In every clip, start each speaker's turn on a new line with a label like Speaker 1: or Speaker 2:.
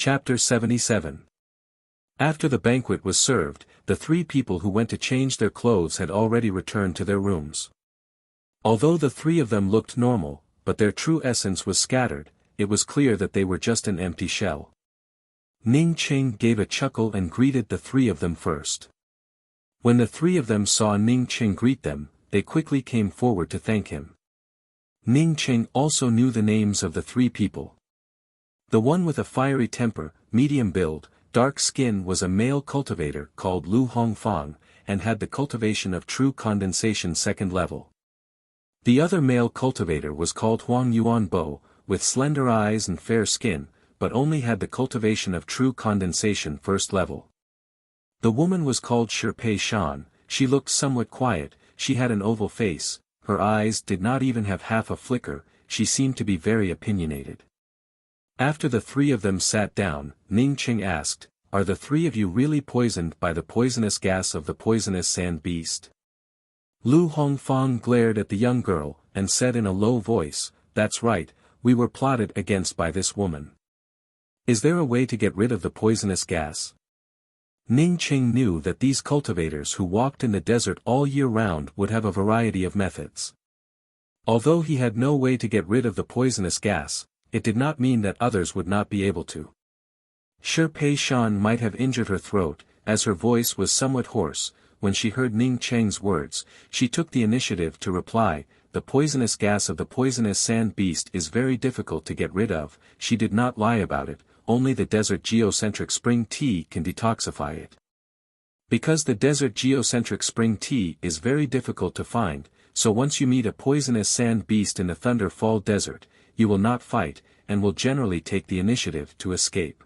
Speaker 1: Chapter 77. After the banquet was served, the three people who went to change their clothes had already returned to their rooms. Although the three of them looked normal, but their true essence was scattered, it was clear that they were just an empty shell. Ning Cheng gave a chuckle and greeted the three of them first. When the three of them saw Ning Cheng greet them, they quickly came forward to thank him. Ning Cheng also knew the names of the three people. The one with a fiery temper, medium build, dark skin was a male cultivator called Lu Hongfang, and had the cultivation of true condensation second level. The other male cultivator was called Huang Yuan Bo, with slender eyes and fair skin, but only had the cultivation of true condensation first level. The woman was called Shi Pei Shan. She looked somewhat quiet, she had an oval face, her eyes did not even have half a flicker, she seemed to be very opinionated. After the three of them sat down, Ning Cheng asked, "Are the three of you really poisoned by the poisonous gas of the poisonous sand beast?" Lu Hongfang glared at the young girl, and said in a low voice, "That's right, we were plotted against by this woman. Is there a way to get rid of the poisonous gas?" Ning Cheng knew that these cultivators who walked in the desert all year round would have a variety of methods. Although he had no way to get rid of the poisonous gas, it did not mean that others would not be able to. Shi Pei Shan might have injured her throat, as her voice was somewhat hoarse. When she heard Ning Cheng's words, she took the initiative to reply, "The poisonous gas of the poisonous sand beast is very difficult to get rid of." She did not lie about it, only the desert geocentric spring tea can detoxify it. Because the desert geocentric spring tea is very difficult to find, so once you meet a poisonous sand beast in the Thunder Fall Desert, you will not fight, and will generally take the initiative to escape.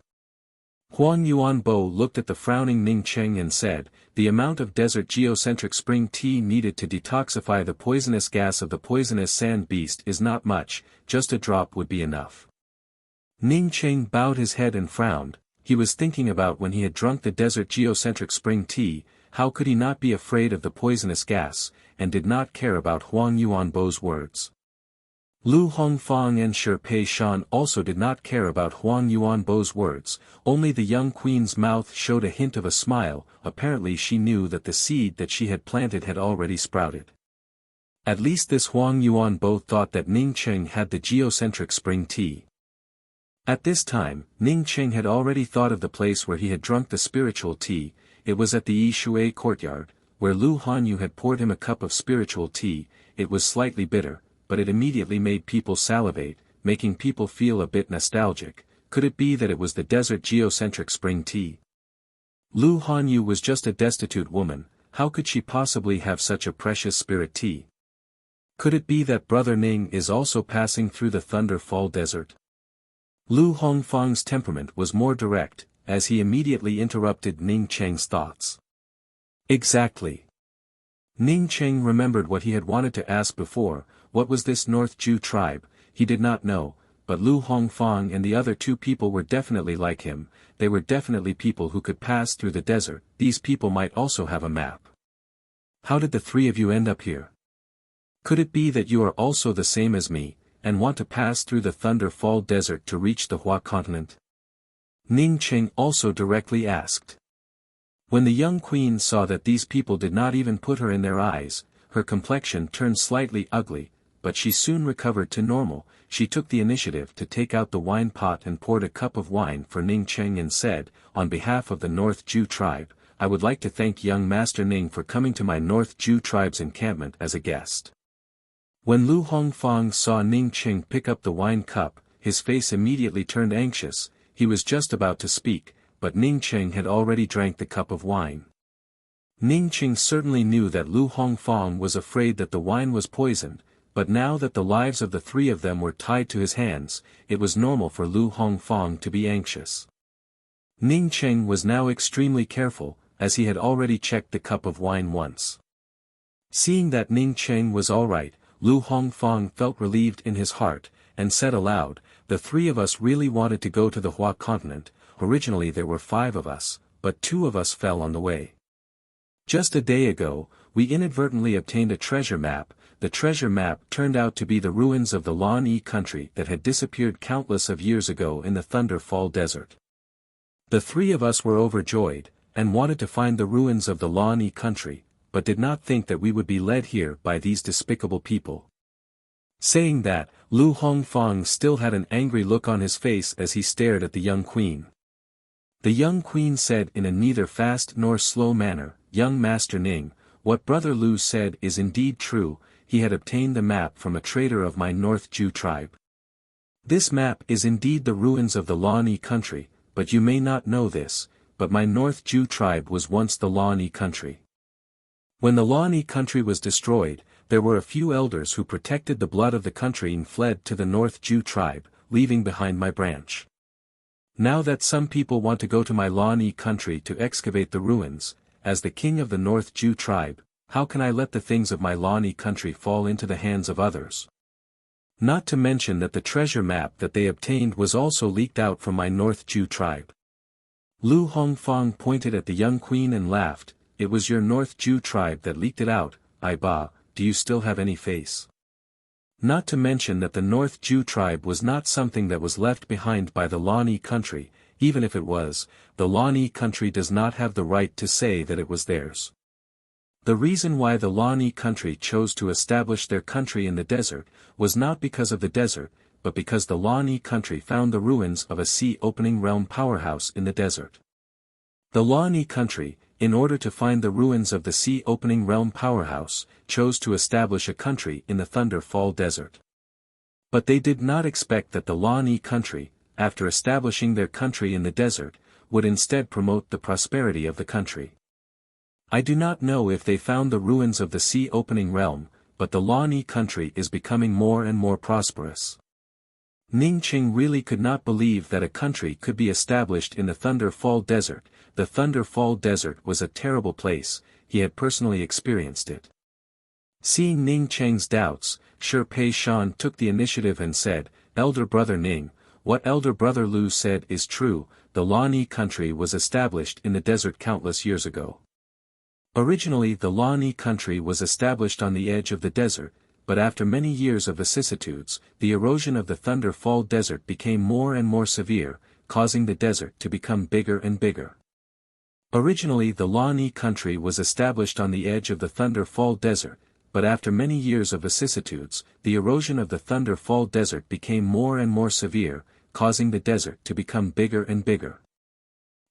Speaker 1: Huang Yuan Bo looked at the frowning Ning Cheng and said, "The amount of desert geocentric spring tea needed to detoxify the poisonous gas of the poisonous sand beast is not much, just a drop would be enough." Ning Cheng bowed his head and frowned. He was thinking about when he had drunk the desert geocentric spring tea, how could he not be afraid of the poisonous gas, and did not care about Huang Yuan Bo's words. Lu Hongfang and Shi Pei Shan also did not care about Huang Yuan Bo's words, only the young queen's mouth showed a hint of a smile. Apparently she knew that the seed that she had planted had already sprouted. At least this Huang Yuan Bo thought that Ning Cheng had the geocentric spring tea. At this time, Ning Cheng had already thought of the place where he had drunk the spiritual tea. It was at the Yi Shui courtyard, where Lu Hanyu had poured him a cup of spiritual tea. It was slightly bitter, but it immediately made people salivate, making people feel a bit nostalgic. Could it be that it was the desert geocentric spring tea? Lu Hanyu was just a destitute woman, how could she possibly have such a precious spirit tea? Could it be that Brother Ning is also passing through the Thunder Fall Desert? Lu Hongfang's temperament was more direct, as he immediately interrupted Ning Cheng's thoughts. Exactly. Ning Cheng remembered what he had wanted to ask before. What was this North Jew tribe? He did not know, but Lu Hongfang and the other two people were definitely like him. They were definitely people who could pass through the desert. These people might also have a map. How did the three of you end up here? Could it be that you are also the same as me, and want to pass through the Thunder Fall Desert to reach the Hua continent? Ning Cheng also directly asked. When the young queen saw that these people did not even put her in their eyes, her complexion turned slightly ugly, but she soon recovered to normal. She took the initiative to take out the wine pot and poured a cup of wine for Ning Cheng and said, "On behalf of the North Jew tribe, I would like to thank young Master Ning for coming to my North Jew tribe's encampment as a guest." When Lu Hongfang saw Ning Cheng pick up the wine cup, his face immediately turned anxious. He was just about to speak, but Ning Cheng had already drank the cup of wine. Ning Cheng certainly knew that Lu Hongfang was afraid that the wine was poisoned, but now that the lives of the three of them were tied to his hands, it was normal for Lu Hongfang to be anxious. Ning Cheng was now extremely careful, as he had already checked the cup of wine once. Seeing that Ning Cheng was all right, Lu Hongfang felt relieved in his heart, and said aloud, "The three of us really wanted to go to the Hua continent. Originally there were 5 of us, but 2 of us fell on the way. Just a day ago, we inadvertently obtained a treasure map. The treasure map turned out to be the ruins of the Lan Yi country that had disappeared countless of years ago in the Thunder Fall Desert. The three of us were overjoyed, and wanted to find the ruins of the Lani country, but did not think that we would be led here by these despicable people. Saying that, Lu Hongfang still had an angry look on his face as he stared at the young queen. The young queen said in a neither fast nor slow manner, "Young Master Ning, what Brother Lu said is indeed true. He had obtained the map from a trader of my North Jew tribe. This map is indeed the ruins of the Lani country, but you may not know this, but my North Jew tribe was once the Lani country. When the Lani country was destroyed, there were a few elders who protected the blood of the country and fled to the North Jew tribe, leaving behind my branch. Now that some people want to go to my Lani country to excavate the ruins, as the king of the North Jew tribe, how can I let the things of my Lani country fall into the hands of others? Not to mention that the treasure map that they obtained was also leaked out from my North Jew tribe." Lu Hongfang pointed at the young queen and laughed. "It was your North Jew tribe that leaked it out, Ba, do you still have any face? Not to mention that the North Jew tribe was not something that was left behind by the Lani country. Even if it was, the Lani country does not have the right to say that it was theirs. The reason why the Lani country chose to establish their country in the desert, was not because of the desert, but because the Lani country found the ruins of a sea-opening realm powerhouse in the desert. The Lani country, in order to find the ruins of the sea-opening realm powerhouse, chose to establish a country in the Thunder Fall Desert. But they did not expect that the Lani country, after establishing their country in the desert, would instead promote the prosperity of the country. I do not know if they found the ruins of the sea-opening realm, but the Lani country is becoming more and more prosperous." Ning Qing really could not believe that a country could be established in the Thunder Fall Desert. The Thunder Fall Desert was a terrible place, he had personally experienced it. Seeing Ning Cheng's doubts, Shi Pei Shan took the initiative and said, "Elder brother Ning, what elder brother Lu said is true, the Lani country was established in the desert countless years ago. Originally the Lani country was established on the edge of the desert, but after many years of vicissitudes, the erosion of the Thunder Fall Desert became more and more severe, causing the desert to become bigger and bigger. Originally the Lani country was established on the edge of the Thunder Fall Desert, but after many years of vicissitudes, the erosion of the Thunder Fall Desert became more and more severe, causing the desert to become bigger and bigger.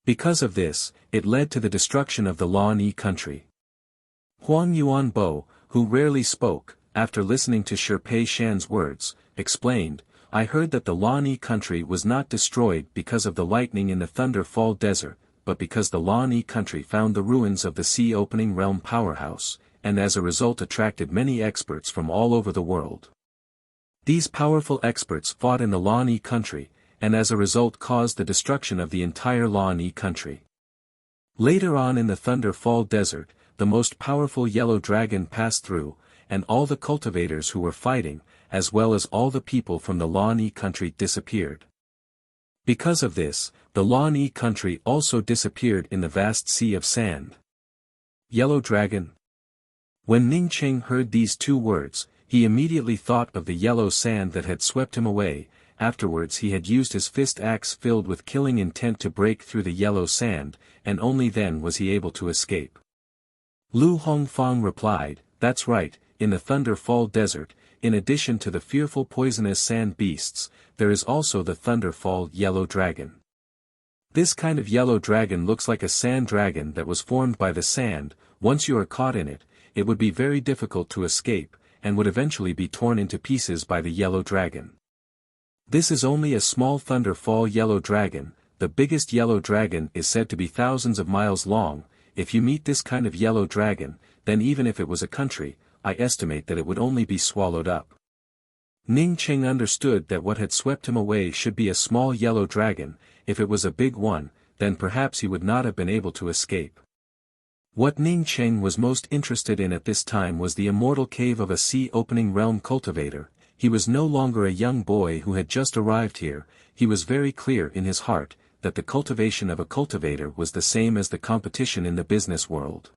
Speaker 1: Because of this, it led to the destruction of the Lani country." Huang Yuanbo, who rarely spoke, after listening to Shi Pei Shan's words, explained, "I heard that the Lani country was not destroyed because of the lightning in the Thunder Fall Desert, but because the Lani country found the ruins of the sea-opening realm powerhouse, and as a result attracted many experts from all over the world. These powerful experts fought in the Lani country, and as a result caused the destruction of the entire Lani country. Later on in the Thunder Fall Desert, the most powerful yellow dragon passed through, and all the cultivators who were fighting, as well as all the people from the Lani country disappeared. Because of this, the Lani country also disappeared in the vast sea of sand." Yellow dragon. When Ning Qing heard these two words, he immediately thought of the yellow sand that had swept him away. Afterwards he had used his fist axe filled with killing intent to break through the yellow sand, and only then was he able to escape. Lu Hongfang replied, "That's right, in the Thunder Fall Desert, in addition to the fearful poisonous sand beasts, there is also the Thunder Fall Yellow Dragon. This kind of yellow dragon looks like a sand dragon that was formed by the sand. Once you are caught in it, it would be very difficult to escape, and would eventually be torn into pieces by the yellow dragon. This is only a small Thunder Fall yellow dragon. The biggest yellow dragon is said to be thousands of miles long. If you meet this kind of yellow dragon, then even if it was a country, I estimate that it would only be swallowed up." Ning Qing understood that what had swept him away should be a small yellow dragon. If it was a big one, then perhaps he would not have been able to escape. What Ning Qing was most interested in at this time was the immortal cave of a sea-opening realm cultivator. He was no longer a young boy who had just arrived here. He was very clear in his heart, that the cultivation of a cultivator was the same as the competition in the business world.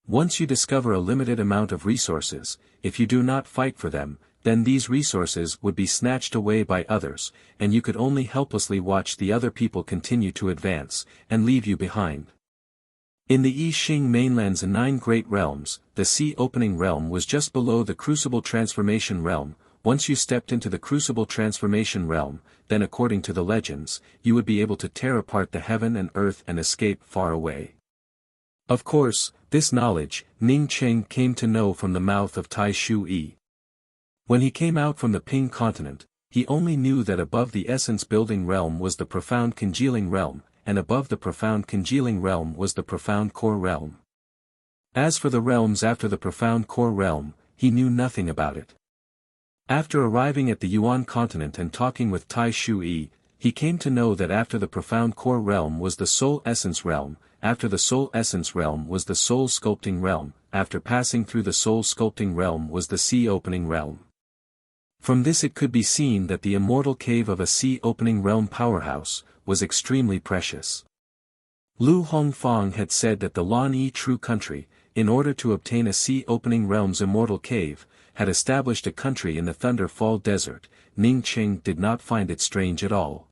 Speaker 1: Once you discover a limited amount of resources, if you do not fight for them, then these resources would be snatched away by others, and you could only helplessly watch the other people continue to advance, and leave you behind. In the I Ching mainland's 9 great realms, the sea opening realm was just below the crucible transformation realm. Once you stepped into the crucible transformation realm, then according to the legends, you would be able to tear apart the heaven and earth and escape far away. Of course, this knowledge, Ning Cheng came to know from the mouth of Tai Shu-yi. When he came out from the Ping continent, he only knew that above the essence-building realm was the profound congealing realm, and above the profound congealing realm was the profound core realm. As for the realms after the profound core realm, he knew nothing about it. After arriving at the Yuan continent and talking with Tai Shu-yi, he came to know that after the profound core realm was the soul essence realm, after the soul essence realm was the soul sculpting realm, after passing through the soul sculpting realm was the sea opening realm. From this it could be seen that the immortal cave of a sea opening realm powerhouse was extremely precious. Lu Hongfang had said that the Lan Yi true country, in order to obtain a sea opening realm's immortal cave, had established a country in the Thunder Fall Desert. Ning Cheng did not find it strange at all.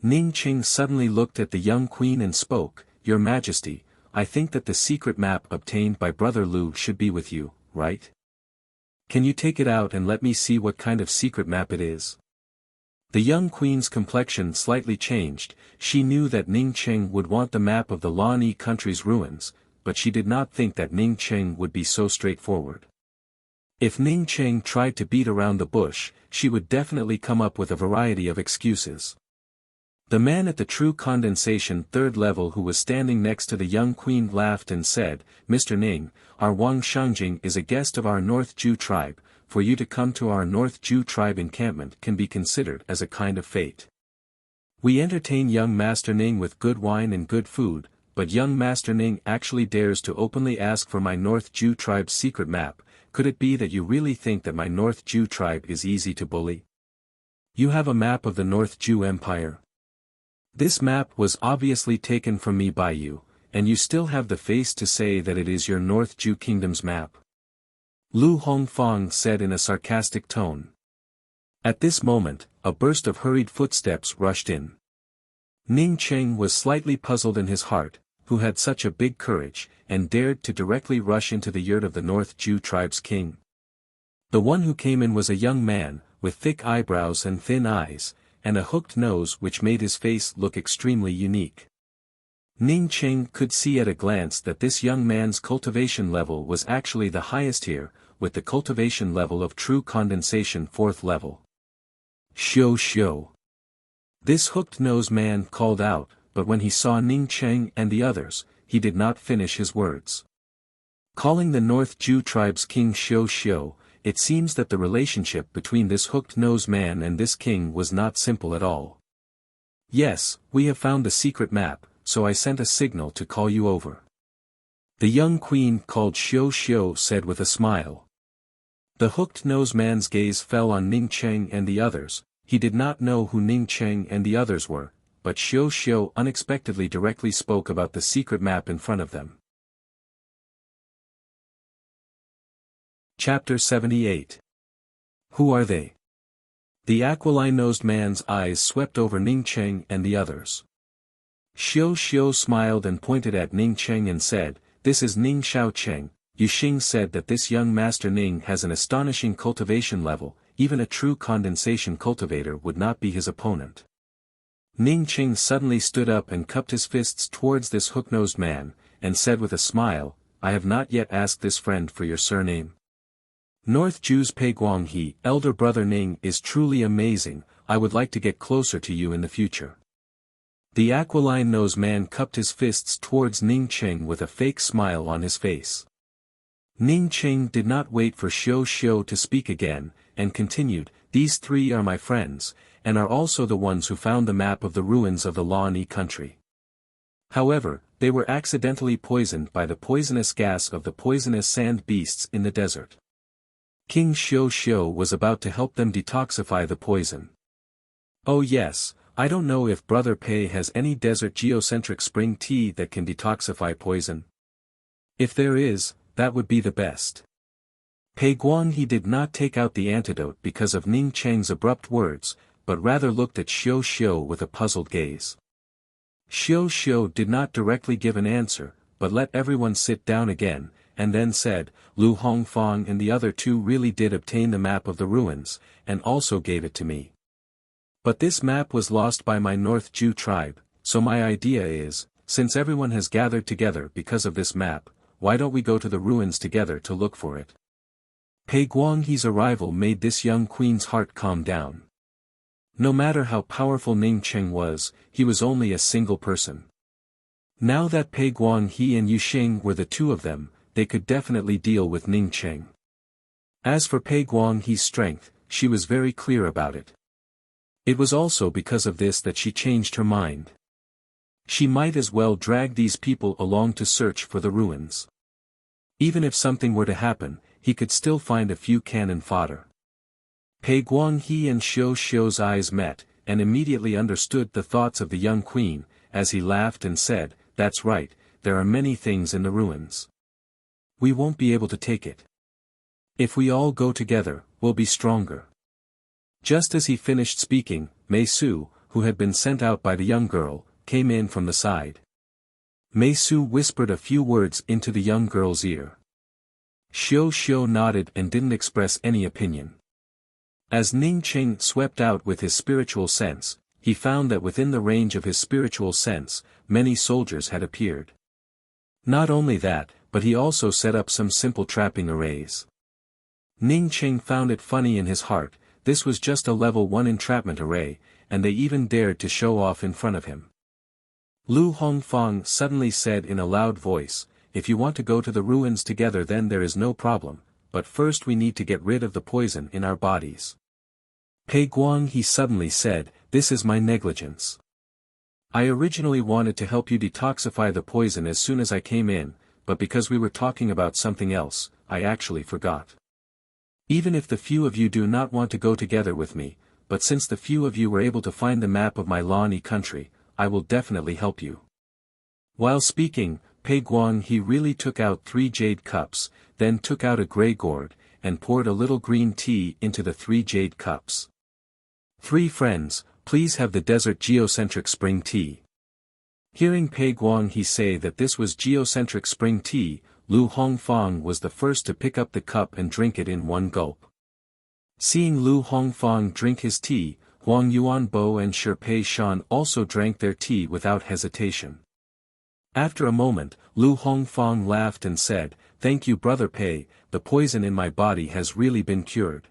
Speaker 1: Ning Cheng suddenly looked at the young queen and spoke, "Your Majesty, I think that the secret map obtained by Brother Lu should be with you, right? Can you take it out and let me see what kind of secret map it is?" The young queen's complexion slightly changed. She knew that Ning Cheng would want the map of the Lan Yi country's ruins, but she did not think that Ning Cheng would be so straightforward. If Ning Cheng tried to beat around the bush, she would definitely come up with a variety of excuses. The man at the true condensation 3rd level who was standing next to the young queen laughed and said, "Mr. Ning, our Wang Shangjing is a guest of our North Jew tribe. For you to come to our North Jew tribe encampment can be considered as a kind of fate. We entertain young Master Ning with good wine and good food, but young Master Ning actually dares to openly ask for my North Jew tribe's secret map. Could it be that you really think that my North Jew tribe is easy to bully? You have a map of the North Jew Empire. This map was obviously taken from me by you, and you still have the face to say that it is your North Jew kingdom's map?" Lu Hongfang said in a sarcastic tone. At this moment, a burst of hurried footsteps rushed in. Ning Cheng was slightly puzzled in his heart, who had such a big courage, and dared to directly rush into the yurt of the North Jew tribe's king. The one who came in was a young man, with thick eyebrows and thin eyes, and a hooked nose which made his face look extremely unique. Ning Cheng could see at a glance that this young man's cultivation level was actually the highest here, with the cultivation level of true condensation 4th level. "Xiu Xiu." This hooked-nosed man called out, but when he saw Ning Cheng and the others, he did not finish his words. Calling the North Jew tribe's king Xiu Xiu, it seems that the relationship between this hooked-nosed man and this king was not simple at all. "Yes, we have found the secret map, so I sent a signal to call you over." The young queen called Xiu Xiu said with a smile. The hooked-nosed man's gaze fell on Ning Cheng and the others. He did not know who Ning Cheng and the others were, but Xiu Xiu unexpectedly directly spoke about the secret map in front of them. Chapter 78. Who are they? The aquiline-nosed man's eyes swept over Ning Cheng and the others. Xiu Xiu smiled and pointed at Ning Cheng and said, "This is Ning Xiaocheng. Yu Xing said that this young Master Ning has an astonishing cultivation level, even a true condensation cultivator would not be his opponent." Ning Cheng suddenly stood up and cupped his fists towards this hook-nosed man, and said with a smile, "I have not yet asked this friend for your surname." "North Jew's Pei Guanghe, elder brother Ning is truly amazing. I would like to get closer to you in the future." The aquiline-nosed man cupped his fists towards Ning Cheng with a fake smile on his face. Ning Cheng did not wait for Xiu Xiu to speak again, and continued, "These 3 are my friends, and are also the ones who found the map of the ruins of the Lan Yi country. However, they were accidentally poisoned by the poisonous gas of the poisonous sand beasts in the desert. King Xiu Xiu was about to help them detoxify the poison. Oh yes, I don't know if Brother Pei has any desert geocentric spring tea that can detoxify poison. If there is, that would be the best." Pei Guanghe did not take out the antidote because of Ning Cheng's abrupt words, but rather looked at Xiao Xiao with a puzzled gaze. Xiao Xiao did not directly give an answer, but let everyone sit down again, and then said, Lu Hongfang and the other two really did obtain the map of the ruins, and also gave it to me. But this map was lost by my North Ju tribe, so my idea is, since everyone has gathered together because of this map, why don't we go to the ruins together to look for it? Pei Guanghe's arrival made this young queen's heart calm down. No matter how powerful Ning Cheng was, he was only a single person. Now that Pei Guanghe and Yuxing were the two of them, they could definitely deal with Ning Cheng. As for Pei Guanghe's strength, she was very clear about it. It was also because of this that she changed her mind. She might as well drag these people along to search for the ruins. Even if something were to happen, he could still find a few cannon fodder. Pei Guanghe and Xiao Xiao's eyes met, and immediately understood the thoughts of the young queen, as he laughed and said, That's right, there are many things in the ruins. We won't be able to take it. If we all go together, we'll be stronger. Just as he finished speaking, Mei Su, who had been sent out by the young girl, came in from the side. Mei Su whispered a few words into the young girl's ear. Xiao Xiao nodded and didn't express any opinion. As Ning Cheng swept out with his spiritual sense, he found that within the range of his spiritual sense, many soldiers had appeared. Not only that, but he also set up some simple trapping arrays. Ning Cheng found it funny in his heart, this was just a level 1 entrapment array, and they even dared to show off in front of him. Lu Hongfang suddenly said in a loud voice, If you want to go to the ruins together then there is no problem, but first we need to get rid of the poison in our bodies. Pei Guanghe suddenly said, This is my negligence. I originally wanted to help you detoxify the poison as soon as I came in, but because we were talking about something else, I actually forgot. Even if the few of you do not want to go together with me, but since the few of you were able to find the map of my Lani country, I will definitely help you. While speaking, Pei Guanghe really took out 3 jade cups, then took out a grey gourd, and poured a little green tea into the 3 jade cups. 3 friends, please have the desert geocentric spring tea. Hearing Pei Guanghe say that this was geocentric spring tea, Lu Hongfang was the first to pick up the cup and drink it in one gulp. Seeing Lu Hongfang drink his tea, Huang Yuanbo and Shi Pei Shan also drank their tea without hesitation. After a moment, Lu Hongfang laughed and said, Thank you Brother Pei, the poison in my body has really been cured.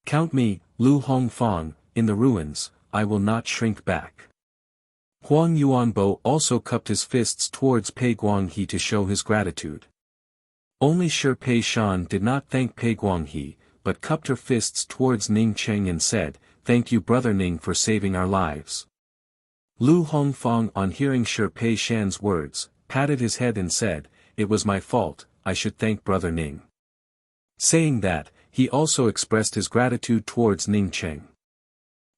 Speaker 1: Count me, Lu Hongfang, in the ruins, I will not shrink back. Huang Yuanbo also cupped his fists towards Pei Guanghe to show his gratitude. Only Shi Pei Shan did not thank Pei Guanghe, but cupped her fists towards Ning Cheng and said, Thank you Brother Ning for saving our lives. Lu Hongfang on hearing Shi Pei Shan's words, patted his head and said, It was my fault, I should thank Brother Ning. Saying that, he also expressed his gratitude towards Ning Cheng.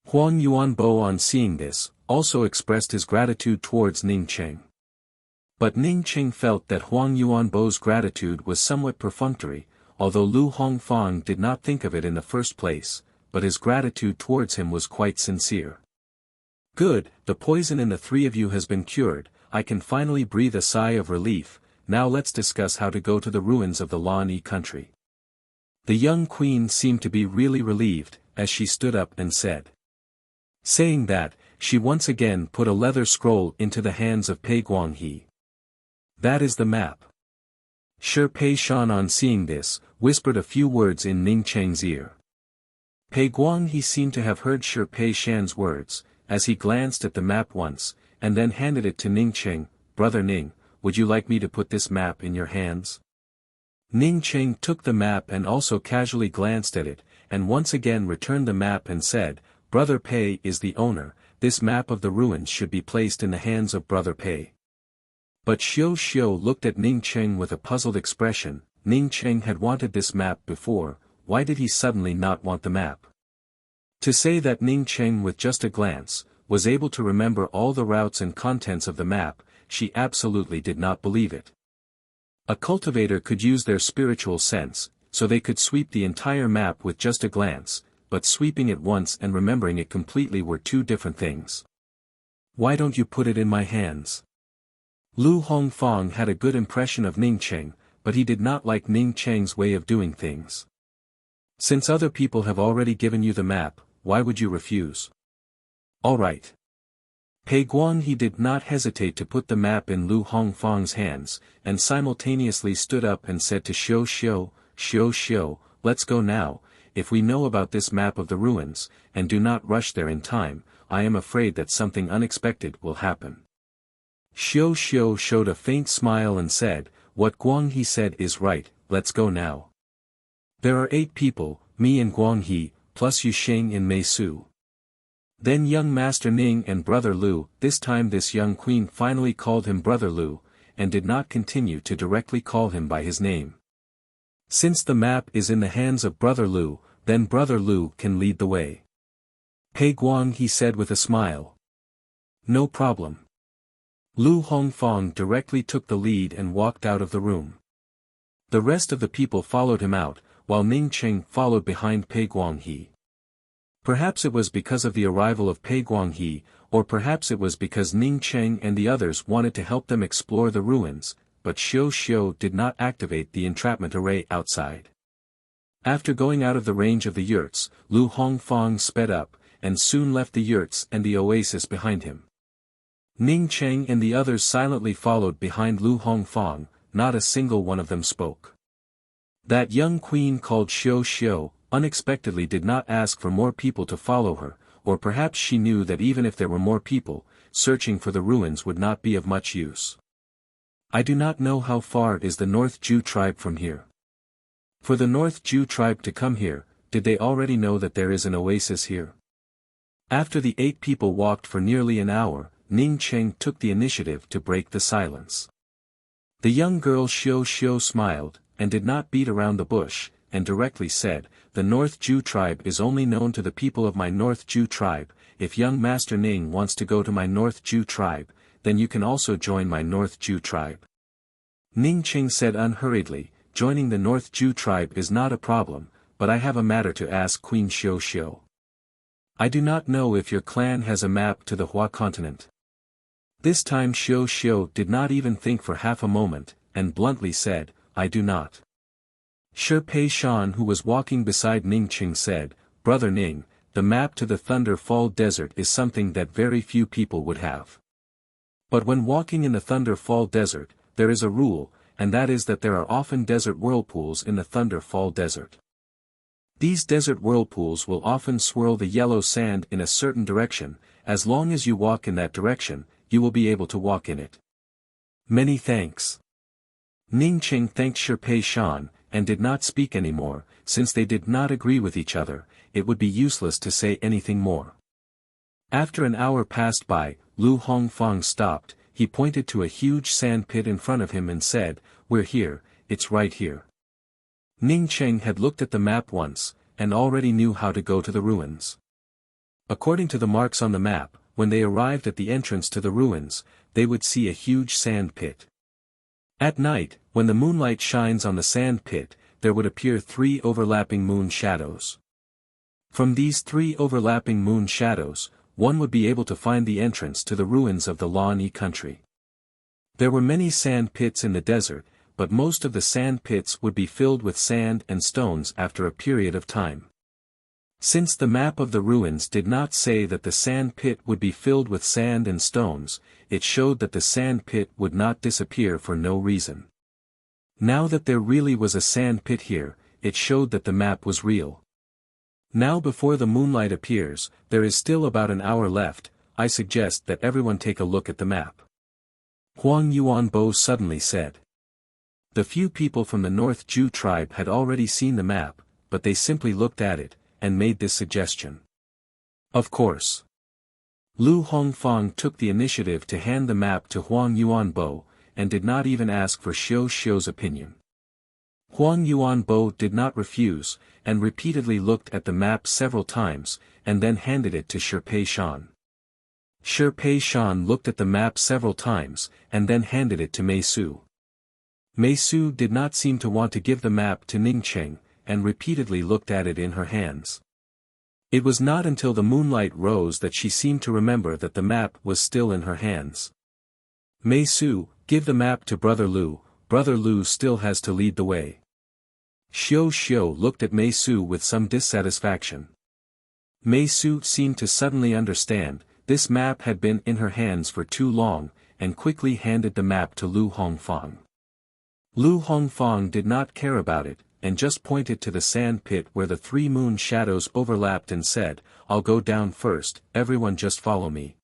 Speaker 1: Huang Yuanbo on seeing this, also expressed his gratitude towards Ning Cheng. But Ning Cheng felt that Huang Yuanbo's gratitude was somewhat perfunctory, although Lu Hongfang did not think of it in the first place, but his gratitude towards him was quite sincere. Good, the poison in the 3 of you has been cured, I can finally breathe a sigh of relief, now let's discuss how to go to the ruins of the Lani country. The young queen seemed to be really relieved, as she stood up and said. Saying that, she once again put a leather scroll into the hands of Pei Guanghe. That is the map. Shi Pei Shan on seeing this, whispered a few words in Ning Cheng's ear. Pei Guanghe seemed to have heard Shi Pei Shan's words, as he glanced at the map once, and then handed it to Ning Cheng, Brother Ning, would you like me to put this map in your hands? Ning Cheng took the map and also casually glanced at it, and once again returned the map and said, Brother Pei is the owner, this map of the ruins should be placed in the hands of Brother Pei. But Xiao Xiao looked at Ning Cheng with a puzzled expression, Ning Cheng had wanted this map before, why did he suddenly not want the map? To say that Ning Cheng with just a glance, was able to remember all the routes and contents of the map, she absolutely did not believe it. A cultivator could use their spiritual sense, so they could sweep the entire map with just a glance, but sweeping it once and remembering it completely were two different things. "Why don't you put it in my hands?" Lu Hongfang had a good impression of Ning Cheng, but he did not like Ning Cheng's way of doing things. "Since other people have already given you the map, why would you refuse?" "All right." Pei Guanghe did not hesitate to put the map in Lu Hongfang's hands, and simultaneously stood up and said to Xiao, "Let's go now. If we know about this map of the ruins, and do not rush there in time, I am afraid that something unexpected will happen." Xiao showed a faint smile and said, "What Guanghe said is right, let's go now. There are 8 people, me and Guanghe, plus Yusheng and Mei Su. Then young Master Ning and Brother Lu." This time this young queen finally called him Brother Lu, and did not continue to directly call him by his name. "Since the map is in the hands of Brother Lu, then Brother Lu can lead the way." Pei Guanghe said with a smile. "No problem." Lu Hongfang directly took the lead and walked out of the room. The rest of the people followed him out, while Ning Cheng followed behind Pei Guanghe. Perhaps it was because of the arrival of Pei Guanghe, or perhaps it was because Ning Cheng and the others wanted to help them explore the ruins, but Xiao did not activate the entrapment array outside. After going out of the range of the yurts, Lu Hongfang sped up, and soon left the yurts and the oasis behind him. Ning Cheng and the others silently followed behind Lu Hongfang, not a single one of them spoke. That young queen called Xiao unexpectedly did not ask for more people to follow her, or perhaps she knew that even if there were more people, searching for the ruins would not be of much use. "I do not know how far is the North Jew tribe from here. For the North Jew tribe to come here, did they already know that there is an oasis here?" After the 8 people walked for nearly an hour, Ning Cheng took the initiative to break the silence. The young girl Xiao smiled, and did not beat around the bush, and directly said, "The North Jew tribe is only known to the people of my North Jew tribe. If young Master Ning wants to go to my North Jew tribe, then you can also join my North Jew tribe." Ning Cheng said unhurriedly, "Joining the North Jew tribe is not a problem, but I have a matter to ask Queen Xiao. I do not know if your clan has a map to the Hua continent." This time Xiao did not even think for half a moment, and bluntly said, "I do not." Shi Pei Shan, who was walking beside Ning Cheng, said, "Brother Ning, the map to the Thunder Fall Desert is something that very few people would have. But when walking in the Thunder Fall Desert, there is a rule, and that is that there are often desert whirlpools in the Thunder Fall Desert. These desert whirlpools will often swirl the yellow sand in a certain direction. As long as you walk in that direction, you will be able to walk in it." "Many thanks." Ning Cheng thanked Shi Pei Shan, and did not speak anymore. Since they did not agree with each other, it would be useless to say anything more. After an hour passed by, Lu Hongfang stopped. He pointed to a huge sand pit in front of him and said, "We're here, it's right here." Ning Cheng had looked at the map once, and already knew how to go to the ruins. According to the marks on the map, when they arrived at the entrance to the ruins, they would see a huge sand pit. At night, when the moonlight shines on the sand pit, there would appear 3 overlapping moon shadows. From these 3 overlapping moon shadows, one would be able to find the entrance to the ruins of the Lan country. There were many sand pits in the desert, but most of the sand pits would be filled with sand and stones after a period of time. Since the map of the ruins did not say that the sand pit would be filled with sand and stones, it showed that the sand pit would not disappear for no reason. Now that there really was a sand pit here, it showed that the map was real. Now before the moonlight appears, there is still about an hour left. I suggest that everyone take a look at the map." Huang Yuanbo suddenly said. The few people from the North Jew tribe had already seen the map, but they simply looked at it, and made this suggestion. "Of course." Lu Hongfang took the initiative to hand the map to Huang Yuanbo, and did not even ask for Xiao's opinion. Huang Yuanbo did not refuse, and repeatedly looked at the map several times, and then handed it to Shi Pei Shan. Shi Pei Shan looked at the map several times, and then handed it to Mei Su. Mei Su did not seem to want to give the map to Ning Cheng, and repeatedly looked at it in her hands. It was not until the moonlight rose that she seemed to remember that the map was still in her hands. "Mei Su, give the map to Brother Lu still has to lead the way." Xiao Xiao looked at Mei Su with some dissatisfaction. Mei Su seemed to suddenly understand, this map had been in her hands for too long, and quickly handed the map to Lu Hongfang. Lu Hongfang did not care about it, and just pointed to the sand pit where the 3 moon shadows overlapped and said, "I'll go down first, everyone just follow me."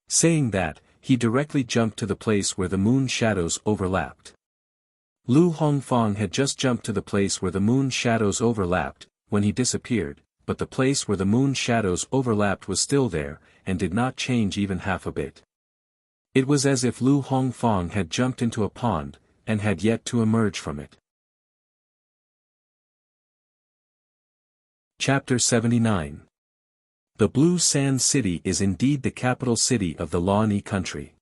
Speaker 1: Saying that, he directly jumped to the place where the moon shadows overlapped. Lu Hongfang had just jumped to the place where the moon shadows overlapped, when he disappeared, but the place where the moon shadows overlapped was still there, and did not change even half a bit. It was as if Lu Hongfang had jumped into a pond, and had yet to emerge from it. Chapter 79. The Blue Sand City is indeed the capital city of the Laoni country.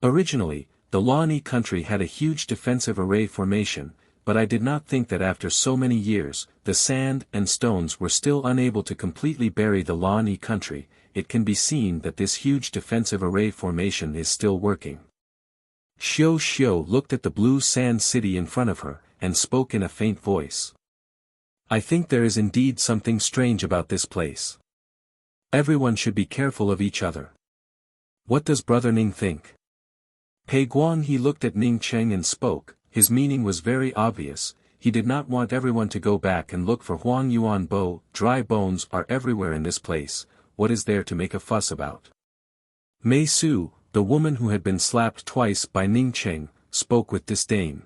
Speaker 1: Originally, the Laoni country had a huge defensive array formation, but I did not think that after so many years, the sand and stones were still unable to completely bury the Laoni country. It can be seen that this huge defensive array formation is still working. Xiao Xiao looked at the blue sand city in front of her, and spoke in a faint voice. "I think there is indeed something strange about this place. Everyone should be careful of each other. What does Brother Ning think?" Pei Guang he looked at Ning Cheng and spoke. His meaning was very obvious. He did not want everyone to go back and look for Huang Yuan Bo. Dry bones are everywhere in this place, what is there to make a fuss about? Mei Su, the woman who had been slapped twice by Ning Cheng, spoke with disdain.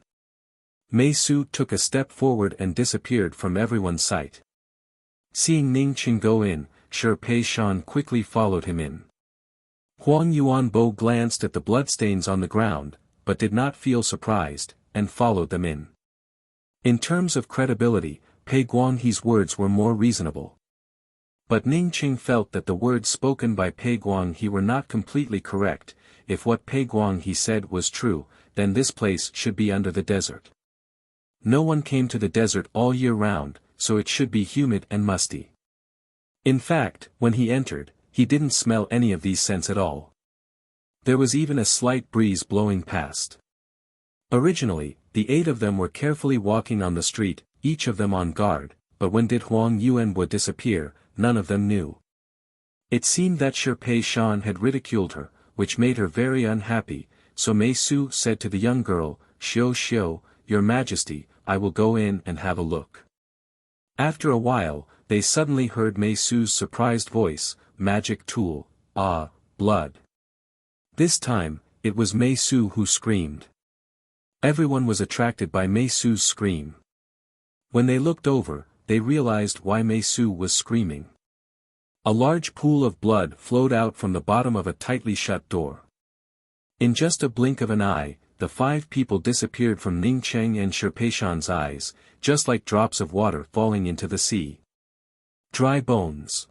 Speaker 1: Mei Su took a step forward and disappeared from everyone's sight. Seeing Ning Cheng go in, Shi Pei Shan quickly followed him in. Huang Yuan Bo glanced at the bloodstains on the ground, but did not feel surprised, and followed them in. In terms of credibility, Pei Guanghe's words were more reasonable. But Ning Cheng felt that the words spoken by Pei Guanghe were not completely correct. If what Pei Guanghe said was true, then this place should be under the desert. No one came to the desert all year round, so it should be humid and musty. In fact, when he entered, he didn't smell any of these scents at all. There was even a slight breeze blowing past. Originally, the 8 of them were carefully walking on the street, each of them on guard, but when did Huang Yuan would disappear, none of them knew. It seemed that Shi Pei Shan had ridiculed her, which made her very unhappy, so Mei Su said to the young girl, "Xiao Xiao, Your Majesty, I will go in and have a look." After a while, they suddenly heard Mei Su's surprised voice, "Magic tool, blood." This time, it was Mei Su who screamed. Everyone was attracted by Mei Su's scream. When they looked over, they realized why Mei Su was screaming. A large pool of blood flowed out from the bottom of a tightly shut door. In just a blink of an eye, the 5 people disappeared from Ning Cheng and Shi Pei Shan's eyes, just like drops of water falling into the sea. Dry bones.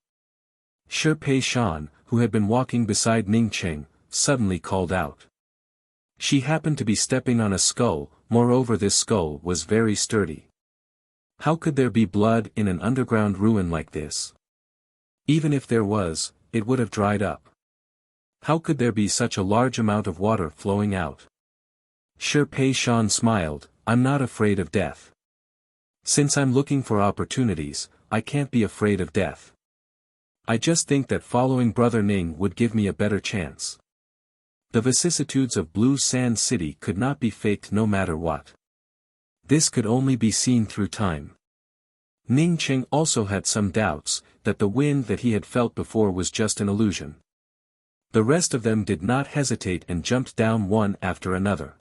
Speaker 1: Shi Pei Shan, who had been walking beside Ning Cheng, suddenly called out. She happened to be stepping on a skull, moreover this skull was very sturdy. How could there be blood in an underground ruin like this? Even if there was, it would have dried up. How could there be such a large amount of water flowing out? Shi Pei Shan smiled, "I'm not afraid of death. Since I'm looking for opportunities, I can't be afraid of death. I just think that following Brother Ning would give me a better chance." The vicissitudes of Blue Sand City could not be faked no matter what. This could only be seen through time. Ning Cheng also had some doubts, that the wind that he had felt before was just an illusion. The rest of them did not hesitate and jumped down one after another.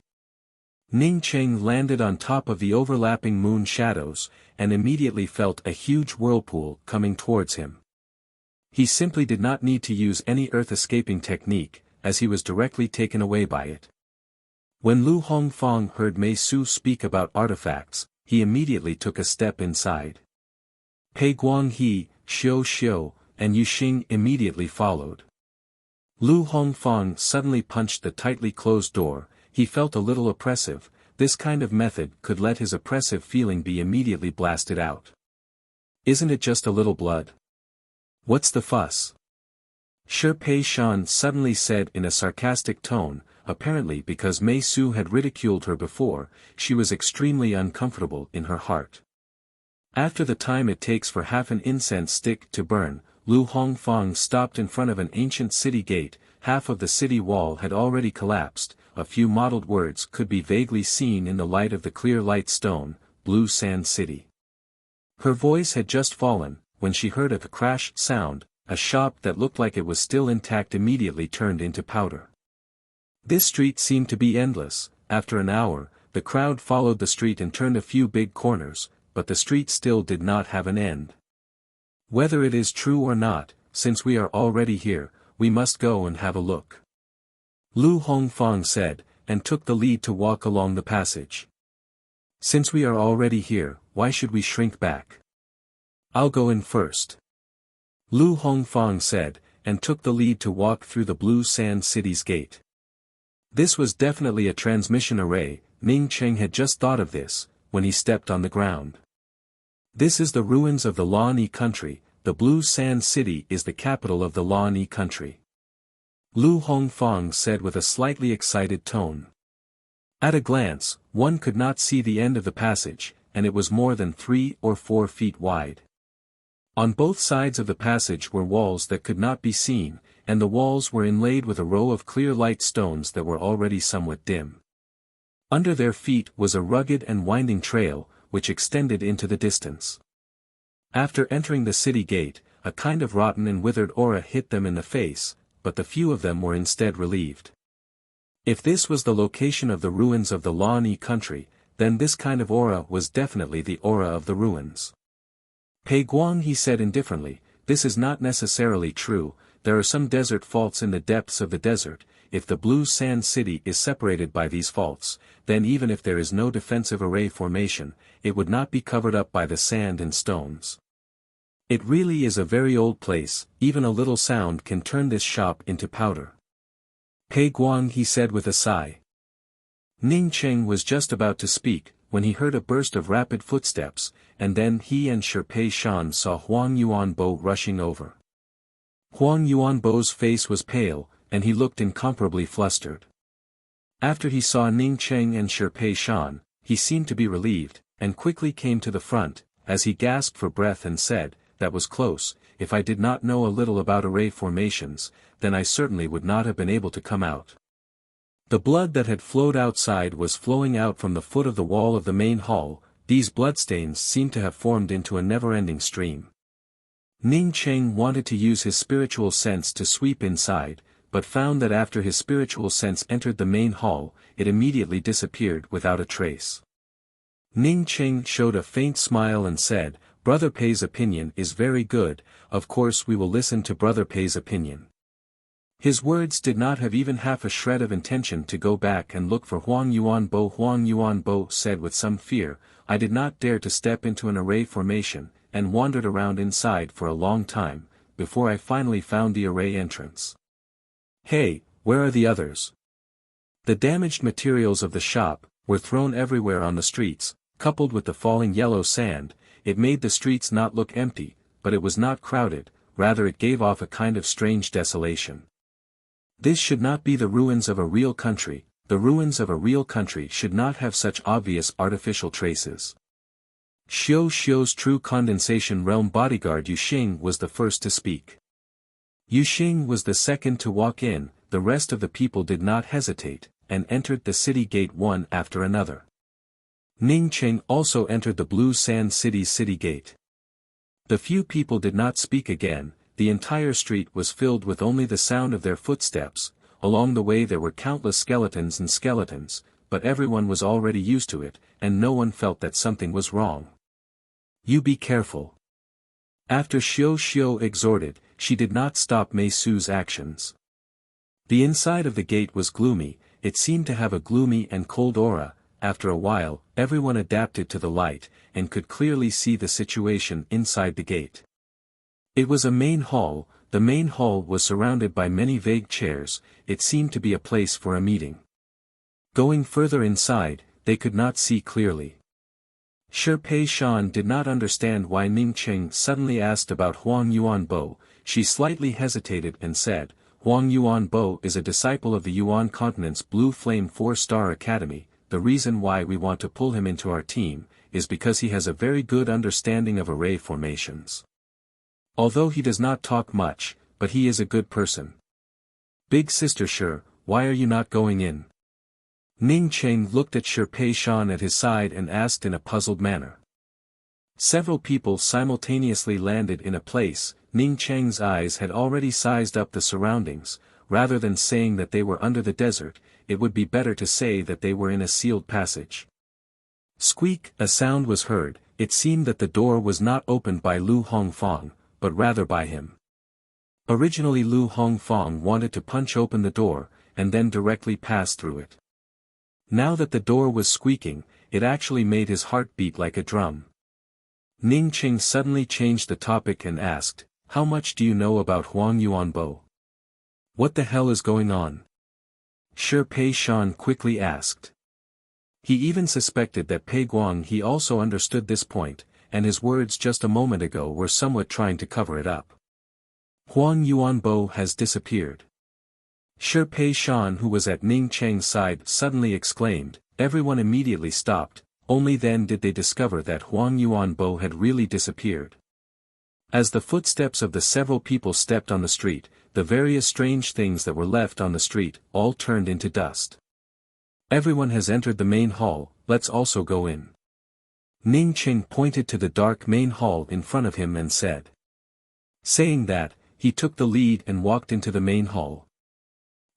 Speaker 1: Ning Cheng landed on top of the overlapping moon shadows, and immediately felt a huge whirlpool coming towards him. He simply did not need to use any earth-escaping technique, as he was directly taken away by it. When Lu Hongfang heard Mei Su speak about artifacts, he immediately took a step inside. Pei Guanghe, Xiao Xiao, and Yu Xing immediately followed. Lu Hongfang suddenly punched the tightly closed door. He felt a little oppressive. this kind of method could let his oppressive feeling be immediately blasted out. Isn't it just a little blood? What's the fuss? Shi Pei Shan suddenly said in a sarcastic tone, apparently because Mei Su had ridiculed her before, she was extremely uncomfortable in her heart. After the time it takes for half an incense stick to burn, Lu Hongfang stopped in front of an ancient city gate. Half of the city wall had already collapsed, a few mottled words could be vaguely seen in the light of the clear light stone, Blue Sand City. Her voice had just fallen, when she heard a crash sound, a shop that looked like it was still intact immediately turned into powder. This street seemed to be endless. After an hour, the crowd followed the street and turned a few big corners, but the street still did not have an end. Whether it is true or not, since we are already here, we must go and have a look. Lu Hongfang said, and took the lead to walk along the passage. Since we are already here, why should we shrink back? I'll go in first. Lu Hongfang said, and took the lead to walk through the Blue Sand City's gate. This was definitely a transmission array. Ning Cheng had just thought of this, when he stepped on the ground. This is the ruins of the Laoni country. The Blue Sand City is the capital of the Laoni country. Lu Hongfang said with a slightly excited tone. At a glance, one could not see the end of the passage, and it was more than 3 or 4 feet wide. On both sides of the passage were walls that could not be seen, and the walls were inlaid with a row of clear light stones that were already somewhat dim. Under their feet was a rugged and winding trail, which extended into the distance. After entering the city gate, a kind of rotten and withered aura hit them in the face, but the few of them were instead relieved. If this was the location of the ruins of the Laoni country, then this kind of aura was definitely the aura of the ruins. Pei Guang, he said indifferently, this is not necessarily true. There are some desert faults in the depths of the desert. If the Blue Sand City is separated by these faults, then even if there is no defensive array formation, it would not be covered up by the sand and stones. It really is a very old place. Even a little sound can turn this shop into powder. Pei Guang, he said with a sigh. Ning Cheng was just about to speak, when he heard a burst of rapid footsteps, and then he and Shi Pei Shan saw Huang Yuanbo rushing over. Huang Yuanbo's face was pale, and he looked incomparably flustered. After he saw Ning Cheng and Shi Pei Shan, he seemed to be relieved, and quickly came to the front, as he gasped for breath and said, "That was close. If I did not know a little about array formations, then I certainly would not have been able to come out." The blood that had flowed outside was flowing out from the foot of the wall of the main hall. These bloodstains seemed to have formed into a never-ending stream. Ning Cheng wanted to use his spiritual sense to sweep inside, but found that after his spiritual sense entered the main hall, it immediately disappeared without a trace. Ning Cheng showed a faint smile and said, "Brother Pei's opinion is very good. Of course we will listen to Brother Pei's opinion." His words did not have even half a shred of intention to go back and look for Huang Yuanbo. Huang Yuanbo said with some fear, "I did not dare to step into an array formation, and wandered around inside for a long time, before I finally found the array entrance." "Hey, where are the others?" The damaged materials of the shop were thrown everywhere on the streets. Coupled with the falling yellow sand, it made the streets not look empty, but it was not crowded, rather it gave off a kind of strange desolation. This should not be the ruins of a real country. The ruins of a real country should not have such obvious artificial traces. Xiu Xiu's true condensation realm bodyguard Yuxing was the first to speak. Yuxing was the second to walk in. The rest of the people did not hesitate, and entered the city gate one after another. Ning Cheng also entered the Blue Sand City's city gate. The few people did not speak again. The entire street was filled with only the sound of their footsteps. Along the way there were countless skeletons and skeletons, but everyone was already used to it, and no one felt that something was wrong. "You be careful." After Xiu Xiu exhorted, she did not stop Mei Su's actions. The inside of the gate was gloomy. It seemed to have a gloomy and cold aura. After a while, everyone adapted to the light, and could clearly see the situation inside the gate. It was a main hall. The main hall was surrounded by many vague chairs. It seemed to be a place for a meeting. Going further inside, they could not see clearly. Shi Pei Shan did not understand why Ning Qing suddenly asked about Huang Yuanbo. She slightly hesitated and said, Huang Yuanbo is a disciple of the Yuan continent's Blue Flame 4-Star Academy. The reason why we want to pull him into our team is because he has a very good understanding of array formations. Although he does not talk much, but he is a good person. Big sister Shi, why are you not going in? Ning Qing looked at Shi Pei Shan at his side and asked in a puzzled manner. Several people simultaneously landed in a place. Ning Cheng's eyes had already sized up the surroundings. Rather than saying that they were under the desert, it would be better to say that they were in a sealed passage. Squeak, a sound was heard. It seemed that the door was not opened by Lu Hongfang, but rather by him. Originally Lu Hongfang wanted to punch open the door, and then directly pass through it. Now that the door was squeaking, it actually made his heart beat like a drum. Ning Qing suddenly changed the topic and asked, how much do you know about Huang Yuanbo? What the hell is going on? Shi Pei Shan quickly asked. He even suspected that Pei Guang he also understood this point, and his words just a moment ago were somewhat trying to cover it up. Huang Yuanbo has disappeared. Shi Pei Shan, who was at Ning Cheng's side, suddenly exclaimed. Everyone immediately stopped. Only then did they discover that Huang Yuanbo had really disappeared. As the footsteps of the several people stepped on the street, the various strange things that were left on the street all turned into dust. Everyone has entered the main hall, let's also go in. Ning Qing pointed to the dark main hall in front of him and said. Saying that, he took the lead and walked into the main hall.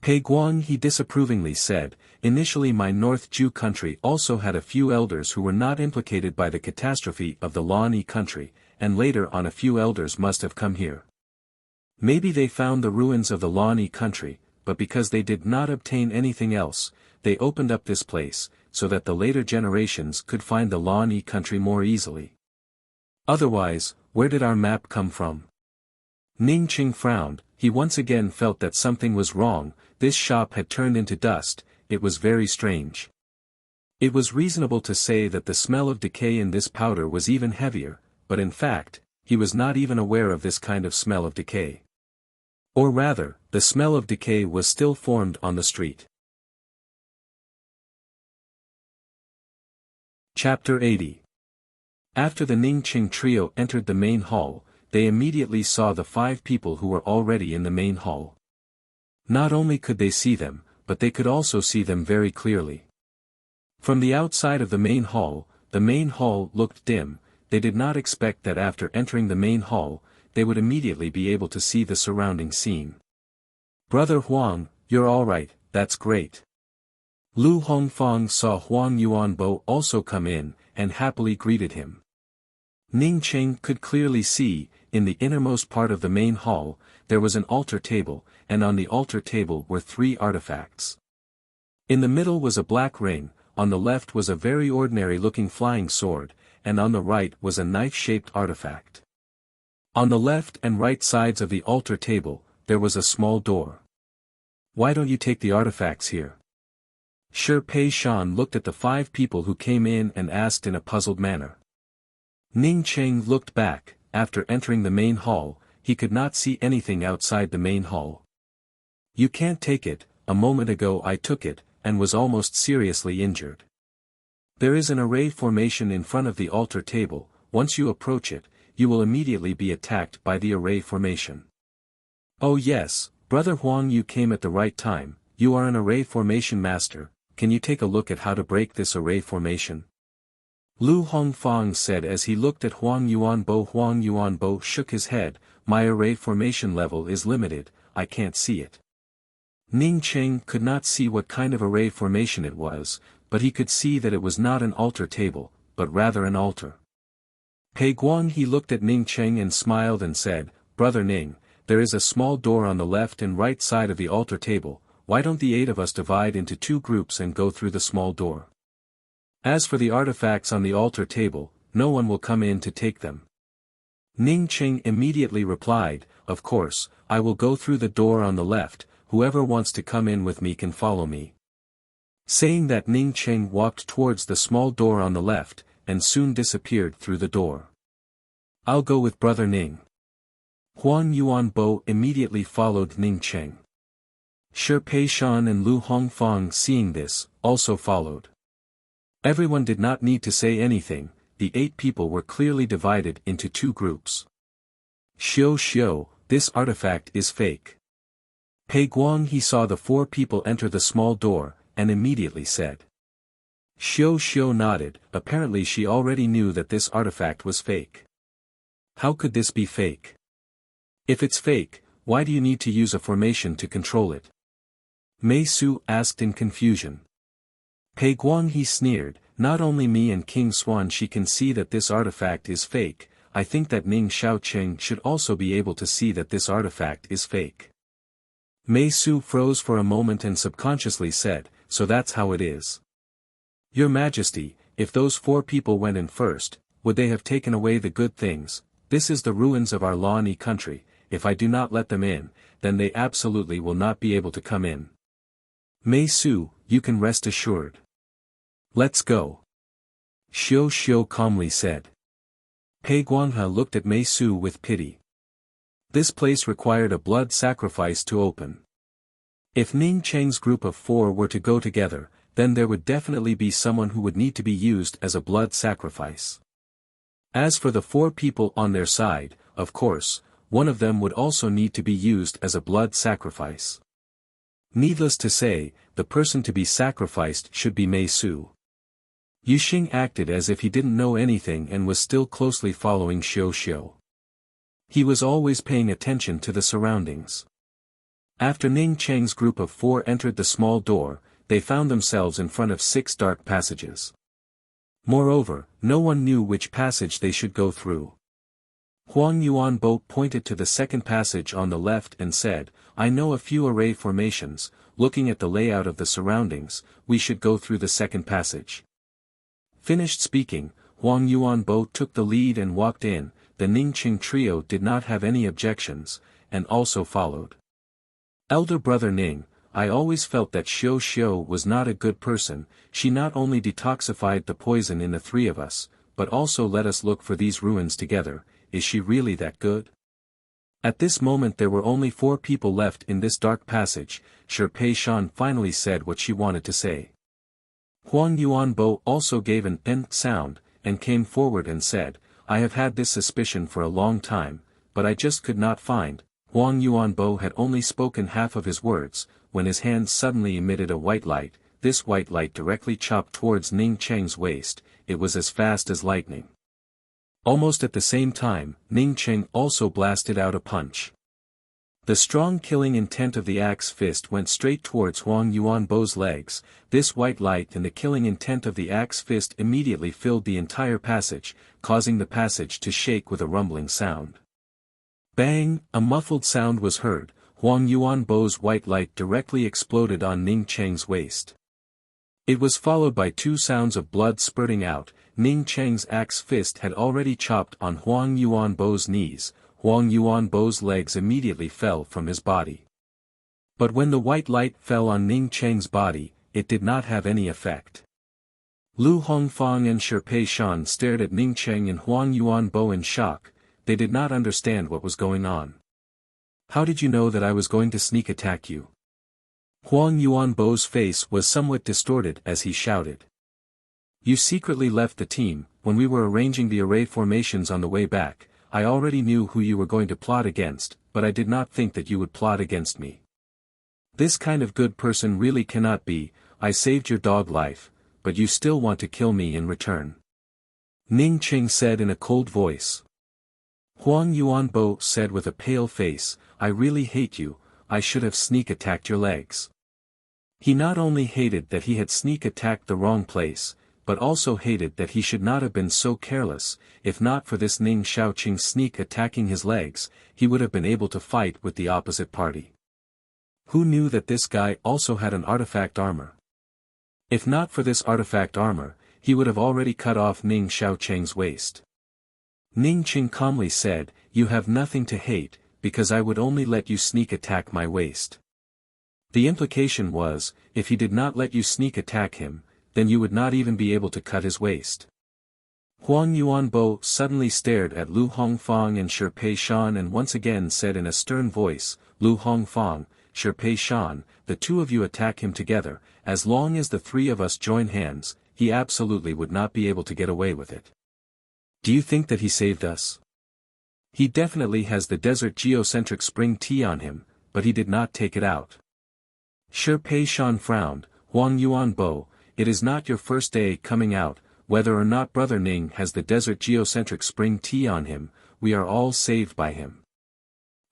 Speaker 1: Pei Guang he disapprovingly said, initially my North Ju country also had a few elders who were not implicated by the catastrophe of the Lani country, and later on a few elders must have come here. Maybe they found the ruins of the Lani country, but because they did not obtain anything else, they opened up this place, so that the later generations could find the Lani country more easily. Otherwise, where did our map come from? Ning Qing frowned. He once again felt that something was wrong. This shop had turned into dust. It was very strange. It was reasonable to say that the smell of decay in this powder was even heavier, but in fact, he was not even aware of this kind of smell of decay. Or rather, the smell of decay was still formed on the street. Chapter 80. After the Ning Qing trio entered the main hall, they immediately saw the 5 people who were already in the main hall. Not only could they see them, but they could also see them very clearly. From the outside of the main hall looked dim. They did not expect that after entering the main hall, they would immediately be able to see the surrounding scene. Brother Huang, you're alright, that's great. Lu Hongfang saw Huang Yuanbo also come in, and happily greeted him. Ning Qing could clearly see, in the innermost part of the main hall, there was an altar table, and on the altar table were 3 artifacts. In the middle was a black ring, on the left was a very ordinary-looking flying sword, and on the right was a knife-shaped artifact. On the left and right sides of the altar table, there was a small door. Why don't you take the artifacts here? Shi Pei Shan looked at the 5 people who came in and asked in a puzzled manner. Ning Qing looked back. After entering the main hall, he could not see anything outside the main hall. You can't take it. A moment ago I took it, and was almost seriously injured. There is an array formation in front of the altar table. Once you approach it, you will immediately be attacked by the array formation. Oh yes, Brother Huang, you came at the right time. You are an array formation master. Can you take a look at how to break this array formation? Lu Hongfang said as he looked at Huang Yuanbo. Huang Yuanbo shook his head. My array formation level is limited, I can't see it. Ning Qing could not see what kind of array formation it was, but he could see that it was not an altar table, but rather an altar. Pei Guang he looked at Ning Qing and smiled and said, Brother Ning, there is a small door on the left and right side of the altar table. Why don't the 8 of us divide into 2 groups and go through the small door? As for the artifacts on the altar table, no one will come in to take them. Ning Qing immediately replied, Of course, I will go through the door on the left. Whoever wants to come in with me can follow me. Saying that, Ning Cheng walked towards the small door on the left, and soon disappeared through the door. I'll go with Brother Ning. Huang Yuanbo immediately followed Ning Cheng. Shi Peishan and Lu Hongfang, seeing this, also followed. Everyone did not need to say anything. The 8 people were clearly divided into 2 groups. Xiao, this artifact is fake. Pei Guang, he saw the 4 people enter the small door, and immediately said. Xiao nodded. Apparently she already knew that this artifact was fake. How could this be fake? If it's fake, why do you need to use a formation to control it? Mei Su asked in confusion. Pei Guang, he sneered, not only me and King Swan she can see that this artifact is fake, I think that Ning Xiaoqing should also be able to see that this artifact is fake. Mei Su froze for a moment and subconsciously said, so that's how it is. Your Majesty, if those 4 people went in first, would they have taken away the good things? This is the ruins of our Laoni country. If I do not let them in, then they absolutely will not be able to come in. Mei Su, you can rest assured. Let's go. Xiao calmly said. Pei Guanghe looked at Mei Su with pity. This place required a blood sacrifice to open. If Ning Cheng's group of 4 were to go together, then there would definitely be someone who would need to be used as a blood sacrifice. As for the 4 people on their side, of course, one of them would also need to be used as a blood sacrifice. Needless to say, the person to be sacrificed should be Mei Su. Yuxing acted as if he didn't know anything and was still closely following Xiao. He was always paying attention to the surroundings. After Ning Cheng's group of 4 entered the small door, they found themselves in front of 6 dark passages. Moreover, no one knew which passage they should go through. Huang Yuanbo pointed to the second passage on the left and said, I know a few array formations. Looking at the layout of the surroundings, we should go through the second passage. Finished speaking, Huang Yuanbo took the lead and walked in. The Ningqing trio did not have any objections, and also followed. Elder brother Ning, I always felt that Xiao was not a good person. She not only detoxified the poison in the 3 of us, but also let us look for these ruins together. Is she really that good? At this moment there were only 4 people left in this dark passage. Shi Peishan finally said what she wanted to say. Huang Yuanbo also gave an "n" sound, and came forward and said, I have had this suspicion for a long time, but I just could not find. Huang Yuanbo had only spoken half of his words, when his hand suddenly emitted a white light. This white light directly chopped towards Ning Cheng's waist. It was as fast as lightning. Almost at the same time, Ning Cheng also blasted out a punch. The strong killing intent of the axe fist went straight towards Huang Yuanbo's legs. This white light and the killing intent of the axe fist immediately filled the entire passage, causing the passage to shake with a rumbling sound. Bang! A muffled sound was heard. Huang Yuanbo's white light directly exploded on Ning Cheng's waist. It was followed by 2 sounds of blood spurting out. Ning Cheng's axe fist had already chopped on Huang Yuanbo's knees. Huang Yuanbo's legs immediately fell from his body. But when the white light fell on Ning Cheng's body, it did not have any effect. Lu Hongfang and Shi Peishan stared at Ning Cheng and Huang Yuanbo in shock. They did not understand what was going on. How did you know that I was going to sneak attack you? Huang Yuanbo's face was somewhat distorted as he shouted. You secretly left the team. When we were arranging the array formations on the way back, I already knew who you were going to plot against, but I did not think that you would plot against me. This kind of good person really cannot be. I saved your dog life, but you still want to kill me in return. Ning Cheng said in a cold voice. Huang Yuanbo said with a pale face, I really hate you. I should have sneak attacked your legs. He not only hated that he had sneak attacked the wrong place, but also hated that he should not have been so careless. If not for this Ning Xiaoqing sneak attacking his legs, he would have been able to fight with the opposite party. Who knew that this guy also had an artifact armor? If not for this artifact armor, he would have already cut off Ning Xiaoqing's waist. Ning Qing calmly said, you have nothing to hate, because I would only let you sneak attack my waist. The implication was, if he did not let you sneak attack him, then you would not even be able to cut his waist. Huang Yuanbo suddenly stared at Lu Hongfang and Shi Pei Shan and once again said in a stern voice, Lu Hongfang, Shi Pei Shan, the two of you attack him together, as long as the three of us join hands, he absolutely would not be able to get away with it. Do you think that he saved us? He definitely has the desert geocentric spring tea on him, but he did not take it out. Shi Pei Shan frowned, Huang Yuanbo, it is not your first day coming out, whether or not Brother Ning has the desert geocentric spring tea on him, we are all saved by him.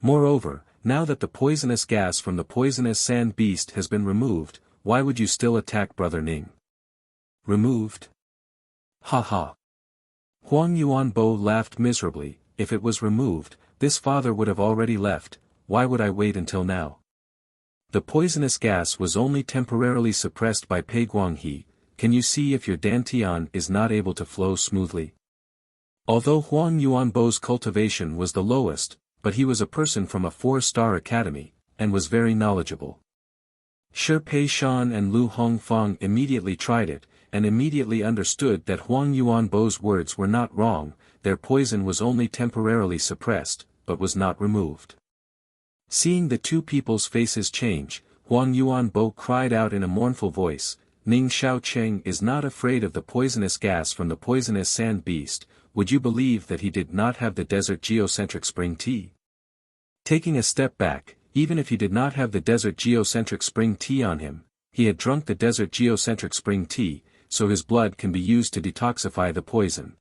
Speaker 1: Moreover, now that the poisonous gas from the poisonous sand beast has been removed, why would you still attack Brother Ning? Removed? Ha ha. Huang Yuanbo laughed miserably, if it was removed, this father would have already left, why would I wait until now? The poisonous gas was only temporarily suppressed by Pei Guanghe. Can you see if your dantian is not able to flow smoothly? Although Huang Yuanbo's cultivation was the lowest, but he was a person from a 4-star academy, and was very knowledgeable. Shi Pei Shan and Lu Hongfang immediately tried it, and immediately understood that Huang Yuanbo's words were not wrong, their poison was only temporarily suppressed, but was not removed. Seeing the two people's faces change, Huang Yuanbo cried out in a mournful voice, Ning Xiaocheng is not afraid of the poisonous gas from the poisonous sand beast, would you believe that he did not have the desert geocentric spring tea? Taking a step back, even if he did not have the desert geocentric spring tea on him, he had drunk the desert geocentric spring tea, so his blood can be used to detoxify the poison.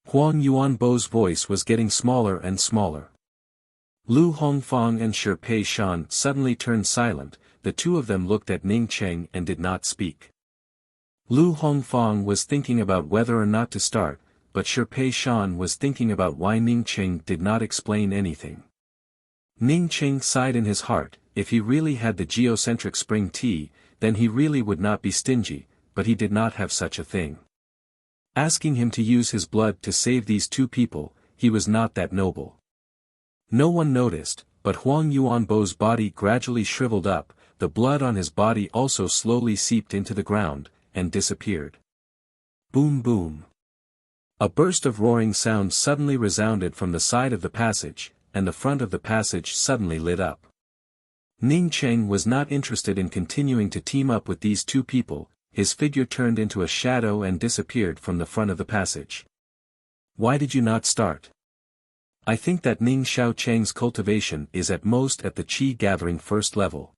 Speaker 1: Huang Yuanbo's voice was getting smaller and smaller. Lu Hongfang and Shi Pei Shan suddenly turned silent. The two of them looked at Ning Cheng and did not speak. Lu Hongfang was thinking about whether or not to start, but Shi Pei Shan was thinking about why Ning Cheng did not explain anything. Ning Cheng sighed in his heart, if he really had the geocentric spring tea, then he really would not be stingy, but he did not have such a thing. Asking him to use his blood to save these two people, he was not that noble. No one noticed, but Huang Yuanbo's body gradually shriveled up, the blood on his body also slowly seeped into the ground, and disappeared. Boom boom. A burst of roaring sound suddenly resounded from the side of the passage, and the front of the passage suddenly lit up. Ning Cheng was not interested in continuing to team up with these two people, his figure turned into a shadow and disappeared from the front of the passage. Why did you not start? I think that Ning Xiaocheng's cultivation is at most at the qi gathering first level.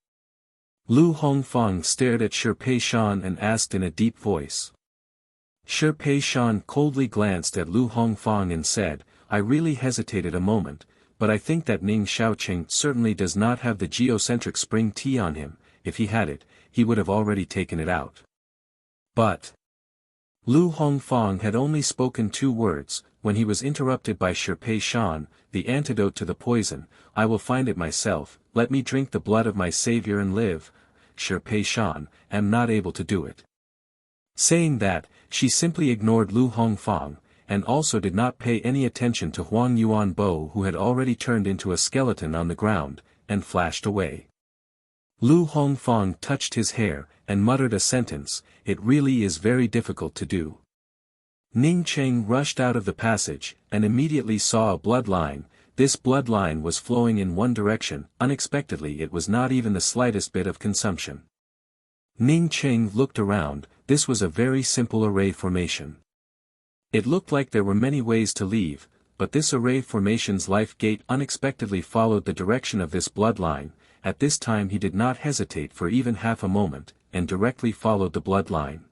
Speaker 1: Lu Hongfang stared at Shi Pei Shan and asked in a deep voice. Shi Pei Shan coldly glanced at Lu Hongfang and said, I really hesitated a moment, but I think that Ning Xiaocheng certainly does not have the geocentric spring tea on him, if he had it, he would have already taken it out. But Lu Hongfang had only spoken 2 words, when he was interrupted by Shi Pei Shan, the antidote to the poison, I will find it myself, let me drink the blood of my savior and live. Shi Pei Shan, am not able to do it. Saying that, she simply ignored Lu Hongfang, and also did not pay any attention to Huang Yuanbo who had already turned into a skeleton on the ground, and flashed away. Lu Hongfang touched his hair, and muttered a sentence, it really is very difficult to do. Ning Cheng rushed out of the passage, and immediately saw a bloodline. This bloodline was flowing in one direction, unexpectedly it was not even the slightest bit of consumption. Ning Cheng looked around, this was a very simple array formation. It looked like there were many ways to leave, but this array formation's life gate unexpectedly followed the direction of this bloodline. At this time he did not hesitate for even half a moment, and directly followed the bloodline.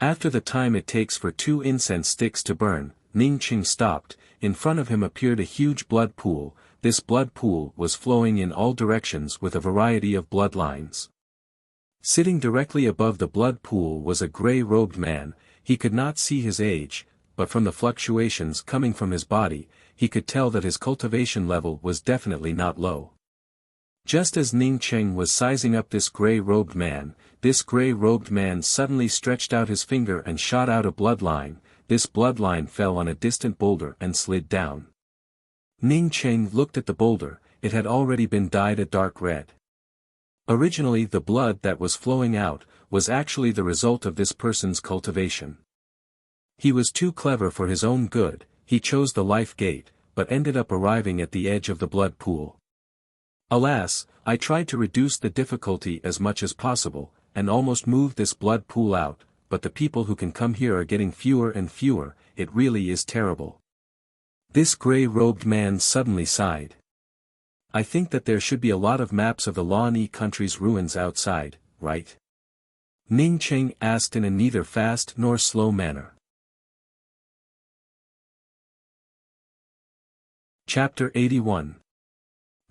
Speaker 1: After the time it takes for 2 incense sticks to burn, Ning Cheng stopped, in front of him appeared a huge blood pool, this blood pool was flowing in all directions with a variety of bloodlines. Sitting directly above the blood pool was a grey-robed man, he could not see his age, but from the fluctuations coming from his body, he could tell that his cultivation level was definitely not low. Just as Ning Cheng was sizing up this grey-robed man, this grey-robed man suddenly stretched out his finger and shot out a bloodline, this bloodline fell on a distant boulder and slid down. Ning Cheng looked at the boulder, it had already been dyed a dark red. Originally the blood that was flowing out, was actually the result of this person's cultivation. He was too clever for his own good, he chose the life gate, but ended up arriving at the edge of the blood pool. Alas, I tried to reduce the difficulty as much as possible, and almost moved this blood pool out, but the people who can come here are getting fewer and fewer, it really is terrible. This gray-robed man suddenly sighed. I think that there should be a lot of maps of the Lan country's ruins outside, right? Ning Cheng asked in a neither fast nor slow manner. Chapter 81.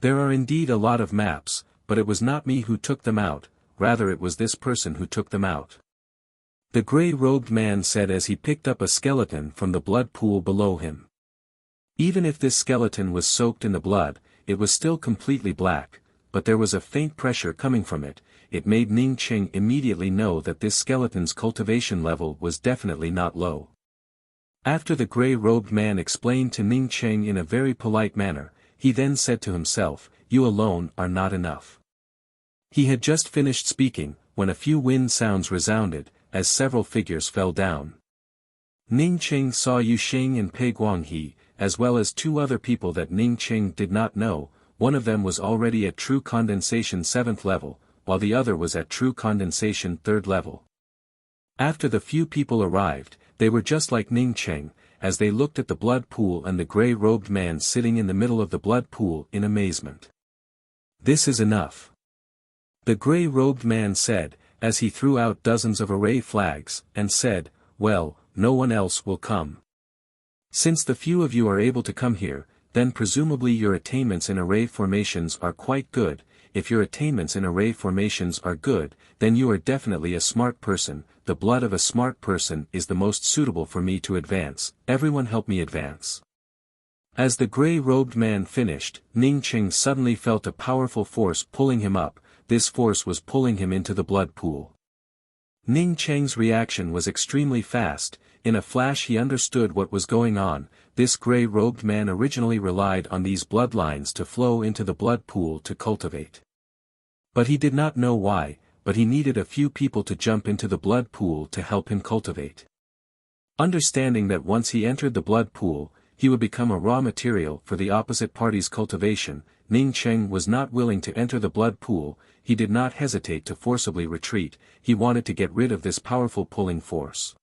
Speaker 1: There are indeed a lot of maps, but it was not me who took them out, rather it was this person who took them out. The gray-robed man said as he picked up a skeleton from the blood pool below him. Even if this skeleton was soaked in the blood, it was still completely black, but there was a faint pressure coming from it. It made Ning Cheng immediately know that this skeleton's cultivation level was definitely not low. After the gray-robed man explained to Ning Cheng in a very polite manner, he then said to himself, "You alone are not enough." He had just finished speaking, when a few wind sounds resounded, as several figures fell down. Ning Cheng saw Yu Xing and Pei Guanghe, as well as two other people that Ning Cheng did not know. One of them was already at true condensation 7th level, while the other was at true condensation 3rd level. After the few people arrived, they were just like Ning Cheng, as they looked at the blood pool and the gray-robed man sitting in the middle of the blood pool in amazement. "This is enough," the gray-robed man said, as he threw out dozens of array flags, and said, "Well, no one else will come. Since the few of you are able to come here, then presumably your attainments in array formations are quite good. If your attainments in array formations are good, then you are definitely a smart person. The blood of a smart person is the most suitable for me to advance. Everyone help me advance." As the gray-robed man finished, Ning Cheng suddenly felt a powerful force pulling him up. This force was pulling him into the blood pool. Ning Cheng's reaction was extremely fast. In a flash he understood what was going on. This gray-robed man originally relied on these bloodlines to flow into the blood pool to cultivate. But he did not know why, but he needed a few people to jump into the blood pool to help him cultivate. Understanding that once he entered the blood pool, he would become a raw material for the opposite party's cultivation, Ning Cheng was not willing to enter the blood pool. He did not hesitate to forcibly retreat. He wanted to get rid of this powerful pulling force.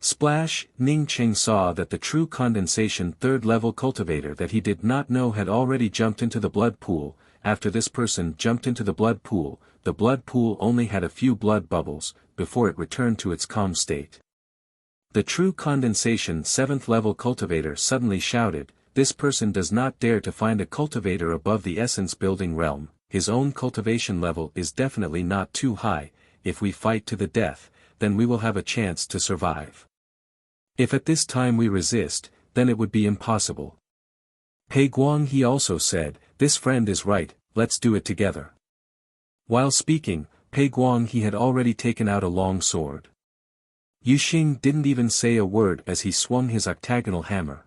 Speaker 1: Splash! Ning Cheng saw that the true condensation 3rd level cultivator that he did not know had already jumped into the blood pool. After this person jumped into the blood pool only had a few blood bubbles, before it returned to its calm state. The true condensation 7th level cultivator suddenly shouted, "This person does not dare to find a cultivator above the essence building realm. His own cultivation level is definitely not too high. If we fight to the death, then we will have a chance to survive. If at this time we resist, then it would be impossible." Pei Guanghe also said, "This friend is right, let's do it together." While speaking, Pei Guanghe had already taken out a long sword. Yu Xing didn't even say a word as he swung his octagonal hammer.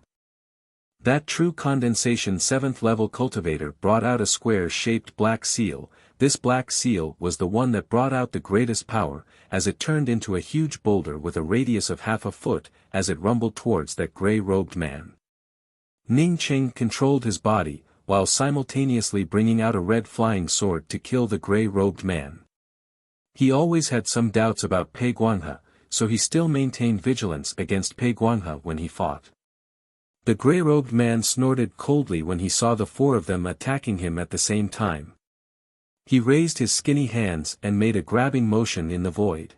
Speaker 1: That true condensation 7th level cultivator brought out a square-shaped black seal. This black seal was the one that brought out the greatest power, as it turned into a huge boulder with a radius of half a foot, as it rumbled towards that gray-robed man. Ning Cheng controlled his body, while simultaneously bringing out a red flying sword to kill the gray-robed man. He always had some doubts about Pei Guanghe, so he still maintained vigilance against Pei Guanghe when he fought. The gray-robed man snorted coldly when he saw the four of them attacking him at the same time. He raised his skinny hands and made a grabbing motion in the void.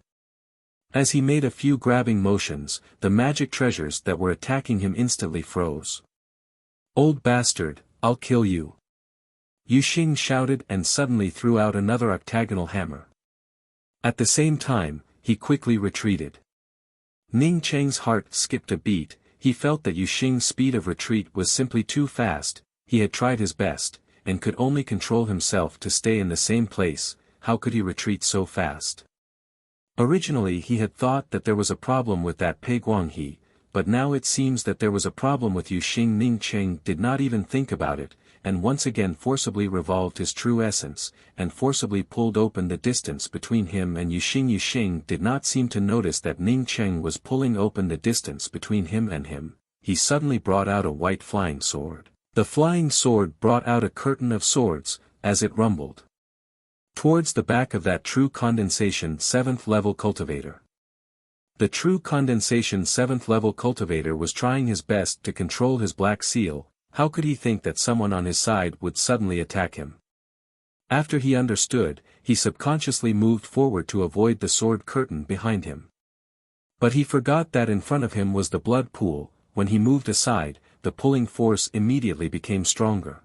Speaker 1: As he made a few grabbing motions, the magic treasures that were attacking him instantly froze. "Old bastard, I'll kill you!" Yu Xing shouted and suddenly threw out another octagonal hammer. At the same time, he quickly retreated. Ning Cheng's heart skipped a beat. He felt that Yu Xing's speed of retreat was simply too fast. He had tried his best, and could only control himself to stay in the same place. How could he retreat so fast? Originally he had thought that there was a problem with that Pei Guanghe, but now it seems that there was a problem with Yu Xing. Ning Cheng did not even think about it, and once again forcibly revolved his true essence, and forcibly pulled open the distance between him and Yuxing. Yuxing did not seem to notice that Ning Cheng was pulling open the distance between him and him. He suddenly brought out a white flying sword. The flying sword brought out a curtain of swords, as it rumbled towards the back of that true condensation 7th level cultivator. The true condensation 7th level cultivator was trying his best to control his black seal. How could he think that someone on his side would suddenly attack him? After he understood, he subconsciously moved forward to avoid the sword curtain behind him. But he forgot that in front of him was the blood pool. When he moved aside, the pulling force immediately became stronger.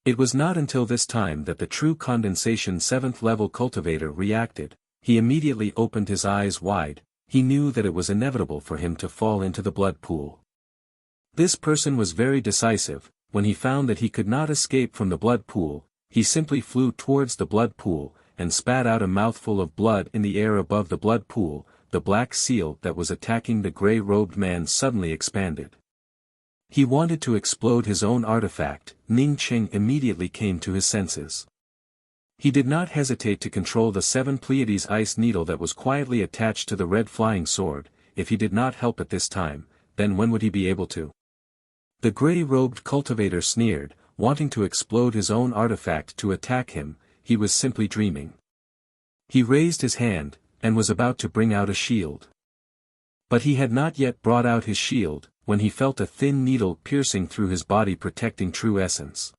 Speaker 1: It was not until this time that the true condensation 7th level cultivator reacted. He immediately opened his eyes wide. He knew that it was inevitable for him to fall into the blood pool. This person was very decisive. When he found that he could not escape from the blood pool, he simply flew towards the blood pool, and spat out a mouthful of blood in the air above the blood pool. The black seal that was attacking the gray-robed man suddenly expanded. He wanted to explode his own artifact. Ning Cheng immediately came to his senses. He did not hesitate to control the 7 Pleiades ice needle that was quietly attached to the red flying sword. If he did not help at this time, then when would he be able to? The gray-robed cultivator sneered, wanting to explode his own artifact to attack him. He was simply dreaming. He raised his hand, and was about to bring out a shield. But he had not yet brought out his shield, when he felt a thin needle piercing through his body protecting true essence.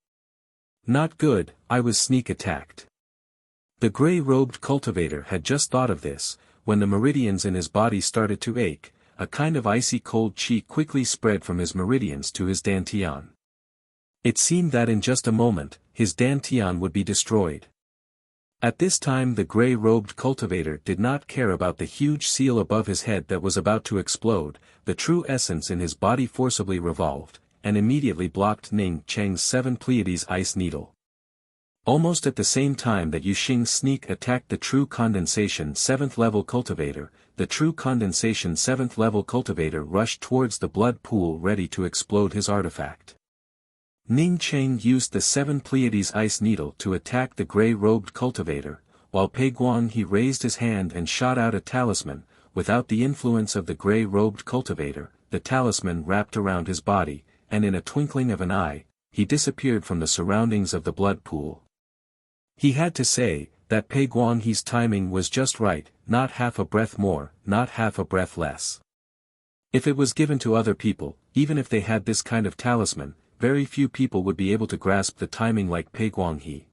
Speaker 1: Not good, I was sneak attacked. The gray-robed cultivator had just thought of this, when the meridians in his body started to ache. A kind of icy cold chi quickly spread from his meridians to his dantian. It seemed that in just a moment, his dantian would be destroyed. At this time the gray-robed cultivator did not care about the huge seal above his head that was about to explode. The true essence in his body forcibly revolved, and immediately blocked Ning Cheng's 7 Pleiades ice needle. Almost at the same time that Yuxing's sneak attacked the true condensation 7th level cultivator, the true condensation 7th level cultivator rushed towards the blood pool ready to explode his artifact. Ning Cheng used the 7 Pleiades ice needle to attack the gray-robed cultivator, while Pei Guang he raised his hand and shot out a talisman. Without the influence of the gray-robed cultivator, the talisman wrapped around his body, and in a twinkling of an eye, he disappeared from the surroundings of the blood pool. He had to say that Pei Guang he's timing was just right, not half a breath more, not half a breath less. If it was given to other people, even if they had this kind of talisman, very few people would be able to grasp the timing like Pei Guang he.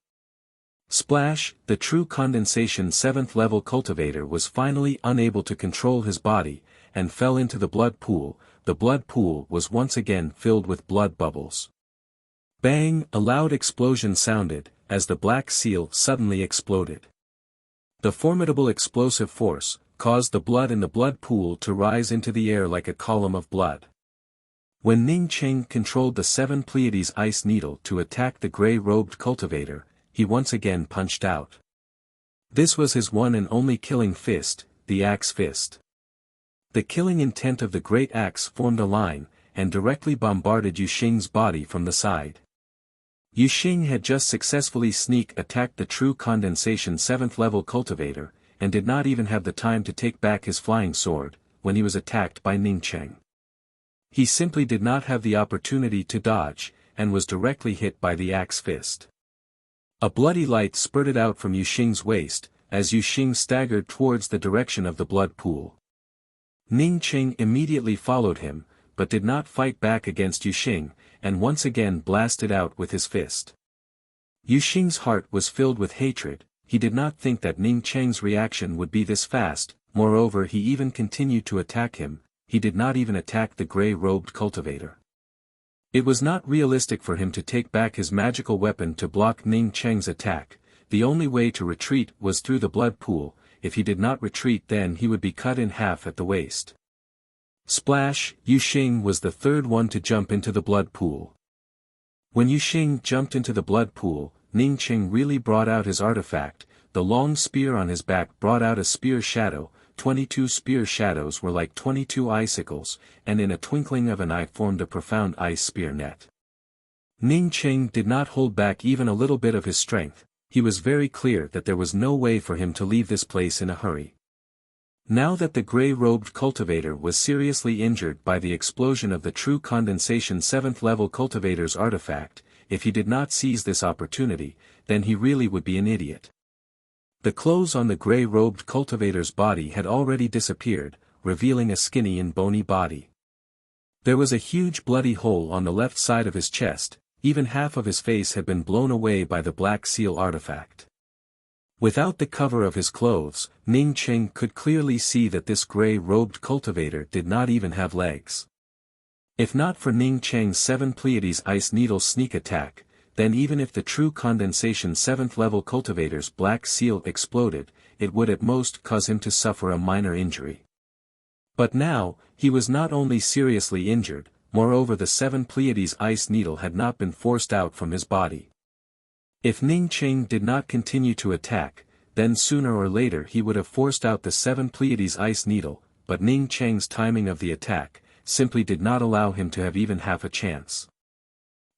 Speaker 1: Splash, the true condensation 7th level cultivator was finally unable to control his body, and fell into the blood pool. The blood pool was once again filled with blood bubbles. Bang! A loud explosion sounded, as the black seal suddenly exploded. The formidable explosive force caused the blood in the blood pool to rise into the air like a column of blood. When Ning Cheng controlled the 7 Pleiades ice needle to attack the gray-robed cultivator, he once again punched out. This was his one and only killing fist, the axe fist. The killing intent of the great axe formed a line, and directly bombarded Yuxing's body from the side. Yuxing had just successfully sneak attacked the true condensation 7th level cultivator, and did not even have the time to take back his flying sword, when he was attacked by Ning Cheng. He simply did not have the opportunity to dodge, and was directly hit by the axe fist. A bloody light spurted out from Yuxing's waist, as Yuxing staggered towards the direction of the blood pool. Ning Cheng immediately followed him, but did not fight back against Yuxing, and once again blasted out with his fist. Yuxing's heart was filled with hatred. He did not think that Ning Cheng's reaction would be this fast. Moreover, he even continued to attack him. He did not even attack the gray-robed cultivator. It was not realistic for him to take back his magical weapon to block Ning Cheng's attack. The only way to retreat was through the blood pool. If he did not retreat, then he would be cut in half at the waist. Splash! Yuxing was the third one to jump into the blood pool. When Yuxing jumped into the blood pool, Ning Cheng really brought out his artifact. The long spear on his back brought out a spear shadow. 22 spear shadows were like 22 icicles, and in a twinkling of an eye formed a profound ice spear net. Ning Cheng did not hold back even a little bit of his strength. He was very clear that there was no way for him to leave this place in a hurry. Now that the gray-robed cultivator was seriously injured by the explosion of the true condensation 7th level cultivator's artifact, if he did not seize this opportunity, then he really would be an idiot. The clothes on the gray-robed cultivator's body had already disappeared, revealing a skinny and bony body. There was a huge bloody hole on the left side of his chest, even half of his face had been blown away by the Black Seal artifact. Without the cover of his clothes, Ning Cheng could clearly see that this gray-robed cultivator did not even have legs. If not for Ning Cheng's 7 Pleiades Ice Needle sneak attack, then even if the true condensation 7th level cultivator's Black Seal exploded, it would at most cause him to suffer a minor injury. But now, he was not only seriously injured, moreover the 7 Pleiades Ice Needle had not been forced out from his body. If Ning Cheng did not continue to attack, then sooner or later he would have forced out the 7 Pleiades Ice Needle, but Ning Cheng's timing of the attack simply did not allow him to have even half a chance.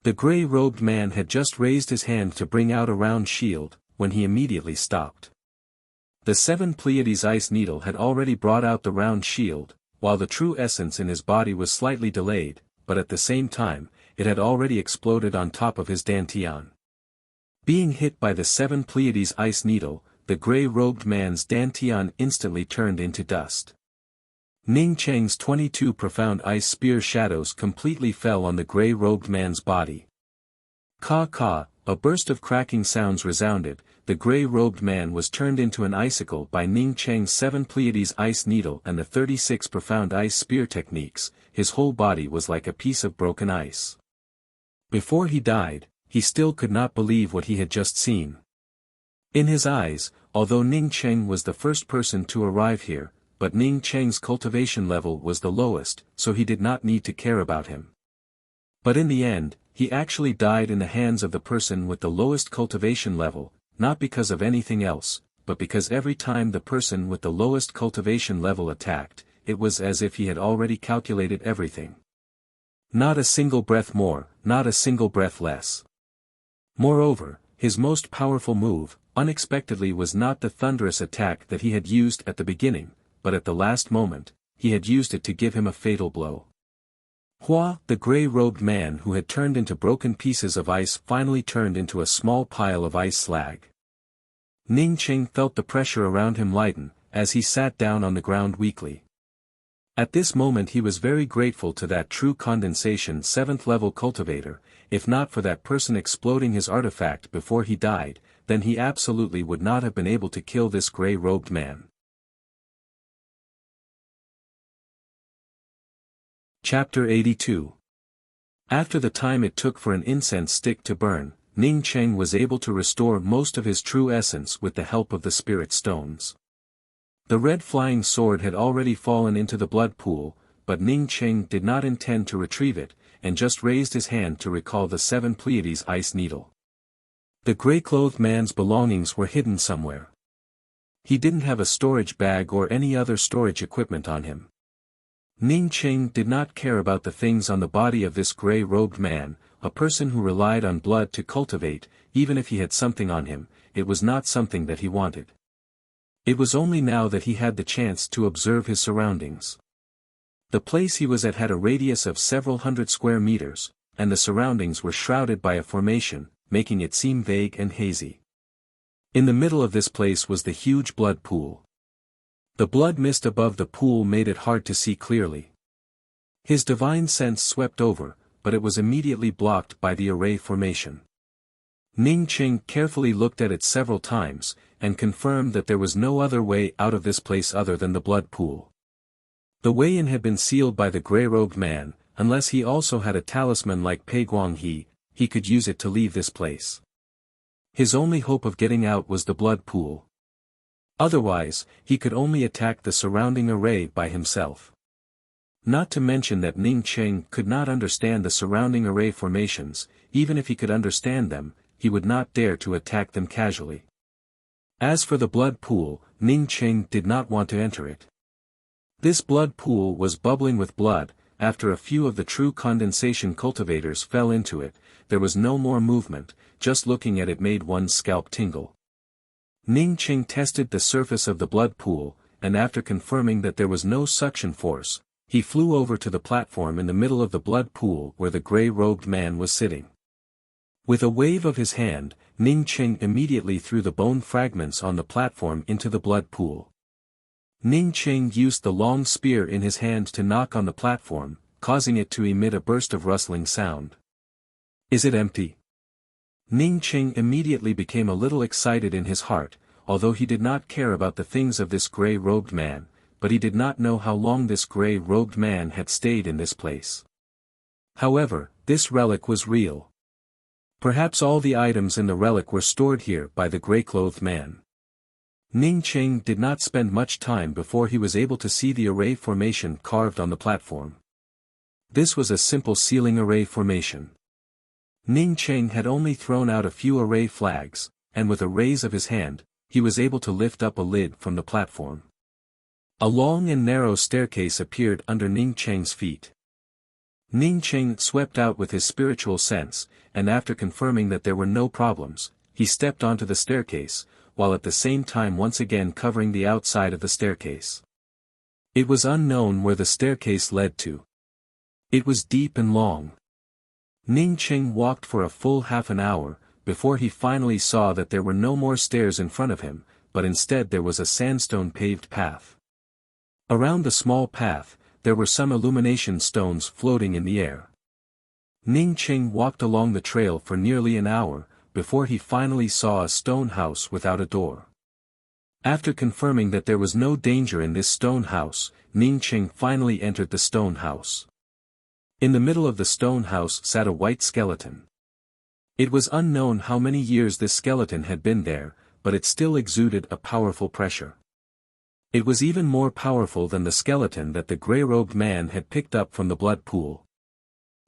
Speaker 1: The gray-robed man had just raised his hand to bring out a round shield, when he immediately stopped. The 7 Pleiades Ice Needle had already brought out the round shield, while the true essence in his body was slightly delayed, but at the same time, it had already exploded on top of his dantian. Being hit by the 7 Pleiades Ice Needle, the gray-robed man's dantian instantly turned into dust. Ning Cheng's 22 profound ice spear shadows completely fell on the gray-robed man's body. Ka, a burst of cracking sounds resounded, the gray-robed man was turned into an icicle by Ning Cheng's 7 Pleiades Ice Needle and the 36 profound ice spear techniques, his whole body was like a piece of broken ice. Before he died, he still could not believe what he had just seen. In his eyes, although Ning Cheng was the first person to arrive here, but Ning Cheng's cultivation level was the lowest, so he did not need to care about him. But in the end, he actually died in the hands of the person with the lowest cultivation level, not because of anything else, but because every time the person with the lowest cultivation level attacked, it was as if he had already calculated everything. Not a single breath more, not a single breath less. Moreover, his most powerful move, unexpectedly was not the thunderous attack that he had used at the beginning, but at the last moment, he had used it to give him a fatal blow. Hua, the gray-robed man who had turned into broken pieces of ice finally turned into a small pile of ice slag. Ning Cheng felt the pressure around him lighten, as he sat down on the ground weakly. At this moment he was very grateful to that true condensation 7th level cultivator. If not for that person exploding his artifact before he died, then he absolutely would not have been able to kill this gray-robed man. Chapter 82. After the time it took for an incense stick to burn, Ning Cheng was able to restore most of his true essence with the help of the spirit stones. The red flying sword had already fallen into the blood pool, but Ning Cheng did not intend to retrieve it, and just raised his hand to recall the 7 Pleiades Ice Needle. The gray-clothed man's belongings were hidden somewhere. He didn't have a storage bag or any other storage equipment on him. Ning Cheng did not care about the things on the body of this gray-robed man, a person who relied on blood to cultivate. Even if he had something on him, it was not something that he wanted. It was only now that he had the chance to observe his surroundings. The place he was at had a radius of several hundred square meters, and the surroundings were shrouded by a formation, making it seem vague and hazy. In the middle of this place was the huge blood pool. The blood mist above the pool made it hard to see clearly. His divine sense swept over, but it was immediately blocked by the array formation. Ning Cheng carefully looked at it several times, and confirmed that there was no other way out of this place other than the blood pool. The way in had been sealed by the gray-robed man, unless he also had a talisman like Pei Guang he could use it to leave this place. His only hope of getting out was the blood pool. Otherwise, he could only attack the surrounding array by himself. Not to mention that Ning Cheng could not understand the surrounding array formations. Even if he could understand them, he would not dare to attack them casually. As for the blood pool, Ning Cheng did not want to enter it. This blood pool was bubbling with blood. After a few of the true condensation cultivators fell into it, there was no more movement, just looking at it made one's scalp tingle. Ning Qing tested the surface of the blood pool, and after confirming that there was no suction force, he flew over to the platform in the middle of the blood pool where the gray-robed man was sitting. With a wave of his hand, Ning Qing immediately threw the bone fragments on the platform into the blood pool. Ning Qing used the long spear in his hand to knock on the platform, causing it to emit a burst of rustling sound. "Is it empty?" Ning Qing immediately became a little excited in his heart, although he did not care about the things of this gray-robed man, but he did not know how long this gray-robed man had stayed in this place. However, this relic was real. Perhaps all the items in the relic were stored here by the gray-clothed man. Ning Qing did not spend much time before he was able to see the array formation carved on the platform. This was a simple ceiling array formation. Ning Qing had only thrown out a few array flags, and with a raise of his hand, he was able to lift up a lid from the platform. A long and narrow staircase appeared under Ning Qing's feet. Ning Qing swept out with his spiritual sense, and after confirming that there were no problems, he stepped onto the staircase, while at the same time once again covering the outside of the staircase. It was unknown where the staircase led to. It was deep and long. Ning Qing walked for a full half an hour, before he finally saw that there were no more stairs in front of him, but instead there was a sandstone paved path. Around the small path, there were some illumination stones floating in the air. Ning Qing walked along the trail for nearly an hour, before he finally saw a stone house without a door. After confirming that there was no danger in this stone house, Ning Qing finally entered the stone house. In the middle of the stone house sat a white skeleton. It was unknown how many years this skeleton had been there, but it still exuded a powerful pressure. It was even more powerful than the skeleton that the gray-robed man had picked up from the blood pool.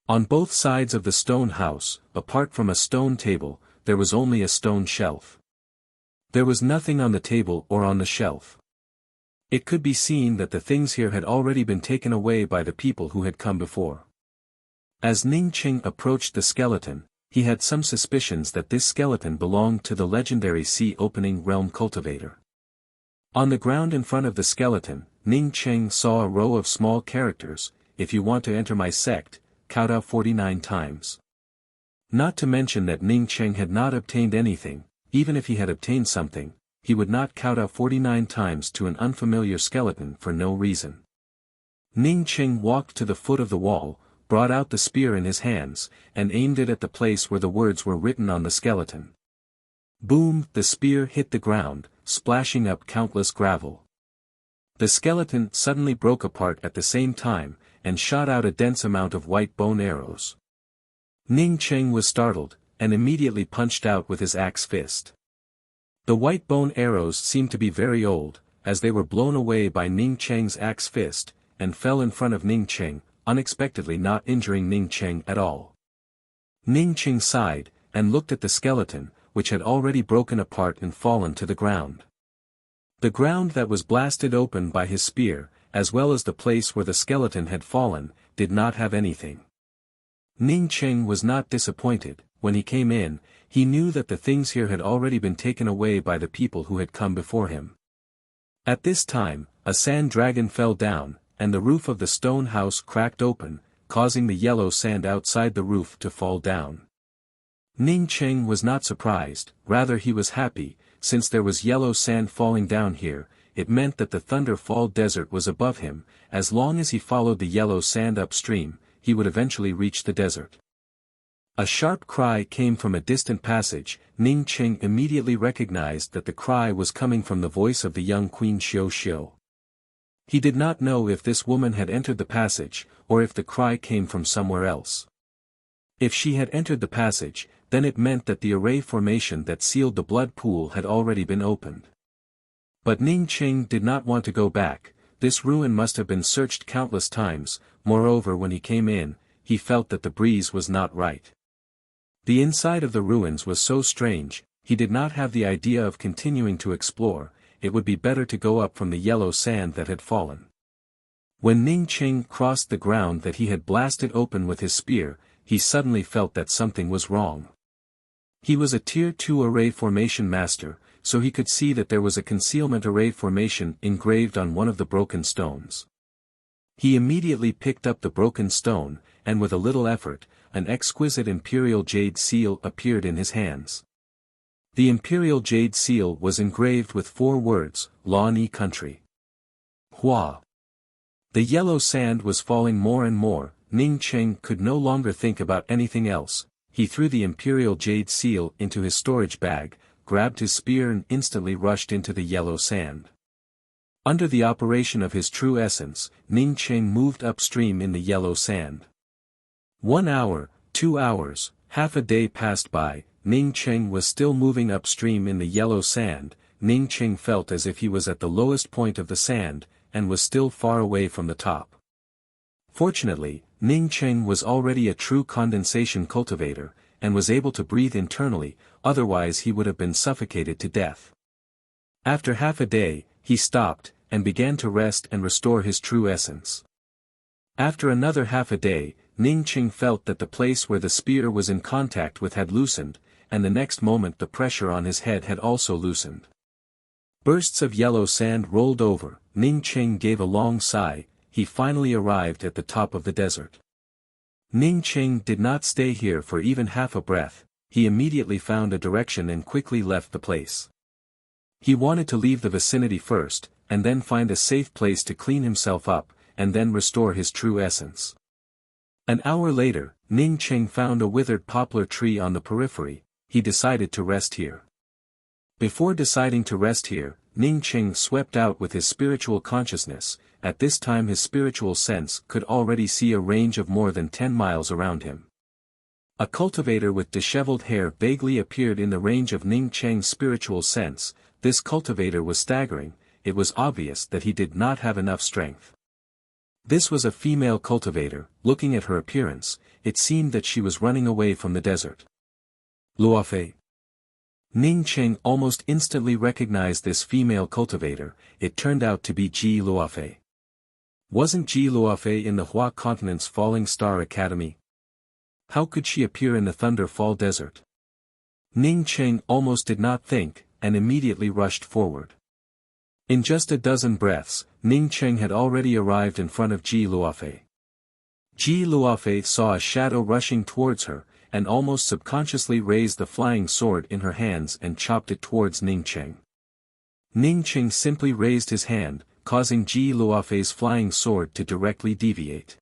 Speaker 1: On both sides of the stone house, apart from a stone table, there was only a stone shelf. There was nothing on the table or on the shelf. It could be seen that the things here had already been taken away by the people who had come before. As Ning Qing approached the skeleton, he had some suspicions that this skeleton belonged to the legendary sea-opening realm cultivator. On the ground in front of the skeleton, Ning Qing saw a row of small characters: "If you want to enter my sect, kowtow 49 times. Not to mention that Ning Qing had not obtained anything. Even if he had obtained something, he would not kowtow 49 times to an unfamiliar skeleton for no reason. Ning Qing walked to the foot of the wall, brought out the spear in his hands, and aimed it at the place where the words were written on the skeleton. Boom! The spear hit the ground, splashing up countless gravel. The skeleton suddenly broke apart at the same time, and shot out a dense amount of white bone arrows. Ning Qing was startled, and immediately punched out with his axe fist. The white bone arrows seemed to be very old, as they were blown away by Ning Qing's axe fist, and fell in front of Ning Qing, unexpectedly not injuring Ning Qing at all. Ning Qing sighed, and looked at the skeleton, which had already broken apart and fallen to the ground. The ground that was blasted open by his spear, as well as the place where the skeleton had fallen, did not have anything. Ning Qing was not disappointed. When he came in, he knew that the things here had already been taken away by the people who had come before him. At this time, a sand dragon fell down, and the roof of the stone house cracked open, causing the yellow sand outside the roof to fall down. Ning Qing was not surprised, rather he was happy. Since there was yellow sand falling down here, it meant that the Thunder Fall Desert was above him. As long as he followed the yellow sand upstream, he would eventually reach the desert. A sharp cry came from a distant passage. Ning Qing immediately recognized that the cry was coming from the voice of the young Queen Xiu Xiu. He did not know if this woman had entered the passage, or if the cry came from somewhere else. If she had entered the passage, then it meant that the array formation that sealed the blood pool had already been opened. But Ning Qing did not want to go back. This ruin must have been searched countless times. Moreover, when he came in, he felt that the breeze was not right. The inside of the ruins was so strange, he did not have the idea of continuing to explore. It would be better to go up from the yellow sand that had fallen. When Ning Qing crossed the ground that he had blasted open with his spear, he suddenly felt that something was wrong. He was a Tier 2 array formation master, so he could see that there was a concealment array formation engraved on one of the broken stones. He immediately picked up the broken stone, and with a little effort, an exquisite imperial jade seal appeared in his hands. The imperial jade seal was engraved with 4 words, Law Ni Country. Hua. The yellow sand was falling more and more. Ning Cheng could no longer think about anything else. He threw the imperial jade seal into his storage bag, grabbed his spear and instantly rushed into the yellow sand. Under the operation of his true essence, Ning Cheng moved upstream in the yellow sand. 1 hour, 2 hours, half a day passed by. Ning Cheng was still moving upstream in the yellow sand. Ning Cheng felt as if he was at the lowest point of the sand, and was still far away from the top. Fortunately, Ning Cheng was already a true condensation cultivator, and was able to breathe internally, otherwise he would have been suffocated to death. After half a day, he stopped, and began to rest and restore his true essence. After another half a day, Ning Cheng felt that the place where the spear was in contact with had loosened, and the next moment the pressure on his head had also loosened. Bursts of yellow sand rolled over. Ning Cheng gave a long sigh. He finally arrived at the top of the desert. Ning Cheng did not stay here for even half a breath. He immediately found a direction and quickly left the place. He wanted to leave the vicinity first, and then find a safe place to clean himself up, and then restore his true essence. An hour later, Ning Cheng found a withered poplar tree on the periphery. He decided to rest here. Before deciding to rest here, Ning Cheng swept out with his spiritual consciousness. At this time his spiritual sense could already see a range of more than 10 miles around him. A cultivator with disheveled hair vaguely appeared in the range of Ning Cheng's spiritual sense. This cultivator was staggering. It was obvious that he did not have enough strength. This was a female cultivator. Looking at her appearance, it seemed that she was running away from the desert. Luofei. Ning Cheng almost instantly recognized this female cultivator. It turned out to be Ji Luofei. Wasn't Ji Luofei in the Hua Continent's Falling Star Academy? How could she appear in the Thunder Fall Desert? Ning Cheng almost did not think, and immediately rushed forward. In just a dozen breaths, Ning Cheng had already arrived in front of Ji Luofei. Ji Luofei saw a shadow rushing towards her, and almost subconsciously raised the flying sword in her hands and chopped it towards Ning Cheng. Ning Cheng simply raised his hand, causing Ji Luofei's flying sword to directly deviate.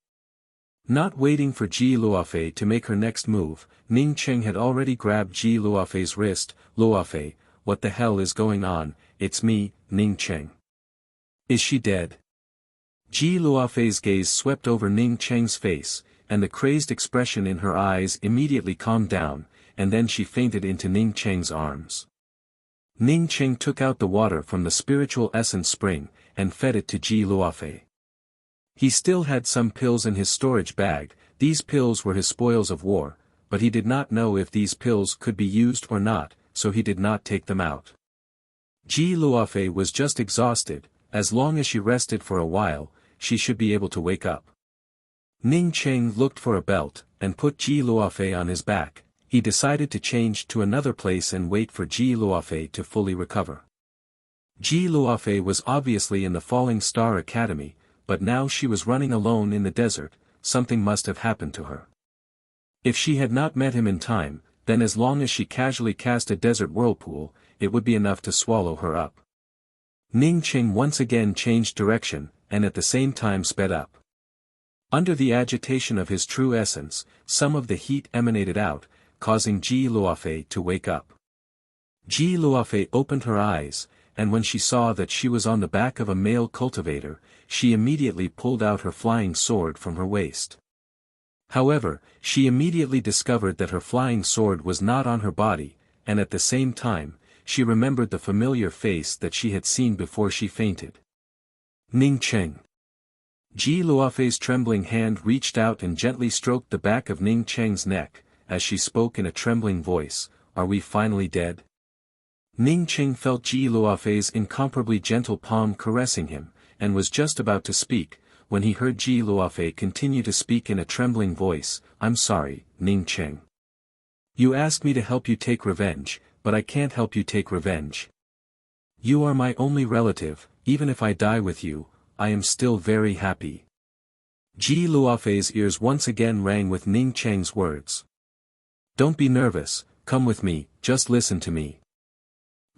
Speaker 1: Not waiting for Ji Luofei to make her next move, Ning Cheng had already grabbed Ji Luofei's wrist. Luofei, what the hell is going on? It's me, Ning Cheng. Is she dead? Ji Luofei's gaze swept over Ning Cheng's face, and the crazed expression in her eyes immediately calmed down, and then she fainted into Ning Cheng's arms. Ning Cheng took out the water from the spiritual essence spring, and fed it to Ji Luofei. He still had some pills in his storage bag. These pills were his spoils of war, but he did not know if these pills could be used or not, so he did not take them out. Ji Luofei was just exhausted. As long as she rested for a while, she should be able to wake up. Ning Cheng looked for a belt, and put Ji Luofei on his back. He decided to change to another place and wait for Ji Luofei to fully recover. Ji Luofei was obviously in the Falling Star Academy, but now she was running alone in the desert. Something must have happened to her. If she had not met him in time, then as long as she casually cast a desert whirlpool, it would be enough to swallow her up. Ning Cheng once again changed direction, and at the same time sped up. Under the agitation of his true essence, some of the heat emanated out, causing Ji Luofei to wake up. Ji Luofei opened her eyes, and when she saw that she was on the back of a male cultivator, she immediately pulled out her flying sword from her waist. However, she immediately discovered that her flying sword was not on her body, and at the same time, she remembered the familiar face that she had seen before she fainted. Ning Cheng. Ji Luofei's trembling hand reached out and gently stroked the back of Ning Cheng's neck, as she spoke in a trembling voice, "Are we finally dead?" Ning Cheng felt Ji Luofei's incomparably gentle palm caressing him, and was just about to speak, when he heard Ji Luofei continue to speak in a trembling voice, "I'm sorry, Ning Cheng. You asked me to help you take revenge, but I can't help you take revenge. You are my only relative, even if I die with you, I am still very happy." Ji Luofei's ears once again rang with Ning Cheng's words. "Don't be nervous, come with me, just listen to me.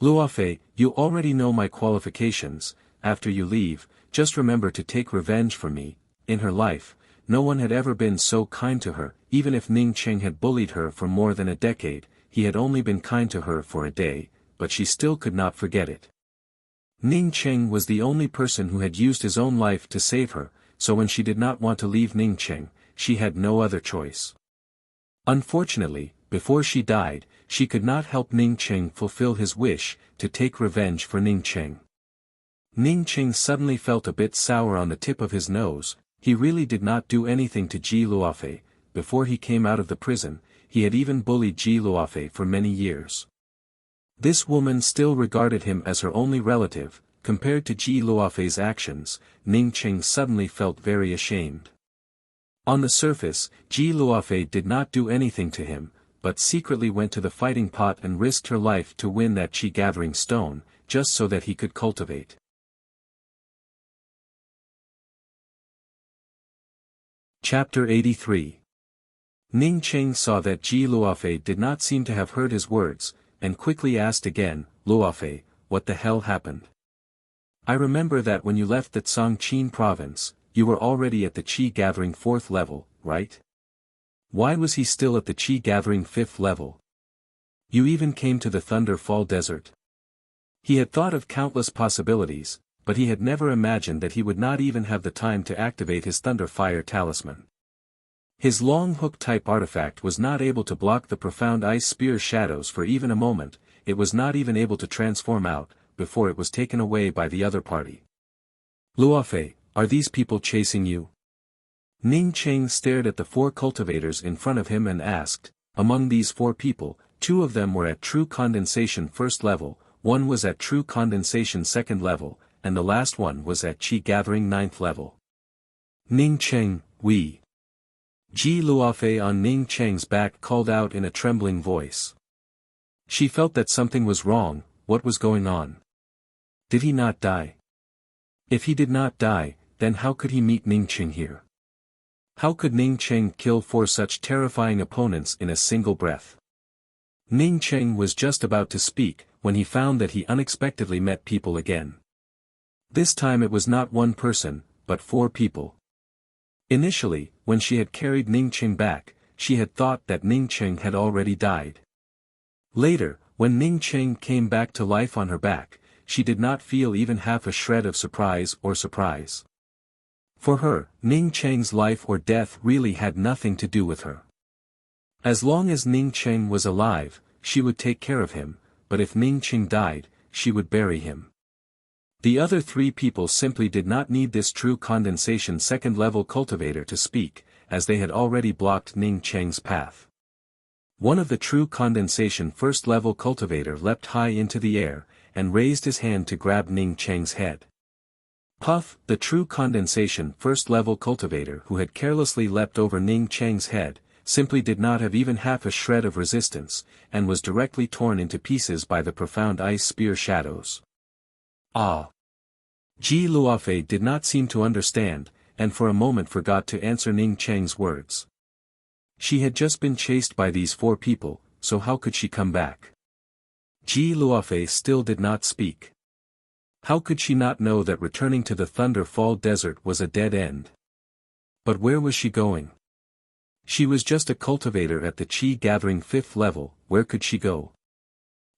Speaker 1: Luofei, you already know my qualifications, after you leave, just remember to take revenge for me." In her life, no one had ever been so kind to her, even if Ning Cheng had bullied her for more than a decade, he had only been kind to her for a day, but she still could not forget it. Ning Cheng was the only person who had used his own life to save her, so when she did not want to leave Ning Cheng, she had no other choice. Unfortunately, before she died, she could not help Ning Cheng fulfill his wish, to take revenge for Ning Cheng. Ning Cheng suddenly felt a bit sour on the tip of his nose. He really did not do anything to Ji Luofei. Before he came out of the prison, he had even bullied Ji Luofei for many years. This woman still regarded him as her only relative. Compared to Ji Luofei's actions, Ning Cheng suddenly felt very ashamed. On the surface, Ji Luofei did not do anything to him, but secretly went to the fighting pot and risked her life to win that chi-gathering stone, just so that he could cultivate. Chapter 83. Ning Cheng saw that Ji Luofei did not seem to have heard his words, and quickly asked again, "Luofei, what the hell happened? I remember that when you left the Chongqing province, you were already at the chi-gathering 4th level, right? Why was he still at the chi-gathering 5th level? You even came to the Thunder Fall Desert." He had thought of countless possibilities, but he had never imagined that he would not even have the time to activate his Thunder Fire Talisman. His long hook-type artifact was not able to block the profound ice spear shadows for even a moment, it was not even able to transform out, before it was taken away by the other party. "Luofei, are these people chasing you?" Ning Cheng stared at the 4 cultivators in front of him and asked. Among these 4 people, 2 of them were at True Condensation 1st level, 1 was at True Condensation 2nd level, and the last one was at Chi-Gathering 9th level. "Ning Cheng, we." Ji Luofei on Ning Cheng's back called out in a trembling voice. She felt that something was wrong. What was going on? Did he not die? If he did not die, then how could he meet Ning Cheng here? How could Ning Cheng kill 4 such terrifying opponents in a single breath? Ning Cheng was just about to speak, when he found that he unexpectedly met people again. This time it was not 1 person, but 4 people. Initially, when she had carried Ning Cheng back, she had thought that Ning Cheng had already died. Later, when Ning Cheng came back to life on her back, she did not feel even half a shred of surprise. For her, Ning Cheng's life or death really had nothing to do with her. As long as Ning Cheng was alive, she would take care of him, but if Ning Cheng died, she would bury him. The other 3 people simply did not need this True Condensation 2nd level cultivator to speak, as they had already blocked Ning Cheng's path. One of the True Condensation 1st level cultivator leapt high into the air, and raised his hand to grab Ning Cheng's head. Puff, the True Condensation 1st level cultivator who had carelessly leapt over Ning Cheng's head, simply did not have even half a shred of resistance, and was directly torn into pieces by the profound ice spear shadows. Ah! Ji Luofei did not seem to understand, and for a moment forgot to answer Ning Cheng's words. She had just been chased by these 4 people, so how could she come back? Ji Luofei still did not speak. How could she not know that returning to the Thunder Fall Desert was a dead end? But where was she going? She was just a cultivator at the Chi-Gathering 5th level, where could she go?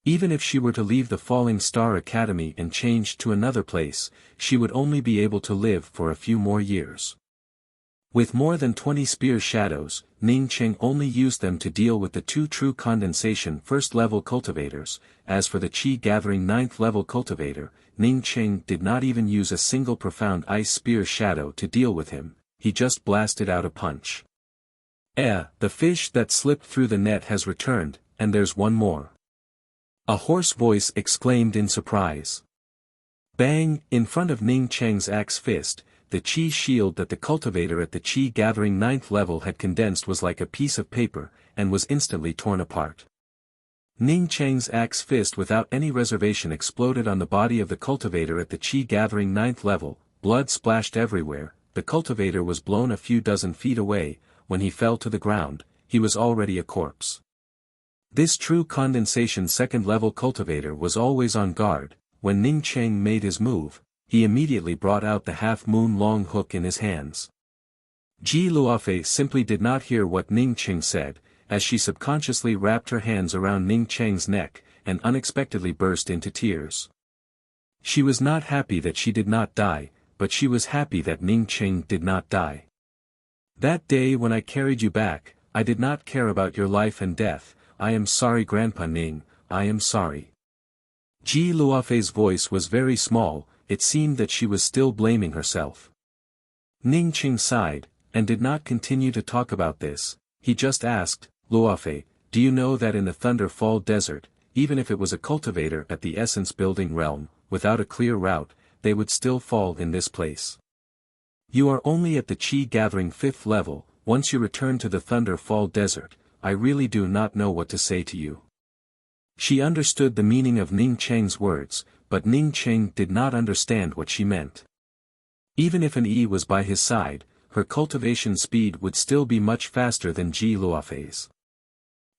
Speaker 1: Even if she were to leave the Falling Star Academy and change to another place, she would only be able to live for a few more years. With more than 20 spear shadows, Ning Cheng only used them to deal with the 2 True Condensation 1st level cultivators. As for the Chi-Gathering 9th level cultivator, Ning Cheng did not even use a single profound ice spear shadow to deal with him, he just blasted out a punch. The fish that slipped through the net has returned, and there's one more. A hoarse voice exclaimed in surprise. Bang! In front of Ning Cheng's axe fist, the qi shield that the cultivator at the qi gathering 9th level had condensed was like a piece of paper, and was instantly torn apart. Ning Cheng's axe fist without any reservation exploded on the body of the cultivator at the qi gathering 9th level, blood splashed everywhere, the cultivator was blown a few dozen feet away. When he fell to the ground, he was already a corpse. This true condensation 2nd level cultivator was always on guard. When Ning Cheng made his move, he immediately brought out the half-moon long hook in his hands. Ji Luofei simply did not hear what Ning Cheng said, as she subconsciously wrapped her hands around Ning Cheng's neck, and unexpectedly burst into tears. She was not happy that she did not die, but she was happy that Ning Cheng did not die. That day when I carried you back, I did not care about your life and death. I am sorry Grandpa Ning, I am sorry. Ji Luofei's voice was very small, it seemed that she was still blaming herself. Ning Cheng sighed, and did not continue to talk about this. He just asked, Luofei, do you know that in the Thunder Fall Desert, even if it was a cultivator at the Essence Building realm, without a clear route, they would still fall in this place? You are only at the Qi Gathering 5th level. Once you return to the Thunder Fall Desert, I really do not know what to say to you. She understood the meaning of Ning Cheng's words, but Ning Cheng did not understand what she meant. Even if an Yi was by his side, her cultivation speed would still be much faster than Ji Luofei's.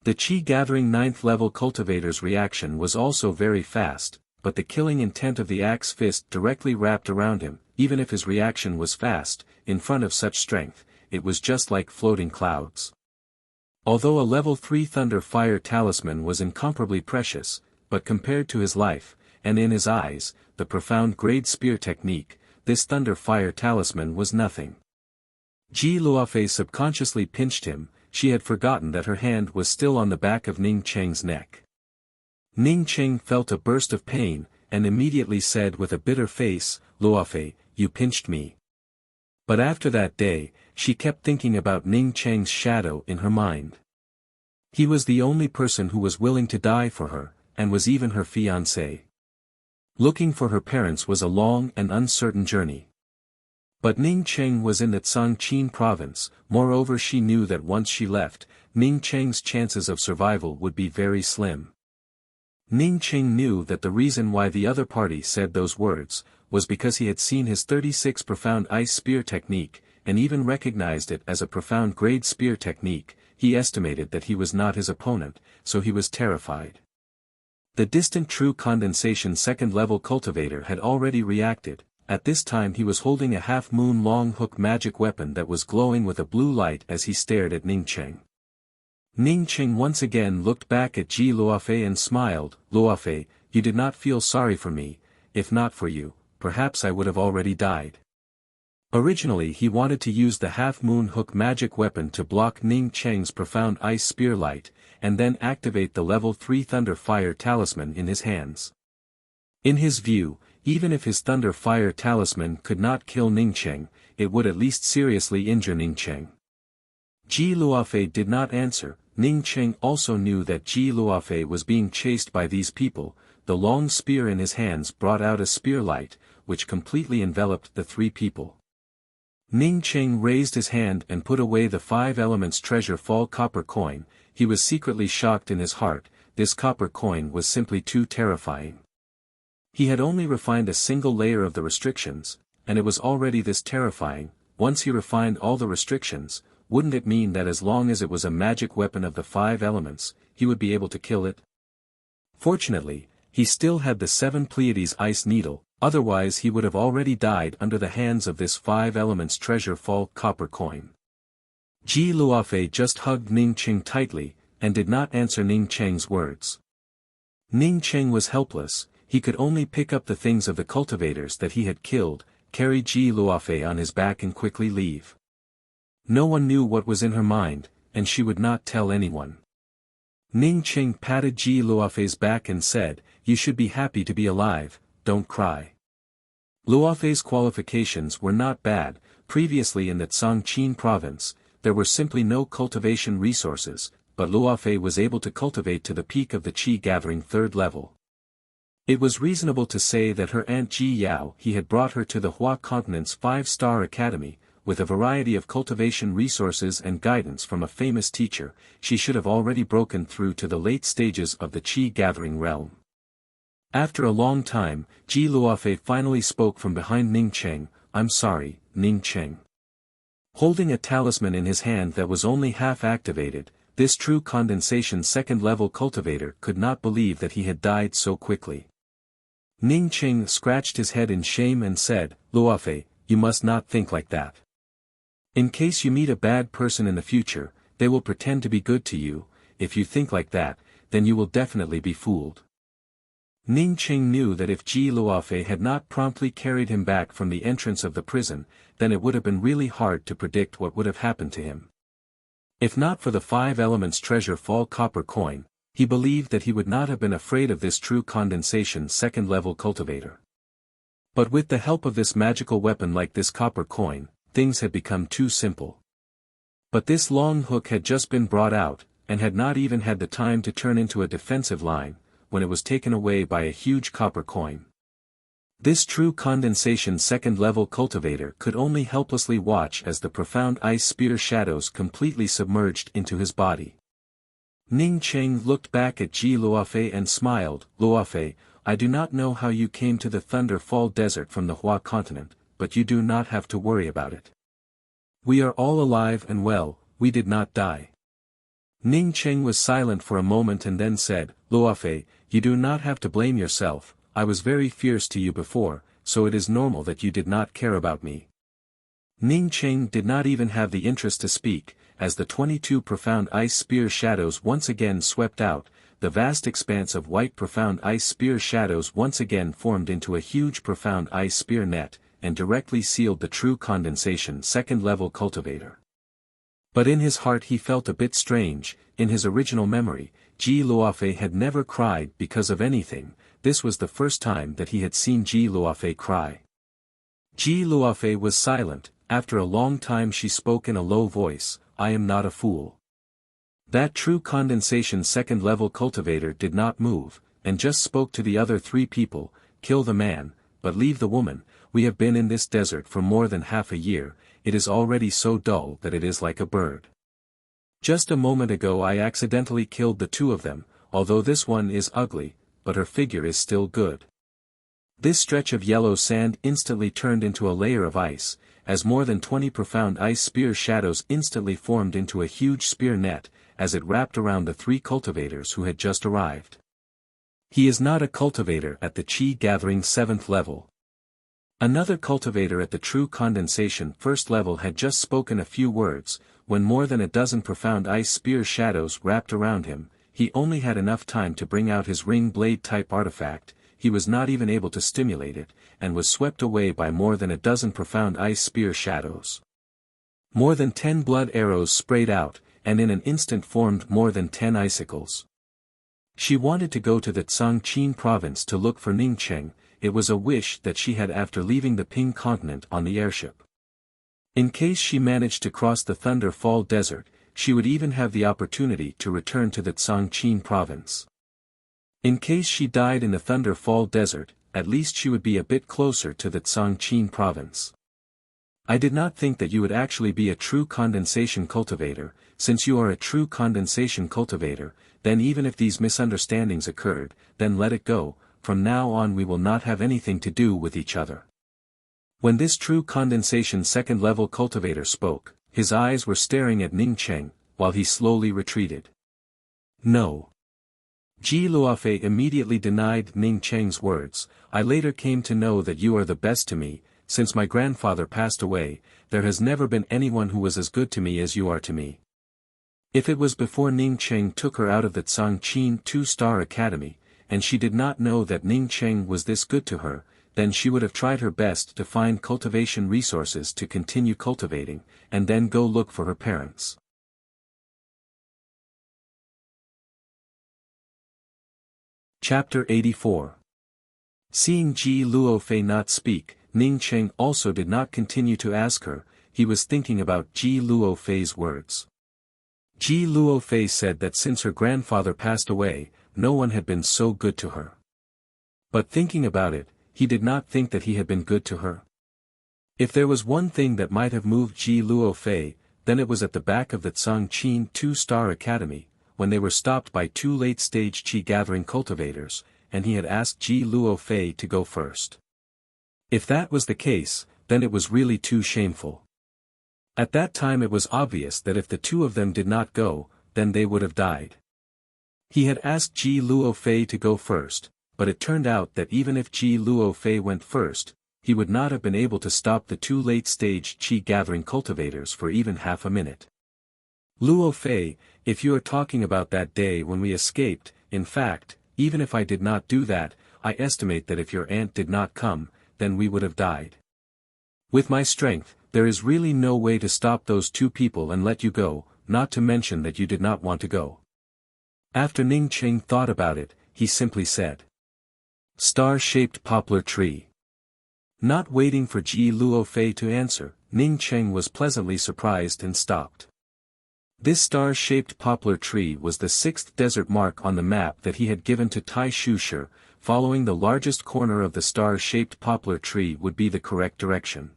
Speaker 1: The Qi Gathering 9th level cultivator's reaction was also very fast, but the killing intent of the axe fist directly wrapped around him. Even if his reaction was fast, in front of such strength, it was just like floating clouds. Although a level 3 Thunder Fire Talisman was incomparably precious, but compared to his life, and in his eyes, the profound grade spear technique, this Thunder Fire Talisman was nothing. Ji Luofei subconsciously pinched him. She had forgotten that her hand was still on the back of Ning Cheng's neck. Ning Cheng felt a burst of pain, and immediately said with a bitter face, Luofei, you pinched me. But after that day, she kept thinking about Ning Cheng's shadow in her mind. He was the only person who was willing to die for her, and was even her fiancé. Looking for her parents was a long and uncertain journey. But Ning Cheng was in the Changqing province. Moreover, she knew that once she left, Ning Cheng's chances of survival would be very slim. Ning Cheng knew that the reason why the other party said those words, was because he had seen his 36 profound ice spear technique, and even recognized it as a profound grade spear technique. He estimated that he was not his opponent, so he was terrified. The distant true condensation 2nd level cultivator had already reacted. At this time he was holding a half-moon long hook magic weapon that was glowing with a blue light as he stared at Ning Cheng. Ning Cheng once again looked back at Ji Luofei and smiled. Luofei, you did not feel sorry for me. If not for you, perhaps I would have already died. Originally he wanted to use the half-moon hook magic weapon to block Ning Cheng's profound ice spear light, and then activate the level 3 Thunder Fire Talisman in his hands. In his view, even if his Thunder Fire Talisman could not kill Ning Cheng, it would at least seriously injure Ning Cheng. Ji Luofei did not answer. Ning Cheng also knew that Ji Luofei was being chased by these people. The long spear in his hands brought out a spear light, which completely enveloped the 3 people. Ning Cheng raised his hand and put away the 5 elements treasure fall copper coin. He was secretly shocked in his heart. This copper coin was simply too terrifying. He had only refined a single layer of the restrictions, and it was already this terrifying. Once he refined all the restrictions, wouldn't it mean that as long as it was a magic weapon of the 5 elements, he would be able to kill it? Fortunately, he still had the 7 Pleiades ice needle, otherwise he would have already died under the hands of this 5 elements treasure fall copper coin. Ji Luofei just hugged Ning Cheng tightly, and did not answer Ning Cheng's words. Ning Cheng was helpless. He could only pick up the things of the cultivators that he had killed, carry Ji Luofei on his back and quickly leave. No one knew what was in her mind, and she would not tell anyone. Ning Cheng patted Ji Luofei's back and said, you should be happy to be alive, don't cry. Luofei's qualifications were not bad. Previously in the Changqing province, there were simply no cultivation resources, but Luofei was able to cultivate to the peak of the Qi gathering 3rd level. It was reasonable to say that her Aunt Ji Yao he had brought her to the Hua continent's 5-star academy, with a variety of cultivation resources and guidance from a famous teacher. She should have already broken through to the late stages of the qi-gathering realm. After a long time, Ji Luofei finally spoke from behind Ning Cheng. "I'm sorry, Ning Cheng." Holding a talisman in his hand that was only half activated, this true condensation second-level cultivator could not believe that he had died so quickly. Ning Cheng scratched his head in shame and said, "Luofei, you must not think like that. In case you meet a bad person in the future, they will pretend to be good to you. If you think like that, then you will definitely be fooled." Ning Cheng knew that if Ji Luofei had not promptly carried him back from the entrance of the prison, then it would have been really hard to predict what would have happened to him. If not for the 5 elements treasure fall copper coin, he believed that he would not have been afraid of this true condensation second-level cultivator. But with the help of this magical weapon like this copper coin, things had become too simple. But this long hook had just been brought out, and had not even had the time to turn into a defensive line, when it was taken away by a huge copper coin. This true condensation second-level cultivator could only helplessly watch as the profound ice spear shadows completely submerged into his body. Ning Cheng looked back at Ji Luofei and smiled. "Luofei, I do not know how you came to the Thunder Fall Desert from the Hua continent, but you do not have to worry about it. We are all alive and well, we did not die." Ning Cheng was silent for a moment and then said, "Luofei, you do not have to blame yourself. I was very fierce to you before, so it is normal that you did not care about me." Ning Cheng did not even have the interest to speak, as the 22 profound ice spear shadows once again swept out. The vast expanse of white profound ice spear shadows once again formed into a huge profound ice spear net, and directly sealed the true condensation second-level cultivator. But in his heart he felt a bit strange. In his original memory, Ji Luofei had never cried because of anything. This was the first time that he had seen Ji Luofei cry. Ji Luofei was silent. After a long time she spoke in a low voice, "I am not a fool." That true condensation second-level cultivator did not move, and just spoke to the other 3 people, "Kill the man, but leave the woman. We have been in this desert for more than half a year, it is already so dull that it is like a bird. Just a moment ago I accidentally killed the 2 of them, although this one is ugly, but her figure is still good." This stretch of yellow sand instantly turned into a layer of ice, as more than 20 profound ice spear shadows instantly formed into a huge spear net, as it wrapped around the 3 cultivators who had just arrived. He is not a cultivator at the qi-gathering 7th level. Another cultivator at the true condensation 1st level had just spoken a few words. When more than a dozen profound ice spear shadows wrapped around him, he only had enough time to bring out his ring blade type artifact. He was not even able to stimulate it, and was swept away by more than a dozen profound ice spear shadows. More than 10 blood arrows sprayed out, and in an instant formed more than 10 icicles. She wanted to go to the Changqing province to look for Ning Cheng. It was a wish that she had after leaving the Ping continent on the airship. In case she managed to cross the Thunder Fall Desert, she would even have the opportunity to return to the Changqing province. In case she died in the Thunder Fall Desert, at least she would be a bit closer to the Changqing province. "I did not think that you would actually be a true condensation cultivator. Since you are a true condensation cultivator, then even if these misunderstandings occurred, then let it go. From now on we will not have anything to do with each other." When this true condensation second-level cultivator spoke, his eyes were staring at Ning Cheng, while he slowly retreated. "No." Ji Luofei immediately denied Ning Cheng's words. "I later came to know that you are the best to me. Since my grandfather passed away, there has never been anyone who was as good to me as you are to me." If it was before Ning Cheng took her out of the Changqing 2-star academy, and she did not know that Ning Cheng was this good to her, then she would have tried her best to find cultivation resources to continue cultivating, and then go look for her parents. Chapter 84. Seeing Ji Luofei not speak, Ning Cheng also did not continue to ask her. He was thinking about Ji Luofei's words. Ji Luofei said that since her grandfather passed away, no one had been so good to her. But thinking about it, he did not think that he had been good to her. If there was one thing that might have moved Ji Luofei, then it was at the back of the Chongqing 2-star academy, when they were stopped by two late-stage qi-gathering cultivators, and he had asked Ji Luofei to go first. If that was the case, then it was really too shameful. At that time it was obvious that if the two of them did not go, then they would have died. He had asked Ji Luofei to go first, but it turned out that even if Ji Luofei went first, he would not have been able to stop the two late-stage qi-gathering cultivators for even half a minute. Luofei, if you are talking about that day when we escaped, in fact, even if I did not do that, I estimate that if your aunt did not come, then we would have died. With my strength, there is really no way to stop those two people and let you go, not to mention that you did not want to go. After Ning Cheng thought about it, he simply said, "Star-shaped poplar tree." Not waiting for Ji Luofei to answer, Ning Cheng was pleasantly surprised and stopped. This star-shaped poplar tree was the 6th desert mark on the map that he had given to Tai Shushi. Following the largest corner of the star-shaped poplar tree would be the correct direction.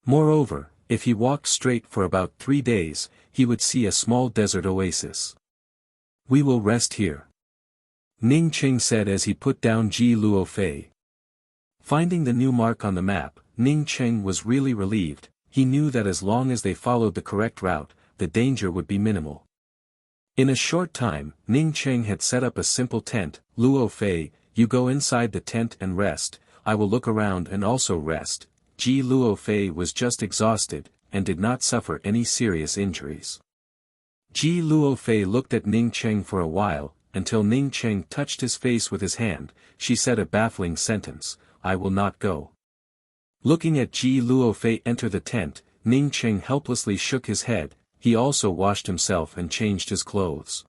Speaker 1: Moreover, if he walked straight for about 3 days, he would see a small desert oasis. "We will rest here," Ning Cheng said as he put down Ji Luofei. Finding the new mark on the map, Ning Cheng was really relieved. He knew that as long as they followed the correct route, the danger would be minimal. In a short time, Ning Cheng had set up a simple tent. "Luofei, you go inside the tent and rest, I will look around and also rest." Ji Luofei was just exhausted, and did not suffer any serious injuries. Ji Luofei looked at Ning Cheng for a while, until Ning Cheng touched his face with his hand. She said a baffling sentence, "I will not go." Looking at Ji Luofei enter the tent, Ning Cheng helplessly shook his head. He also washed himself and changed his clothes.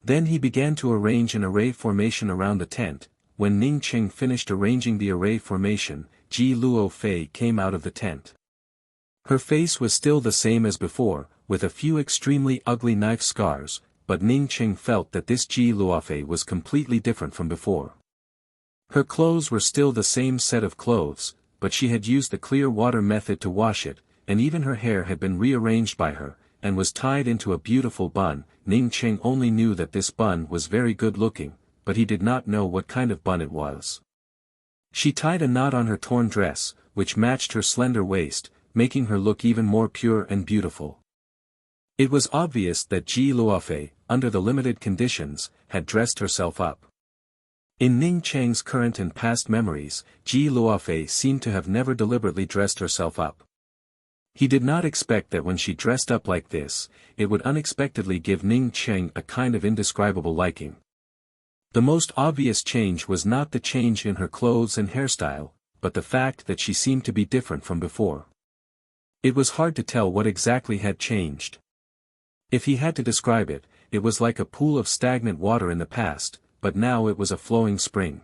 Speaker 1: Then he began to arrange an array formation around the tent. When Ning Cheng finished arranging the array formation, Ji Luofei came out of the tent. Her face was still the same as before, with a few extremely ugly knife scars, but Ning Cheng felt that this Ji Luofei was completely different from before. Her clothes were still the same set of clothes, but she had used the clear water method to wash it, and even her hair had been rearranged by her, and was tied into a beautiful bun. Ning Cheng only knew that this bun was very good looking, but he did not know what kind of bun it was. She tied a knot on her torn dress, which matched her slender waist, making her look even more pure and beautiful. It was obvious that Ji Luofei, under the limited conditions, had dressed herself up. In Ning Cheng's current and past memories, Ji Luofei seemed to have never deliberately dressed herself up. He did not expect that when she dressed up like this, it would unexpectedly give Ning Cheng a kind of indescribable liking. The most obvious change was not the change in her clothes and hairstyle, but the fact that she seemed to be different from before. It was hard to tell what exactly had changed. If he had to describe it, it was like a pool of stagnant water in the past, but now it was a flowing spring.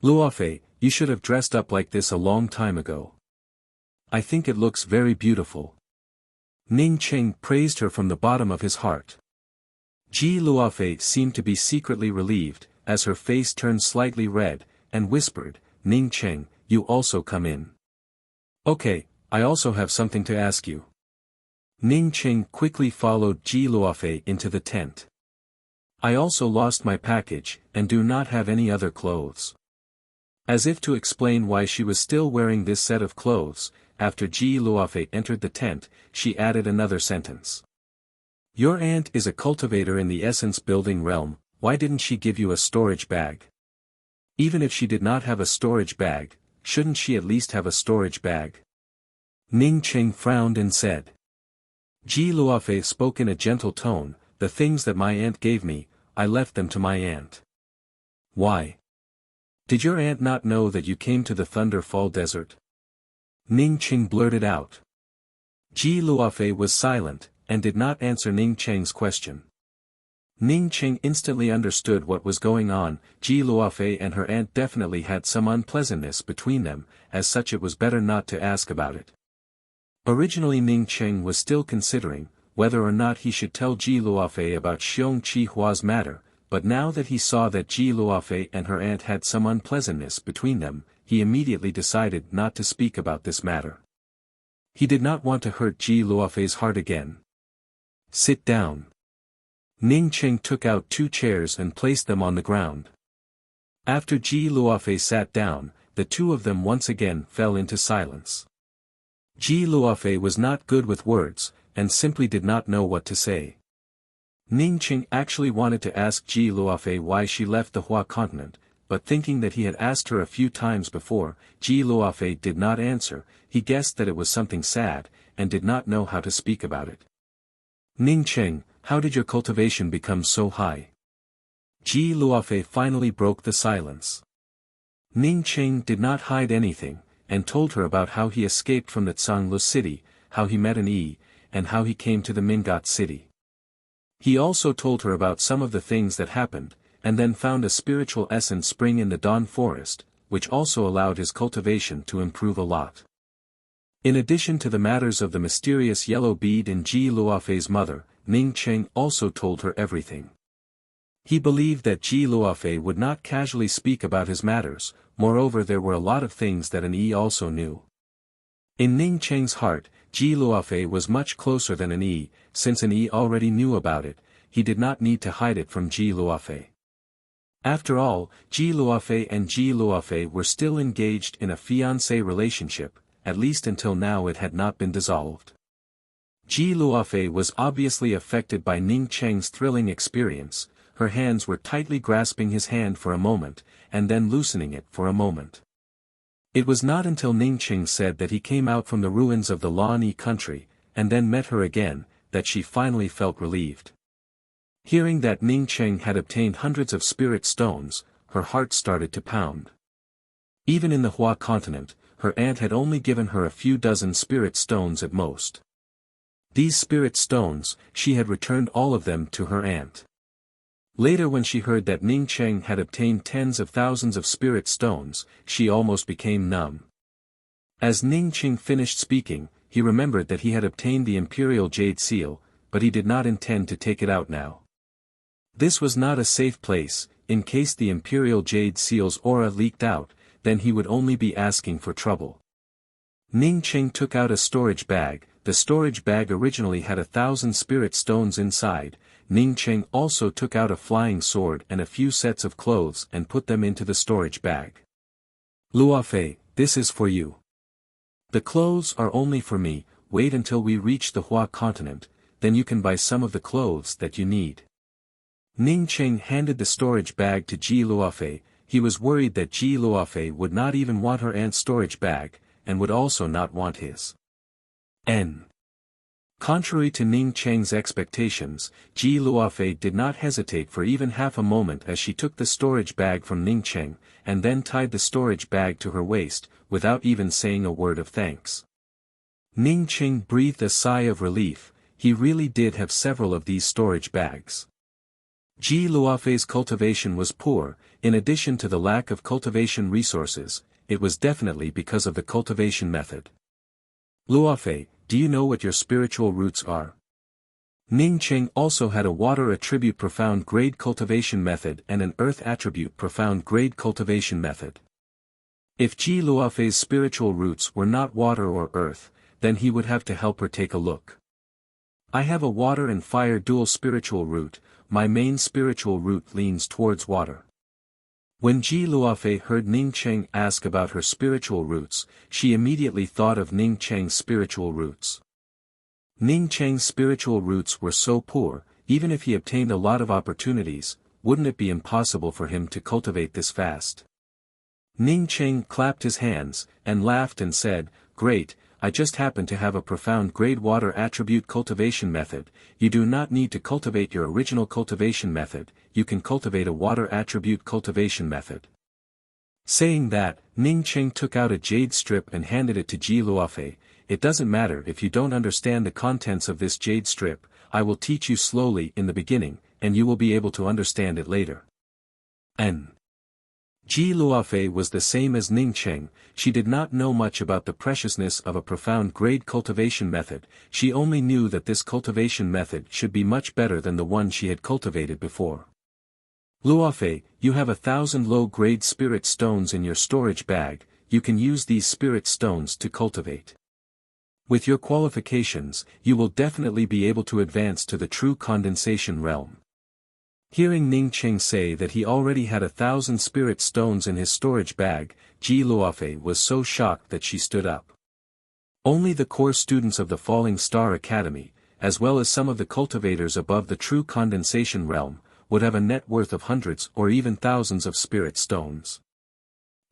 Speaker 1: "Luofei, you should have dressed up like this a long time ago. I think it looks very beautiful." Ning Cheng praised her from the bottom of his heart. Ji Luofei seemed to be secretly relieved, as her face turned slightly red, and whispered, "Ning Cheng, you also come in." "Okay, I also have something to ask you." Ning Cheng quickly followed Ji Luofei into the tent. "I also lost my package, and do not have any other clothes." As if to explain why she was still wearing this set of clothes, after Ji Luofei entered the tent, she added another sentence. "Your aunt is a cultivator in the essence building realm, why didn't she give you a storage bag? Even if she did not have a storage bag, shouldn't she at least have a storage bag?" Ning Cheng frowned and said. Ji Luofei spoke in a gentle tone, "The things that my aunt gave me, I left them to my aunt." "Why? Did your aunt not know that you came to the Thunder Fall Desert?" Ning Cheng blurted out. Ji Luofei was silent, and did not answer Ning Cheng's question. Ning Cheng instantly understood what was going on. Ji Luofei and her aunt definitely had some unpleasantness between them, as such it was better not to ask about it. Originally Ning Cheng was still considering whether or not he should tell Ji Luofei about Xiong Chi Hua's matter, but now that he saw that Ji Luofei and her aunt had some unpleasantness between them, he immediately decided not to speak about this matter. He did not want to hurt Ji Luofei's heart again. Sit down. Ning Qing took out 2 chairs and placed them on the ground. After Ji Luofei sat down, the two of them once again fell into silence. Ji Luofei was not good with words, and simply did not know what to say. Ning Qing actually wanted to ask Ji Luofei why she left the Hua continent, but thinking that he had asked her a few times before, Ji Luofei did not answer. He guessed that it was something sad, and did not know how to speak about it. Ning Qing, how did your cultivation become so high? Ji Luofei finally broke the silence. Ning Qing did not hide anything, and told her about how he escaped from the Zhanglu city, how he met an Yi, and how he came to the Mingat city. He also told her about some of the things that happened, and then found a spiritual essence spring in the Dawn Forest, which also allowed his cultivation to improve a lot. In addition to the matters of the mysterious yellow bead and Ji Luofei's mother, Ning Qing also told her everything. He believed that Ji Luofei would not casually speak about his matters, moreover there were a lot of things that an Yi also knew. In Ning Qing's heart, Ji Luofei was much closer than an Yi, since an Yi already knew about it, he did not need to hide it from Ji Luofei. After all, Ji Luofei and Ji Luofei were still engaged in a fiancé relationship, at least until now it had not been dissolved. Ji Luofei was obviously affected by Ning Qing's thrilling experience. Her hands were tightly grasping his hand for a moment, and then loosening it for a moment. It was not until Ning Qing said that he came out from the ruins of the Lan country, and then met her again, that she finally felt relieved. Hearing that Ning Qing had obtained hundreds of spirit stones, her heart started to pound. Even in the Hua continent, her aunt had only given her a few dozen spirit stones at most. These spirit stones, she had returned all of them to her aunt. Later when she heard that Ning Qing had obtained tens of thousands of spirit stones, she almost became numb. As Ning Qing finished speaking, he remembered that he had obtained the Imperial Jade Seal, but he did not intend to take it out now. This was not a safe place. In case the Imperial Jade Seal's aura leaked out, then he would only be asking for trouble. Ning Qing took out a storage bag. The storage bag originally had 1,000 spirit stones inside. Ning Qing also took out a flying sword and a few sets of clothes and put them into the storage bag. Luofei, this is for you. The clothes are only for me. Wait until we reach the Hua continent, then you can buy some of the clothes that you need. Ning Qing handed the storage bag to Ji Luofei. He was worried that Ji Luofei would not even want her aunt's storage bag, and would also not want his. Contrary to Ning Qing's expectations, Ji Luofei did not hesitate for even half a moment as she took the storage bag from Ning Qing, and then tied the storage bag to her waist, without even saying a word of thanks. Ning Qing breathed a sigh of relief. He really did have several of these storage bags. Ji Luofei's cultivation was poor. In addition to the lack of cultivation resources, it was definitely because of the cultivation method. Luofei, do you know what your spiritual roots are? Ning Qing also had a water attribute profound grade cultivation method and an earth attribute profound grade cultivation method. If Ji Luofei's spiritual roots were not water or earth, then he would have to help her take a look. I have a water and fire dual spiritual root. My main spiritual root leans towards water. When Ji Luofei heard Ning Qing ask about her spiritual roots, she immediately thought of Ning Qing's spiritual roots. Ning Qing's spiritual roots were so poor, even if he obtained a lot of opportunities, wouldn't it be impossible for him to cultivate this fast? Ning Qing clapped his hands, and laughed and said, "Great, I just happen to have a profound grade water attribute cultivation method. You do not need to cultivate your original cultivation method, you can cultivate a water attribute cultivation method." Saying that, Ning Qing took out a jade strip and handed it to Ji Luofei. "It doesn't matter if you don't understand the contents of this jade strip, I will teach you slowly in the beginning, and you will be able to understand it later." Ji Luofei was the same as Ning Qing. She did not know much about the preciousness of a profound grade cultivation method. She only knew that this cultivation method should be much better than the one she had cultivated before. Luofei, you have 1,000 low-grade spirit stones in your storage bag, you can use these spirit stones to cultivate. With your qualifications, you will definitely be able to advance to the true condensation realm. Hearing Ning Qing say that he already had 1,000 spirit stones in his storage bag, Ji Luofei was so shocked that she stood up. Only the core students of the Falling Star Academy, as well as some of the cultivators above the true condensation realm, would have a net worth of hundreds or even thousands of spirit stones.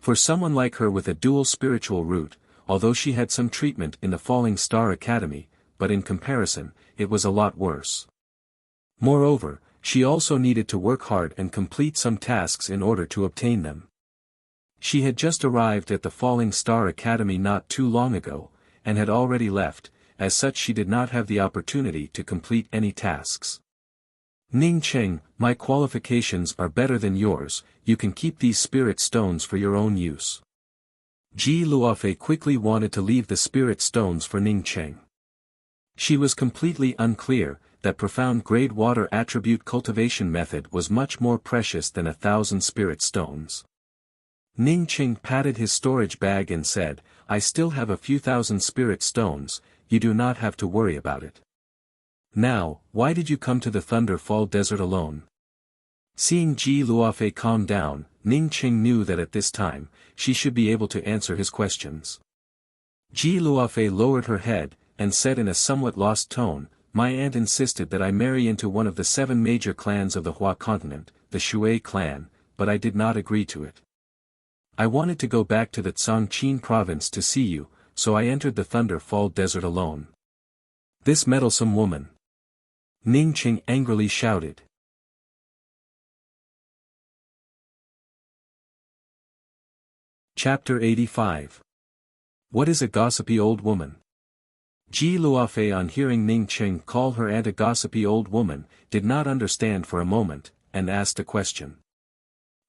Speaker 1: For someone like her with a dual spiritual root, although she had some treatment in the Falling Star Academy, but in comparison, it was a lot worse. Moreover, she also needed to work hard and complete some tasks in order to obtain them. She had just arrived at the Falling Star Academy not too long ago, and had already left, as such she did not have the opportunity to complete any tasks. Ning Qing, my qualifications are better than yours, you can keep these spirit stones for your own use. Ji Luofei quickly wanted to leave the spirit stones for Ning Qing. She was completely unclear that profound grade water attribute cultivation method was much more precious than 1,000 spirit stones. Ning Qing patted his storage bag and said, I still have a few thousand spirit stones, you do not have to worry about it. Now, why did you come to the Thunder Fall Desert alone? Seeing Ji Luofei calm down, Ning Qing knew that at this time, she should be able to answer his questions. Ji Luofei lowered her head, and said in a somewhat lost tone, my aunt insisted that I marry into one of the 7 major clans of the Hua continent, the Shui clan, but I did not agree to it. I wanted to go back to the Chongqing province to see you, so I entered the Thunder Fall Desert alone. This meddlesome woman! Ning Qing angrily shouted. Chapter 85. What is a gossipy old woman? Ji Luofei, on hearing Ning Qing call her aunt a gossipy old woman, did not understand for a moment, and asked a question.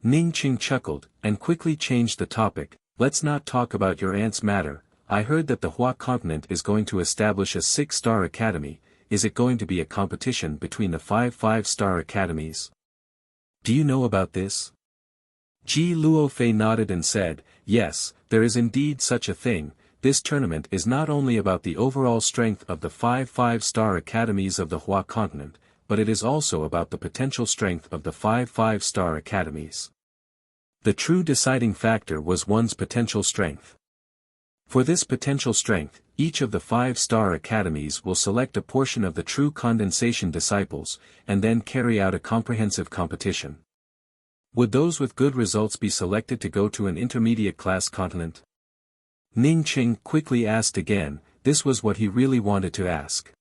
Speaker 1: Ning Qing chuckled, and quickly changed the topic, let's not talk about your aunt's matter, I heard that the Hua continent is going to establish a 6-star academy, is it going to be a competition between the 5 5-star academies? Do you know about this? Ji Luofei nodded and said, yes, there is indeed such a thing. This tournament is not only about the overall strength of the 5 5-star academies of the Hua continent, but it is also about the potential strength of the 5 5-star academies. The true deciding factor was one's potential strength. For this potential strength, each of the 5-star academies will select a portion of the true condensation disciples, and then carry out a comprehensive competition. Would those with good results be selected to go to an intermediate class continent? Ning Qing quickly asked again, this was what he really wanted to ask.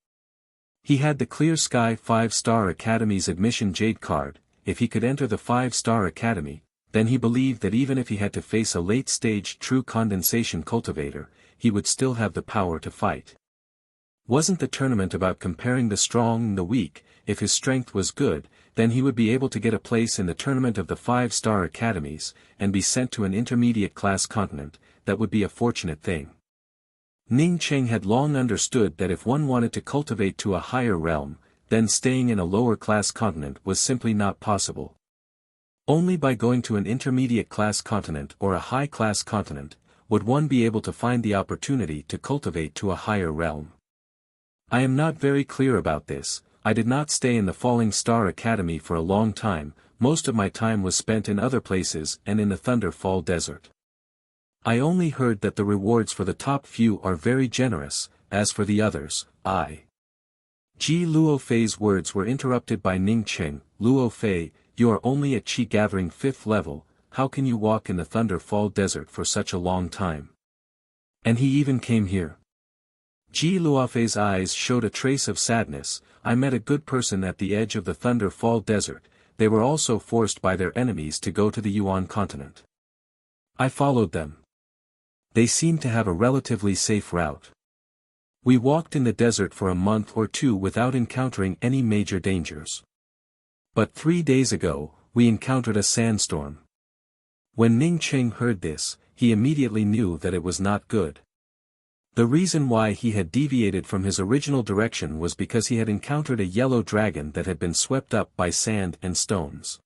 Speaker 1: He had the Clear Sky 5-star Academy's admission jade card, if he could enter the 5-star Academy, then he believed that even if he had to face a late-stage true condensation cultivator, he would still have the power to fight. Wasn't the tournament about comparing the strong and the weak? If his strength was good, then he would be able to get a place in the tournament of the 5-star academies, and be sent to an intermediate class continent. That would be a fortunate thing. Ning Qing had long understood that if one wanted to cultivate to a higher realm, then staying in a lower class continent was simply not possible. Only by going to an intermediate class continent or a high class continent, would one be able to find the opportunity to cultivate to a higher realm. I am not very clear about this, I did not stay in the Falling Star Academy for a long time, most of my time was spent in other places and in the Thunder Fall Desert. I only heard that the rewards for the top few are very generous, as for the others, Ji Luofei's words were interrupted by Ning Qing. Luofei, you are only at Qi Gathering 5th level, how can you walk in the Thunder Fall Desert for such a long time? And he even came here. Ji Luofei's eyes showed a trace of sadness, I met a good person at the edge of the Thunder Fall Desert, they were also forced by their enemies to go to the Yuan continent. I followed them. They seemed to have a relatively safe route. We walked in the desert for a month or 2 without encountering any major dangers. But 3 days ago, we encountered a sandstorm. When Ning Qing heard this, he immediately knew that it was not good. The reason why he had deviated from his original direction was because he had encountered a yellow dragon that had been swept up by sand and stones.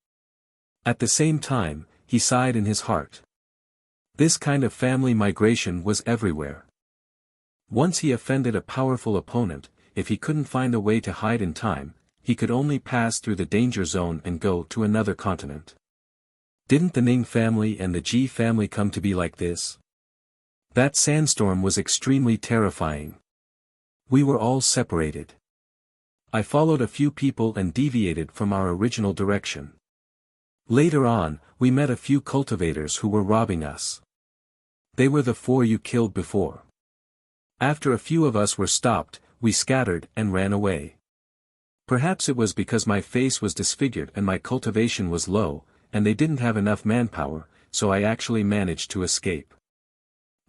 Speaker 1: At the same time, he sighed in his heart. This kind of family migration was everywhere. Once he offended a powerful opponent, if he couldn't find a way to hide in time, he could only pass through the danger zone and go to another continent. Didn't the Ning family and the Ji family come to be like this? That sandstorm was extremely terrifying. We were all separated. I followed a few people and deviated from our original direction. Later on, we met a few cultivators who were robbing us. They were the 4 you killed before. After a few of us were stopped, we scattered and ran away. Perhaps it was because my face was disfigured and my cultivation was low, and they didn't have enough manpower, so I actually managed to escape.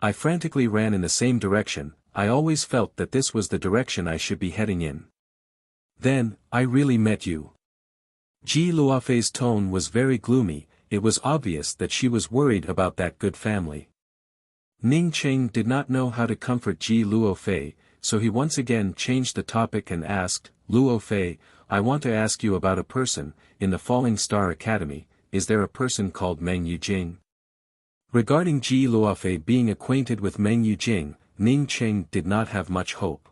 Speaker 1: I frantically ran in the same direction. I always felt that this was the direction I should be heading in. Then, I really met you. Ji Luofei's tone was very gloomy. It was obvious that she was worried about that good family. Ning Cheng did not know how to comfort Ji Luofei, so he once again changed the topic and asked, Luofei, I want to ask you about a person. In the Falling Star Academy, is there a person called Meng Yujing? Regarding Ji Luofei being acquainted with Meng Yujing, Ning Cheng did not have much hope.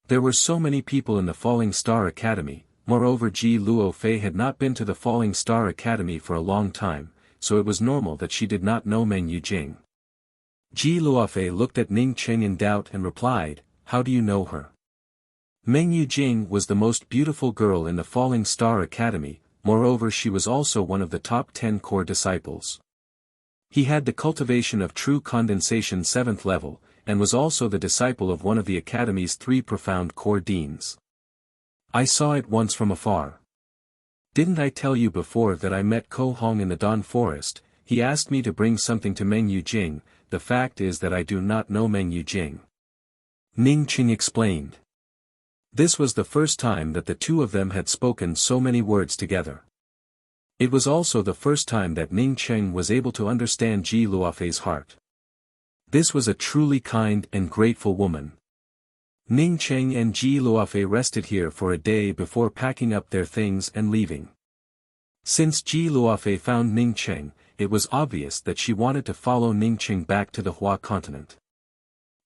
Speaker 1: There were so many people in the Falling Star Academy. Moreover, Ji Luofei had not been to the Falling Star Academy for a long time, so it was normal that she did not know Meng Yujing. Ji Luofei looked at Ning Cheng in doubt and replied, How do you know her? Meng Yujing was the most beautiful girl in the Falling Star Academy. Moreover, she was also one of the top 10 core disciples. He had the cultivation of true condensation 7th level, and was also the disciple of one of the Academy's 3 profound core deans. I saw it once from afar. Didn't I tell you before that I met Ko Hong in the Dawn Forest? He asked me to bring something to Meng Yujing. The fact is that I do not know Meng Yujing. Ning Cheng explained. This was the first time that the two of them had spoken so many words together. It was also the first time that Ning Cheng was able to understand Ji Luofei's heart. This was a truly kind and grateful woman. Ning Cheng and Ji Luofei rested here for a day before packing up their things and leaving. Since Ji Luofei found Ning Cheng, it was obvious that she wanted to follow Ning Cheng back to the Hua continent.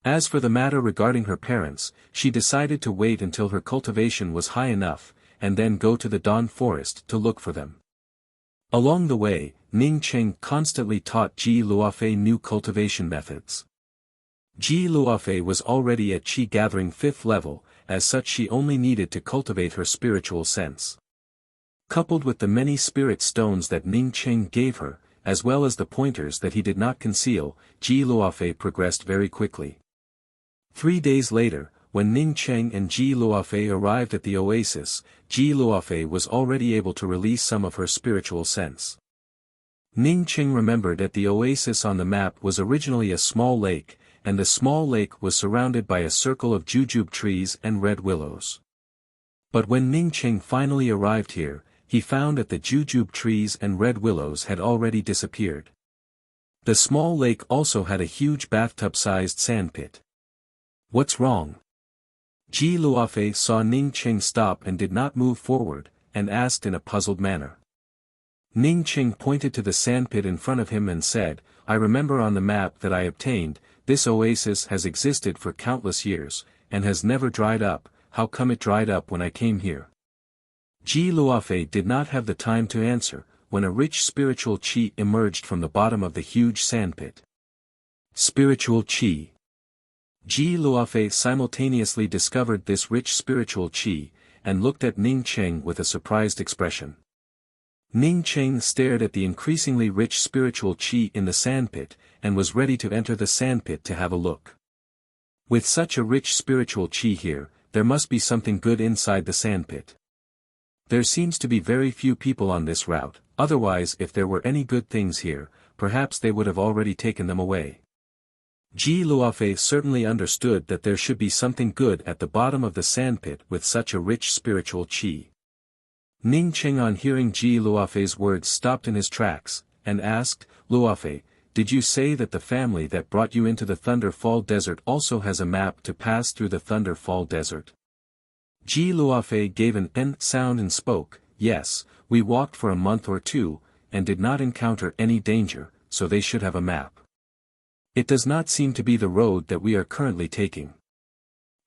Speaker 1: As for the matter regarding her parents, she decided to wait until her cultivation was high enough, and then go to the Dawn Forest to look for them. Along the way, Ning Cheng constantly taught Ji Luofei new cultivation methods. Ji Luofei was already at Qi gathering 5th level, as such she only needed to cultivate her spiritual sense. Coupled with the many spirit stones that Ning Cheng gave her, as well as the pointers that he did not conceal, Ji Luofei progressed very quickly. 3 days later, when Ning Cheng and Ji Luofei arrived at the oasis, Ji Luofei was already able to release some of her spiritual sense. Ning Cheng remembered that the oasis on the map was originally a small lake, and the small lake was surrounded by a circle of jujube trees and red willows. But when Ning Cheng finally arrived here, he found that the jujube trees and red willows had already disappeared. The small lake also had a huge bathtub-sized sandpit. What's wrong? Ji Luofei saw Ning Cheng stop and did not move forward, and asked in a puzzled manner. Ning Cheng pointed to the sandpit in front of him and said, I remember on the map that I obtained, this oasis has existed for countless years, and has never dried up. How come it dried up when I came here? Ji Luofei did not have the time to answer, when a rich spiritual qi emerged from the bottom of the huge sandpit. Spiritual qi. Ji Luofei simultaneously discovered this rich spiritual qi, and looked at Ning Cheng with a surprised expression. Ning Cheng stared at the increasingly rich spiritual qi in the sandpit, and was ready to enter the sandpit to have a look. With such a rich spiritual qi here, there must be something good inside the sandpit. There seems to be very few people on this route, otherwise if there were any good things here, perhaps they would have already taken them away. Ji Luofei certainly understood that there should be something good at the bottom of the sandpit with such a rich spiritual qi. Ning Cheng on hearing Ji Luofei's words stopped in his tracks, and asked, Luofei, did you say that the family that brought you into the Thunder Fall Desert also has a map to pass through the Thunder Fall Desert? Ji Luofei gave an N sound and spoke, yes, we walked for a month or two, and did not encounter any danger, so they should have a map. It does not seem to be the road that we are currently taking.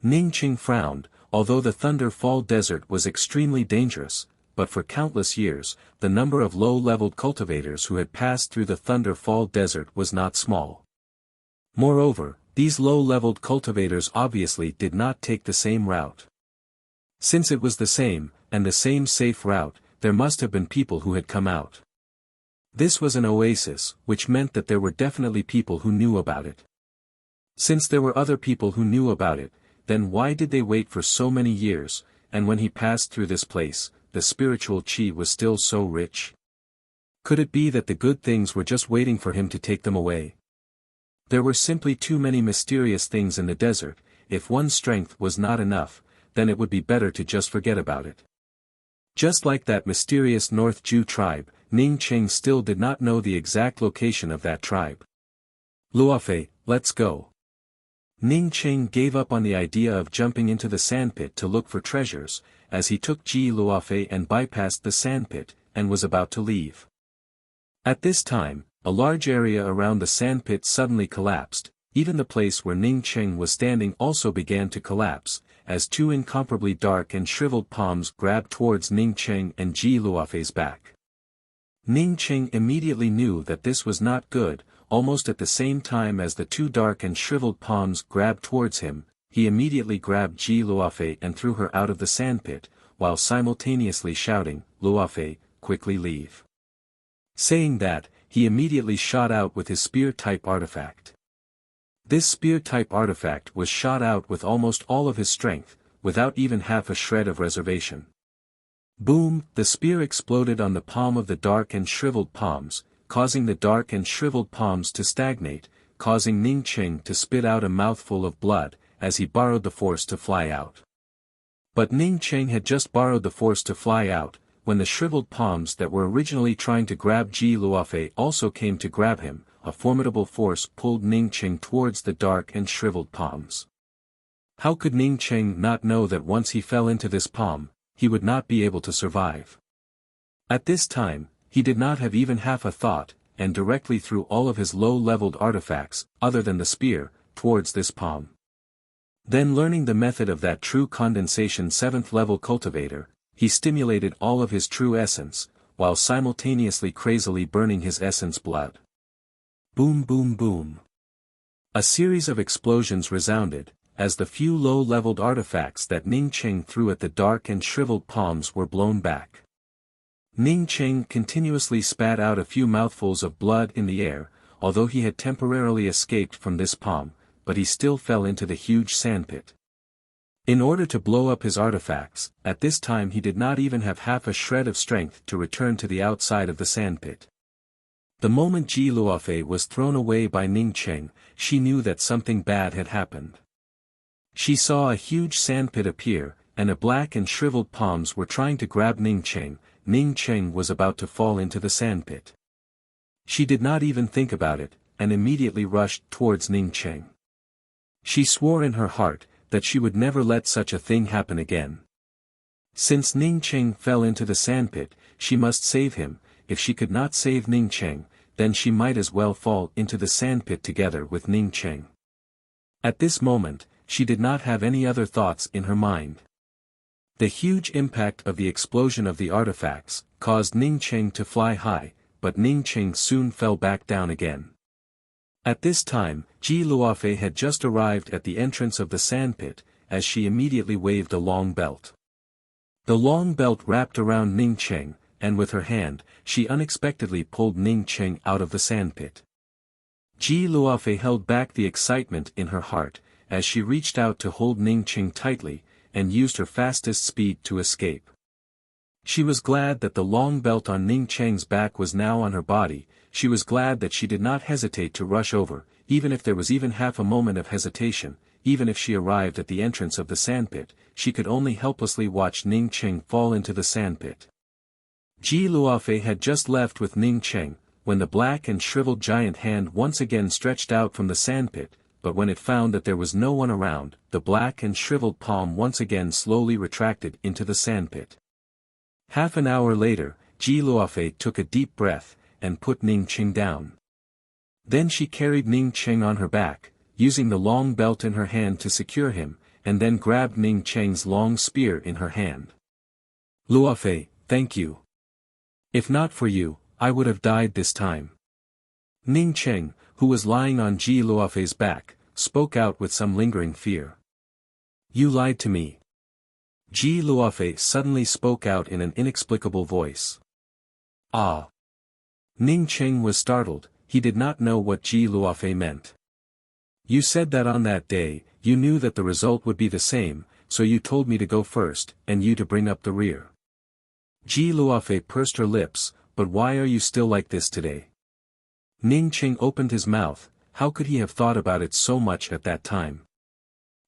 Speaker 1: Ningqing frowned. Although the Thunder Fall Desert was extremely dangerous, but for countless years, the number of low-leveled cultivators who had passed through the Thunder Fall Desert was not small. Moreover, these low-leveled cultivators obviously did not take the same route. Since it was the same, and the same safe route, there must have been people who had come out. This was an oasis, which meant that there were definitely people who knew about it. Since there were other people who knew about it, then why did they wait for so many years, and when he passed through this place, the spiritual chi was still so rich? Could it be that the good things were just waiting for him to take them away? There were simply too many mysterious things in the desert. If one's strength was not enough, then it would be better to just forget about it. Just like that mysterious North Jew tribe, Ningqing still did not know the exact location of that tribe. Luofei, let's go. Ningqing gave up on the idea of jumping into the sandpit to look for treasures, as he took Ji Luofei and bypassed the sandpit, and was about to leave. At this time, a large area around the sandpit suddenly collapsed. Even the place where Ningqing was standing also began to collapse, as two incomparably dark and shriveled palms grabbed towards Ningqing and Ji Luofei's back. Ningqing immediately knew that this was not good. Almost at the same time as the two dark and shriveled palms grabbed towards him, he immediately grabbed Ji Luofei and threw her out of the sandpit, while simultaneously shouting, "Luofei, quickly leave." Saying that, he immediately shot out with his spear-type artifact. This spear-type artifact was shot out with almost all of his strength, without even half a shred of reservation. Boom! The spear exploded on the palm of the dark and shriveled palms, causing the dark and shriveled palms to stagnate, causing Ningqing to spit out a mouthful of blood, as he borrowed the force to fly out. But Ningqing had just borrowed the force to fly out, when the shriveled palms that were originally trying to grab Ji Luofei also came to grab him. A formidable force pulled Ningqing towards the dark and shriveled palms. How could Ningqing not know that once he fell into this palm, he would not be able to survive? At this time, he did not have even half a thought, and directly threw all of his low-leveled artifacts, other than the spear, towards this palm. Then learning the method of that true condensation 7th-level cultivator, he stimulated all of his true essence, while simultaneously crazily burning his essence blood. Boom boom boom. A series of explosions resounded, as the few low-leveled artifacts that Ningqing threw at the dark and shriveled palms were blown back. Ningqing continuously spat out a few mouthfuls of blood in the air, although he had temporarily escaped from this palm, but he still fell into the huge sandpit. In order to blow up his artifacts, at this time he did not even have half a shred of strength to return to the outside of the sandpit. The moment Ji Luofei was thrown away by Ningqing, she knew that something bad had happened. She saw a huge sandpit appear, and a black and shriveled palms were trying to grab Ningqing. Ningqing was about to fall into the sandpit. She did not even think about it, and immediately rushed towards Ningqing. She swore in her heart that she would never let such a thing happen again. Since Ningqing fell into the sandpit, she must save him. If she could not save Ningqing, then she might as well fall into the sandpit together with Ningqing. At this moment, she did not have any other thoughts in her mind. The huge impact of the explosion of the artifacts caused Ningqing to fly high, but Ningqing soon fell back down again. At this time, Ji Luofei had just arrived at the entrance of the sandpit, as she immediately waved a long belt. The long belt wrapped around Ningqing, and with her hand, she unexpectedly pulled Ningqing out of the sandpit. Ji Luofei held back the excitement in her heart, as she reached out to hold Ningqing tightly, and used her fastest speed to escape. She was glad that the long belt on Ningqing's back was now on her body. She was glad that she did not hesitate to rush over, even if there was even half a moment of hesitation. Even if she arrived at the entrance of the sandpit, she could only helplessly watch Ningqing fall into the sandpit. Ji Luofei had just left with Ningqing, when the black and shriveled giant hand once again stretched out from the sandpit, but when it found that there was no one around, the black and shriveled palm once again slowly retracted into the sandpit. Half an hour later, Ji Luofei took a deep breath, and put Ning Qing down. Then she carried Ning Qing on her back, using the long belt in her hand to secure him, and then grabbed Ning Qing's long spear in her hand. Luofei, thank you. If not for you, I would have died this time. Ning Qing, who was lying on Ji Luofei's back, spoke out with some lingering fear. You lied to me. Ji Luofei suddenly spoke out in an inexplicable voice. Ah! Ning Qing was startled, he did not know what Ji Luofei meant. You said that on that day, you knew that the result would be the same, so you told me to go first, and you to bring up the rear. Ji Luofei pursed her lips, but why are you still like this today? Ning Qing opened his mouth, how could he have thought about it so much at that time?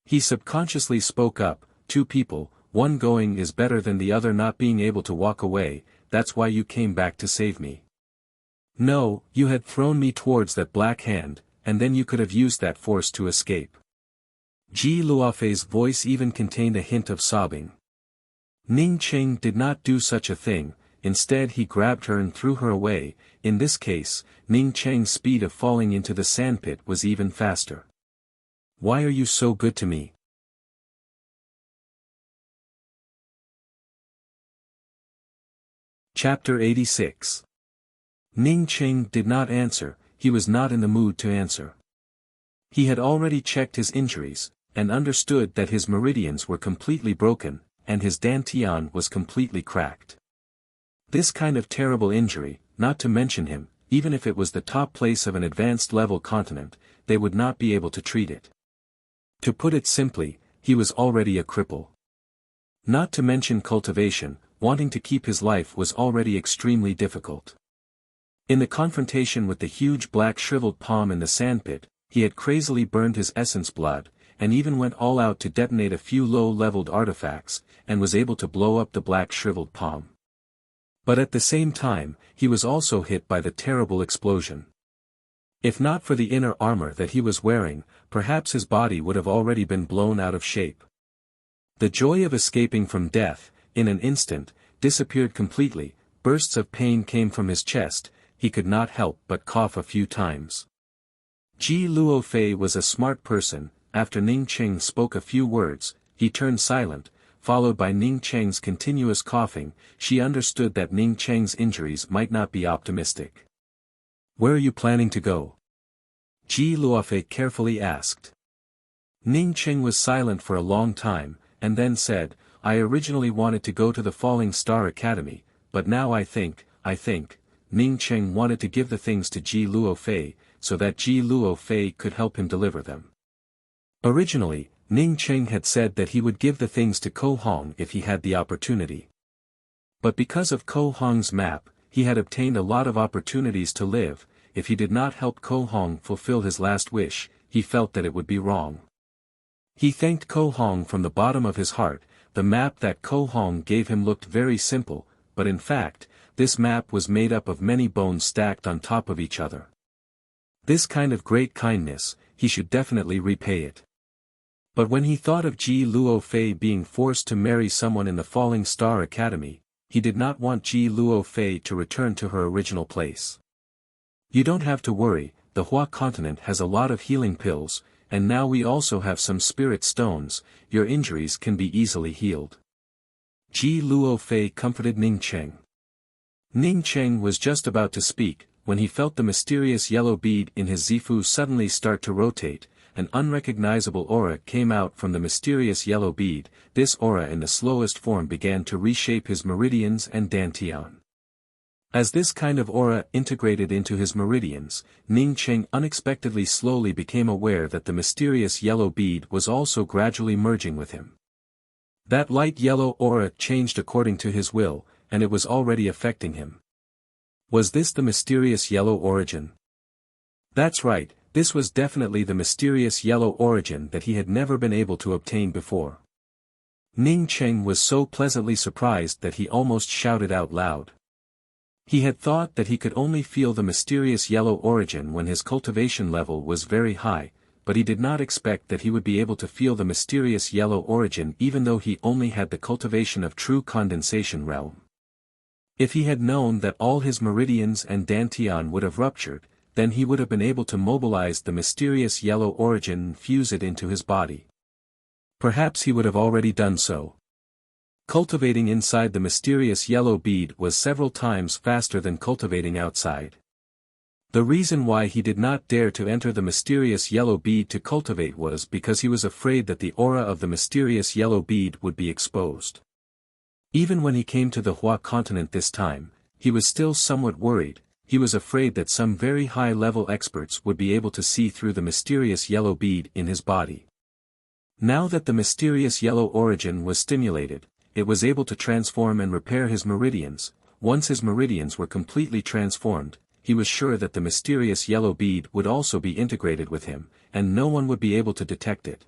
Speaker 1: He subconsciously spoke up, two people, one going is better than the other not being able to walk away, that's why you came back to save me. No, you had thrown me towards that black hand, and then you could have used that force to escape. Ji Luofei's voice even contained a hint of sobbing. Ning Qing did not do such a thing, instead he grabbed her and threw her away. In this case, Ning Qing's speed of falling into the sandpit was even faster. Why are you so good to me? Chapter 86. Ning Qing did not answer, he was not in the mood to answer. He had already checked his injuries, and understood that his meridians were completely broken, and his dantian was completely cracked. This kind of terrible injury, not to mention him, even if it was the top place of an advanced level continent, they would not be able to treat it. To put it simply, he was already a cripple. Not to mention cultivation, wanting to keep his life was already extremely difficult. In the confrontation with the huge black shriveled palm in the sandpit, he had crazily burned his essence blood, and even went all out to detonate a few low-leveled artifacts, and was able to blow up the black shriveled palm. But at the same time, he was also hit by the terrible explosion. If not for the inner armor that he was wearing, perhaps his body would have already been blown out of shape. The joy of escaping from death, in an instant, disappeared completely, bursts of pain came from his chest, he could not help but cough a few times. Ji Luofei was a smart person, after Ning Qing spoke a few words, he turned silent, followed by Ning Qing's continuous coughing, she understood that Ning Qing's injuries might not be optimistic. Where are you planning to go? Ji Luofei carefully asked. Ning Qing was silent for a long time, and then said, I originally wanted to go to the Falling Star Academy, but now I think, Ning Qing wanted to give the things to Ji Luofei, so that Ji Luofei could help him deliver them. Originally, Ning Qing had said that he would give the things to Ko Hong if he had the opportunity. But because of Ko Hong's map, he had obtained a lot of opportunities to live, if he did not help Ko Hong fulfill his last wish, he felt that it would be wrong. He thanked Ko Hong from the bottom of his heart, the map that Ko Hong gave him looked very simple, but in fact, this map was made up of many bones stacked on top of each other. This kind of great kindness, he should definitely repay it. But when he thought of Ji Luofei being forced to marry someone in the Falling Star Academy, he did not want Ji Luofei to return to her original place. You don't have to worry, the Hua continent has a lot of healing pills, and now we also have some spirit stones, your injuries can be easily healed. Ji Luofei comforted Ning Qing. Ning Qing was just about to speak, when he felt the mysterious yellow bead in his Zifu suddenly start to rotate. An unrecognizable aura came out from the mysterious yellow bead, this aura in the slowest form began to reshape his meridians and dantian. As this kind of aura integrated into his meridians, Ning Qing unexpectedly slowly became aware that the mysterious yellow bead was also gradually merging with him. That light yellow aura changed according to his will, and it was already affecting him. Was this the mysterious yellow origin? That's right. This was definitely the mysterious yellow origin that he had never been able to obtain before. Ning Qing was so pleasantly surprised that he almost shouted out loud. He had thought that he could only feel the mysterious yellow origin when his cultivation level was very high, but he did not expect that he would be able to feel the mysterious yellow origin even though he only had the cultivation of true condensation realm. If he had known that all his meridians and dantian would have ruptured, then he would have been able to mobilize the mysterious yellow origin and fuse it into his body. Perhaps he would have already done so. Cultivating inside the mysterious yellow bead was several times faster than cultivating outside. The reason why he did not dare to enter the mysterious yellow bead to cultivate was because he was afraid that the aura of the mysterious yellow bead would be exposed. Even when he came to the Hua continent this time, he was still somewhat worried. He was afraid that some very high-level experts would be able to see through the mysterious yellow bead in his body. Now that the mysterious yellow origin was stimulated, it was able to transform and repair his meridians. Once his meridians were completely transformed, he was sure that the mysterious yellow bead would also be integrated with him, and no one would be able to detect it.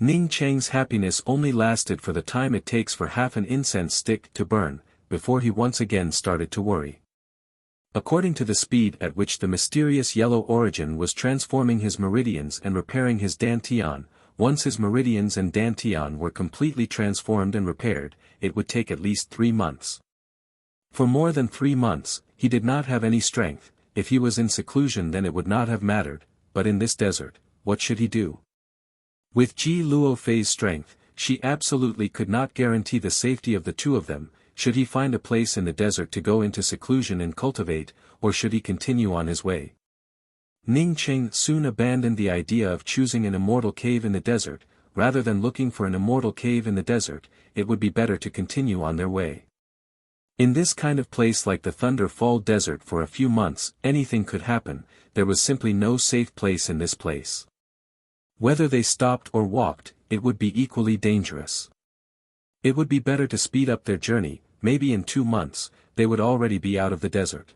Speaker 1: Ning Cheng's happiness only lasted for the time it takes for half an incense stick to burn, before he once again started to worry. According to the speed at which the mysterious yellow origin was transforming his meridians and repairing his dantian, once his meridians and dantian were completely transformed and repaired, it would take at least 3 months. For more than 3 months, he did not have any strength. If he was in seclusion then it would not have mattered, but in this desert, what should he do? With Ji Luofei's strength, she absolutely could not guarantee the safety of the two of them. Should he find a place in the desert to go into seclusion and cultivate, or should he continue on his way? Ning Cheng soon abandoned the idea of choosing an immortal cave in the desert. Rather than looking for an immortal cave in the desert, it would be better to continue on their way. In this kind of place like the Thunder Fall Desert for a few months, anything could happen. There was simply no safe place in this place. Whether they stopped or walked, it would be equally dangerous. It would be better to speed up their journey. Maybe in 2 months, they would already be out of the desert.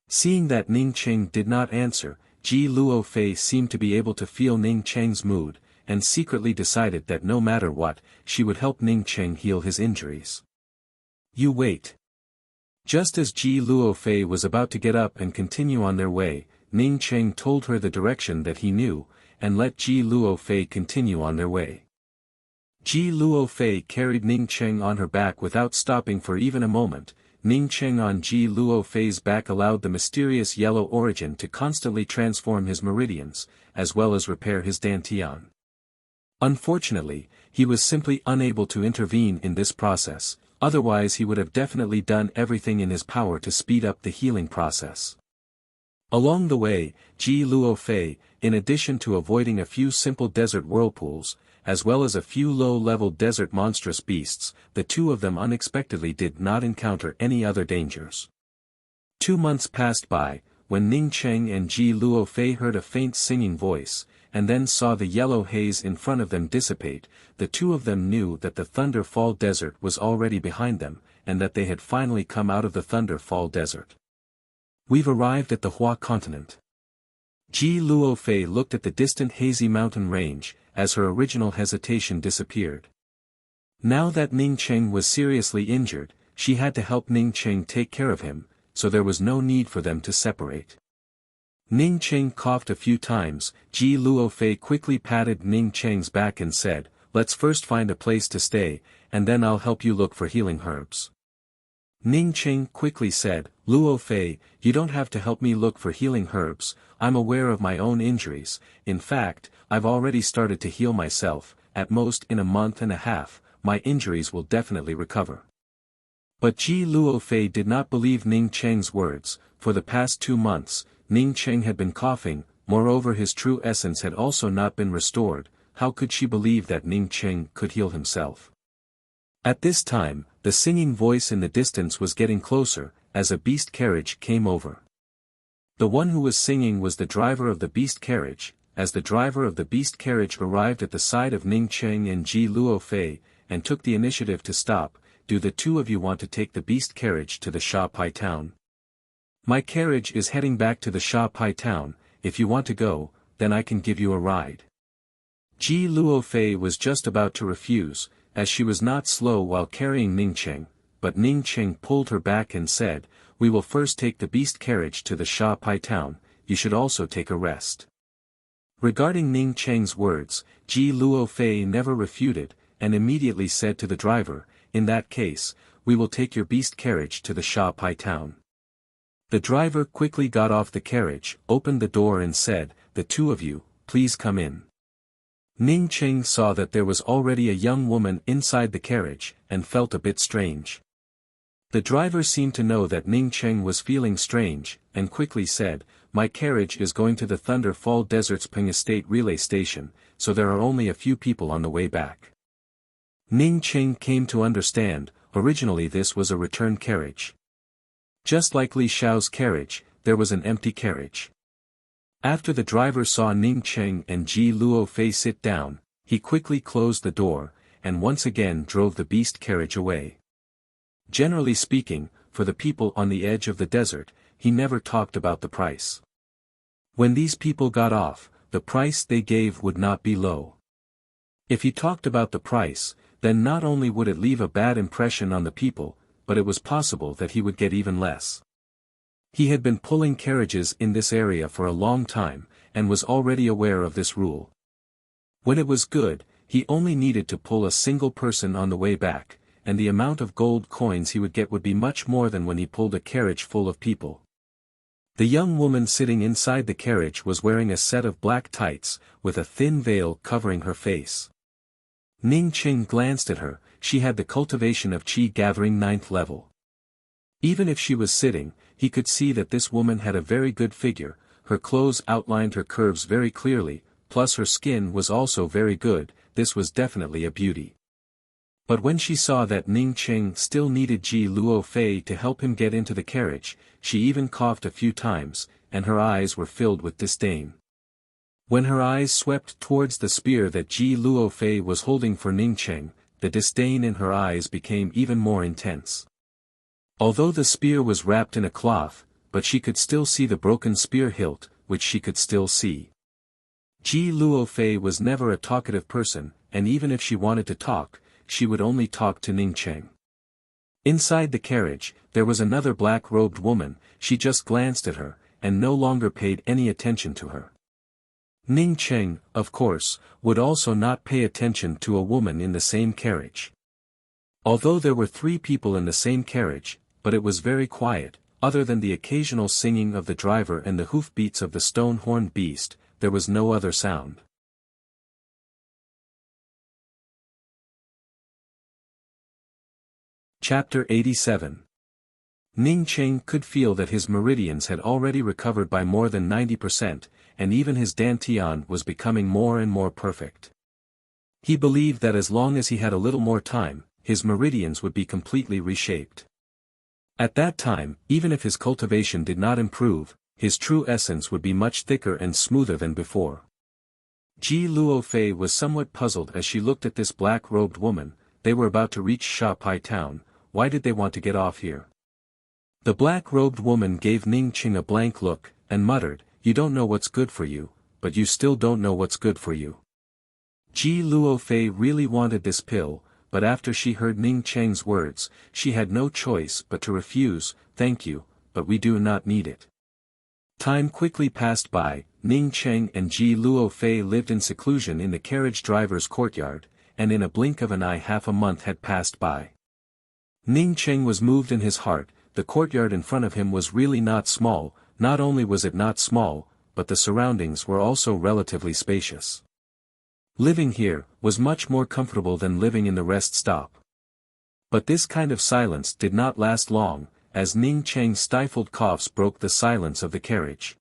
Speaker 1: Seeing that Ning Cheng did not answer, Ji Luofei seemed to be able to feel Ning Cheng's mood, and secretly decided that no matter what, she would help Ning Cheng heal his injuries. You wait. Just as Ji Luofei was about to get up and continue on their way, Ning Cheng told her the direction that he knew, and let Ji Luofei continue on their way. Ji Luofei carried Ning Cheng on her back without stopping for even a moment. Ning Cheng on Ji Luofei's back allowed the mysterious yellow origin to constantly transform his meridians, as well as repair his dantian. Unfortunately, he was simply unable to intervene in this process, otherwise he would have definitely done everything in his power to speed up the healing process. Along the way, Ji Luofei, in addition to avoiding a few simple desert whirlpools, as well as a few low-level desert monstrous beasts, the two of them unexpectedly did not encounter any other dangers. 2 months passed by, when Ning Cheng and Ji Luofei heard a faint singing voice, and then saw the yellow haze in front of them dissipate. The two of them knew that the Thunder Fall Desert was already behind them, and that they had finally come out of the Thunder Fall Desert. We've arrived at the Hua continent. Ji Luofei looked at the distant hazy mountain range, as her original hesitation disappeared. Now that Ning Cheng was seriously injured, she had to help Ning Cheng take care of him, so there was no need for them to separate. Ning Cheng coughed a few times. Ji Luofei quickly patted Ning Cheng's back and said, "Let's first find a place to stay, and then I'll help you look for healing herbs." Ning Cheng quickly said, "Luofei, you don't have to help me look for healing herbs. I'm aware of my own injuries. In fact, I've already started to heal myself. At most in a month and a half, my injuries will definitely recover." But Ji Luofei did not believe Ning Cheng's words. For the past 2 months, Ning Cheng had been coughing. Moreover, his true essence had also not been restored. How could she believe that Ning Cheng could heal himself? At this time, the singing voice in the distance was getting closer, as a beast carriage came over. The one who was singing was the driver of the beast carriage. As the driver of the beast carriage arrived at the side of Ning Cheng and Ji Luofei, and took the initiative to stop, "Do the two of you want to take the beast carriage to the Sha Pai town?" "My carriage is heading back to the Sha Pai town. If you want to go, then I can give you a ride." Ji Luofei was just about to refuse, as she was not slow while carrying Ning Cheng, but Ning Cheng pulled her back and said, "We will first take the beast carriage to the Sha Pai town. You should also take a rest." Regarding Ning Cheng's words, Ji Luofei never refuted, and immediately said to the driver, "In that case, we will take your beast carriage to the Sha Pai town. The driver quickly got off the carriage, opened the door and said, "The two of you, please come in." Ning Cheng saw that there was already a young woman inside the carriage, and felt a bit strange. The driver seemed to know that Ning Cheng was feeling strange, and quickly said, "My carriage is going to the Thunder Fall Desert's Ping Estate relay station, so there are only a few people on the way back." Ning Cheng came to understand, originally this was a return carriage. Just like Li Xiao's carriage, there was an empty carriage. After the driver saw Ning Cheng and Ji Luo Fei sit down, he quickly closed the door, and once again drove the beast carriage away. Generally speaking, for the people on the edge of the desert, he never talked about the price. When these people got off, the price they gave would not be low. If he talked about the price, then not only would it leave a bad impression on the people, but it was possible that he would get even less. He had been pulling carriages in this area for a long time, and was already aware of this rule. When it was good, he only needed to pull a single person on the way back, and the amount of gold coins he would get would be much more than when he pulled a carriage full of people. The young woman sitting inside the carriage was wearing a set of black tights, with a thin veil covering her face. Ning Cheng glanced at her. She had the cultivation of Qi gathering 9th level. Even if she was sitting, he could see that this woman had a very good figure, her clothes outlined her curves very clearly, plus her skin was also very good. This was definitely a beauty. But when she saw that Ning Cheng still needed Ji Luo Fei to help him get into the carriage, she even coughed a few times, and her eyes were filled with disdain. When her eyes swept towards the spear that Ji Luo Fei was holding for Ning Cheng, the disdain in her eyes became even more intense. Although the spear was wrapped in a cloth, but she could still see the broken spear hilt, which she could still see. Ji Luo Fei was never a talkative person, and even if she wanted to talk, she would only talk to Ning Cheng. Inside the carriage, there was another black-robed woman. She just glanced at her, and no longer paid any attention to her. Ning Cheng, of course, would also not pay attention to a woman in the same carriage. Although there were 3 people in the same carriage, but it was very quiet, other than the occasional singing of the driver and the hoofbeats of the stone-horned beast, there was no other sound. Chapter 87. Ning Cheng could feel that his meridians had already recovered by more than 90%, and even his dantian was becoming more and more perfect. He believed that as long as he had a little more time, his meridians would be completely reshaped. At that time, even if his cultivation did not improve, his true essence would be much thicker and smoother than before. Ji Luo Fei was somewhat puzzled as she looked at this black-robed woman. They were about to reach Sha Pai town. Why did they want to get off here? The black-robed woman gave Ning Cheng a blank look, and muttered, "You don't know what's good for you, but you still don't know what's good for you." Ji Luo Fei really wanted this pill, but after she heard Ning Cheng's words, she had no choice but to refuse. "Thank you, but we do not need it." Time quickly passed by. Ning Cheng and Ji Luo Fei lived in seclusion in the carriage driver's courtyard, and in a blink of an eye half a month had passed by. Ning Cheng was moved in his heart. The courtyard in front of him was really not small. Not only was it not small, but the surroundings were also relatively spacious. Living here was much more comfortable than living in the rest stop. But this kind of silence did not last long, as Ning Cheng's stifled coughs broke the silence of the carriage.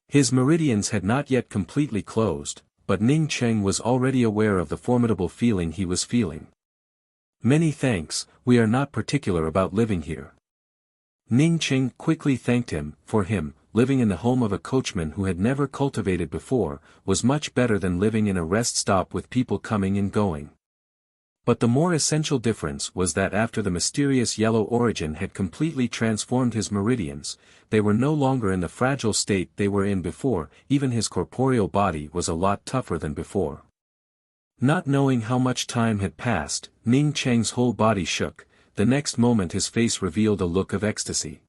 Speaker 1: His meridians had not yet completely closed, but Ning Cheng was already aware of the formidable feeling he was feeling. "Many thanks, we are not particular about living here." Ning Cheng quickly thanked him. For him, living in the home of a coachman who had never cultivated before, was much better than living in a rest stop with people coming and going. But the more essential difference was that after the mysterious yellow origin had completely transformed his meridians, they were no longer in the fragile state they were in before. Even his corporeal body was a lot tougher than before. Not knowing how much time had passed, Ning Cheng's whole body shook. The next moment his face revealed a look of ecstasy.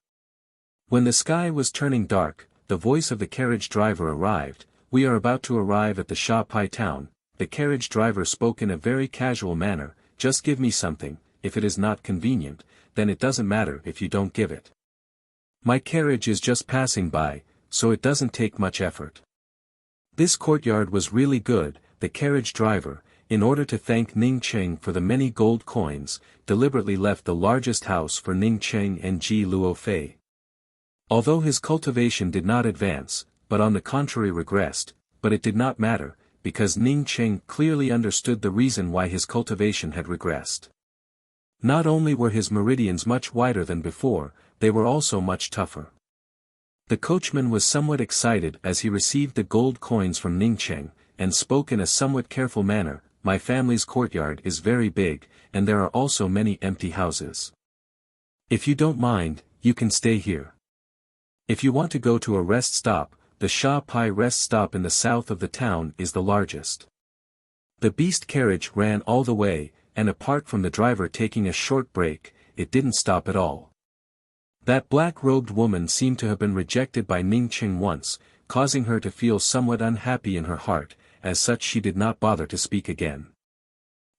Speaker 1: When the sky was turning dark, the voice of the carriage driver arrived. "We are about to arrive at the Sha Pai town." The carriage driver spoke in a very casual manner. "Just give me something, if it is not convenient, then it doesn't matter if you don't give it. My carriage is just passing by, so it doesn't take much effort. This courtyard was really good. The carriage driver, in order to thank Ning Cheng for the many gold coins, deliberately left the largest house for Ning Cheng and Ji Luofei. Although his cultivation did not advance, but on the contrary regressed, but it did not matter, because Ning Cheng clearly understood the reason why his cultivation had regressed. Not only were his meridians much wider than before, they were also much tougher. The coachman was somewhat excited as he received the gold coins from Ning Cheng, and spoke in a somewhat careful manner. My family's courtyard is very big, and there are also many empty houses. If you don't mind, you can stay here. If you want to go to a rest stop, the Sha Pai rest stop in the south of the town is the largest. The beast carriage ran all the way, and apart from the driver taking a short break, it didn't stop at all. That black-robed woman seemed to have been rejected by Ning Cheng once, causing her to feel somewhat unhappy in her heart. As such she did not bother to speak again.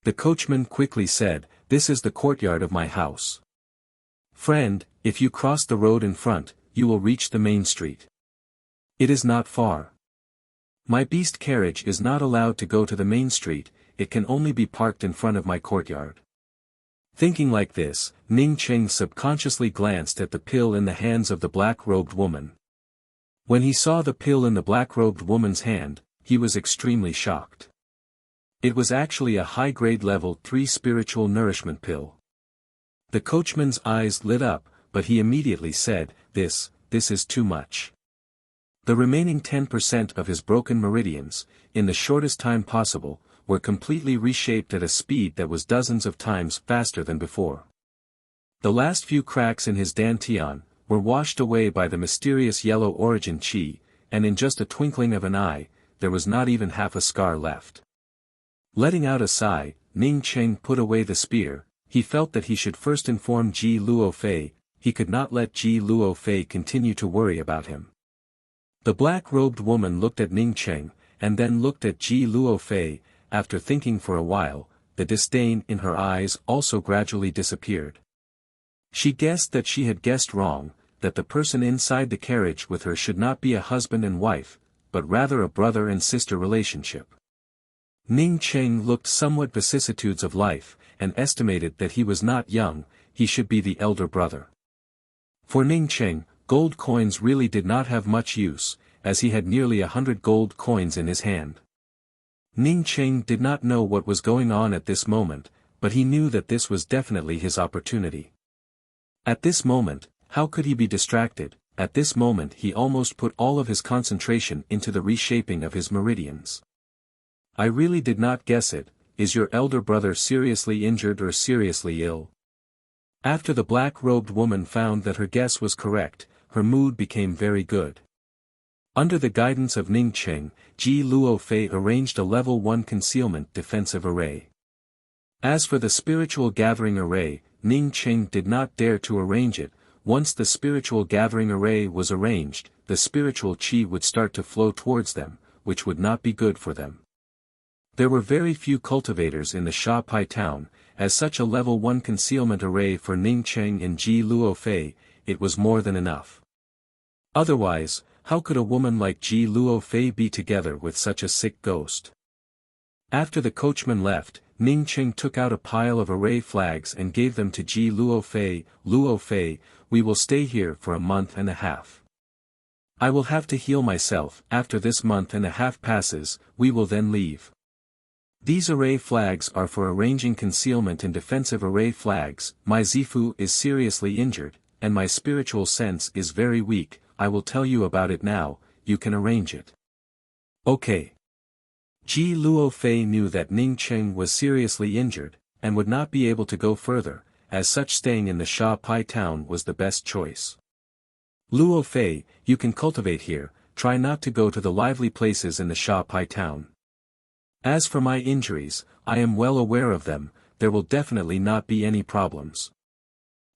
Speaker 1: The coachman quickly said, "This is the courtyard of my house. Friend, if you cross the road in front, you will reach the main street. It is not far. My beast carriage is not allowed to go to the main street, it can only be parked in front of my courtyard." Thinking like this, Ning Cheng subconsciously glanced at the pill in the hands of the black-robed woman. When he saw the pill in the black-robed woman's hand, he was extremely shocked. It was actually a high-grade level 3 spiritual nourishment pill. The coachman's eyes lit up, but he immediately said, This is too much. The remaining 10% of his broken meridians, in the shortest time possible, were completely reshaped at a speed that was dozens of times faster than before. The last few cracks in his dantian were washed away by the mysterious yellow origin qi, and in just a twinkling of an eye, there was not even half a scar left. Letting out a sigh, Ning Cheng put away the spear. He felt that he should first inform Ji Luofei. He could not let Ji Luofei continue to worry about him. The black-robed woman looked at Ning Cheng, and then looked at Ji Luofei. After thinking for a while, the disdain in her eyes also gradually disappeared. She guessed that she had guessed wrong, that the person inside the carriage with her should not be a husband and wife, but rather a brother and sister relationship. Ning Cheng looked somewhat vicissitudes of life, and estimated that he was not young, he should be the elder brother. For Ning Cheng, gold coins really did not have much use, as he had nearly 100 gold coins in his hand. Ning Cheng did not know what was going on at this moment, but he knew that this was definitely his opportunity. At this moment, how could he be distracted? At this moment he almost put all of his concentration into the reshaping of his meridians. I really did not guess it. Is your elder brother seriously injured or seriously ill? After the black-robed woman found that her guess was correct, her mood became very good. Under the guidance of Ning Cheng, Ji Luofei arranged a level 1 concealment defensive array. As for the spiritual gathering array, Ning Cheng did not dare to arrange it. Once the spiritual gathering array was arranged, the spiritual qi would start to flow towards them, which would not be good for them. There were very few cultivators in the Sha Pai town, as such a level 1 concealment array for Ning Cheng and Ji Luofei, it was more than enough. Otherwise, how could a woman like Ji Luofei be together with such a sick ghost? After the coachman left, Ning Cheng took out a pile of array flags and gave them to Ji Luofei. Luofei, we will stay here for a month and a half. I will have to heal myself. After this month and a half passes, we will then leave. These array flags are for arranging concealment and defensive array flags. My Zifu is seriously injured, and my spiritual sense is very weak. I will tell you about it now, you can arrange it. Okay. Ji Luofei knew that Ning Cheng was seriously injured, and would not be able to go further, as such staying in the Sha Pai town was the best choice. Luofei, you can cultivate here, try not to go to the lively places in the Sha Pai town. As for my injuries, I am well aware of them, there will definitely not be any problems.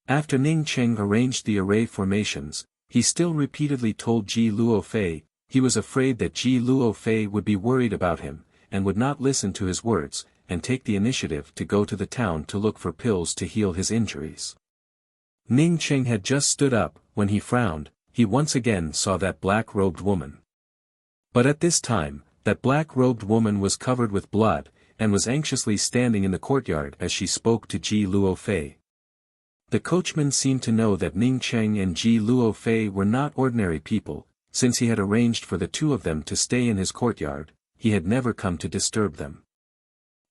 Speaker 1: After Ning Cheng arranged the array formations, he still repeatedly told Ji Luofei. He was afraid that Ji Luofei would be worried about him, and would not listen to his words, and take the initiative to go to the town to look for pills to heal his injuries. Ning Cheng had just stood up. When he frowned, he once again saw that black-robed woman. But at this time, that black-robed woman was covered with blood, and was anxiously standing in the courtyard as she spoke to Ji Luofei. The coachman seemed to know that Ning Cheng and Ji Luofei were not ordinary people. Since he had arranged for the two of them to stay in his courtyard, he had never come to disturb them.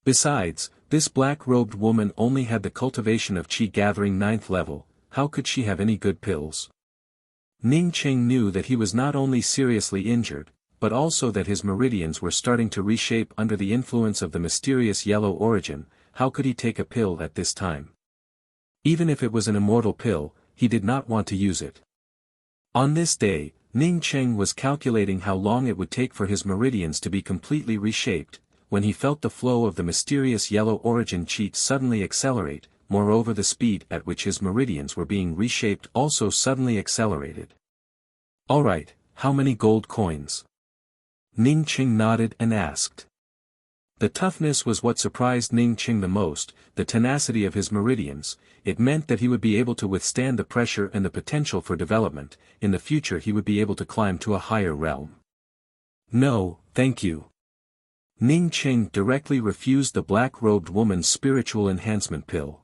Speaker 1: Besides, this black-robed woman only had the cultivation of qi gathering 9th level. How could she have any good pills? Ning Cheng knew that he was not only seriously injured, but also that his meridians were starting to reshape under the influence of the mysterious yellow origin. How could he take a pill at this time? Even if it was an immortal pill, he did not want to use it. On this day, Ning Cheng was calculating how long it would take for his meridians to be completely reshaped, when he felt the flow of the mysterious yellow origin qi suddenly accelerate. Moreover, the speed at which his meridians were being reshaped also suddenly accelerated. "All right, how many gold coins?" Ning Cheng nodded and asked. The toughness was what surprised Ning Cheng the most, the tenacity of his meridians. It meant that he would be able to withstand the pressure and the potential for development. In the future he would be able to climb to a higher realm. "No, thank you." Ning Cheng directly refused the black-robed woman's spiritual enhancement pill.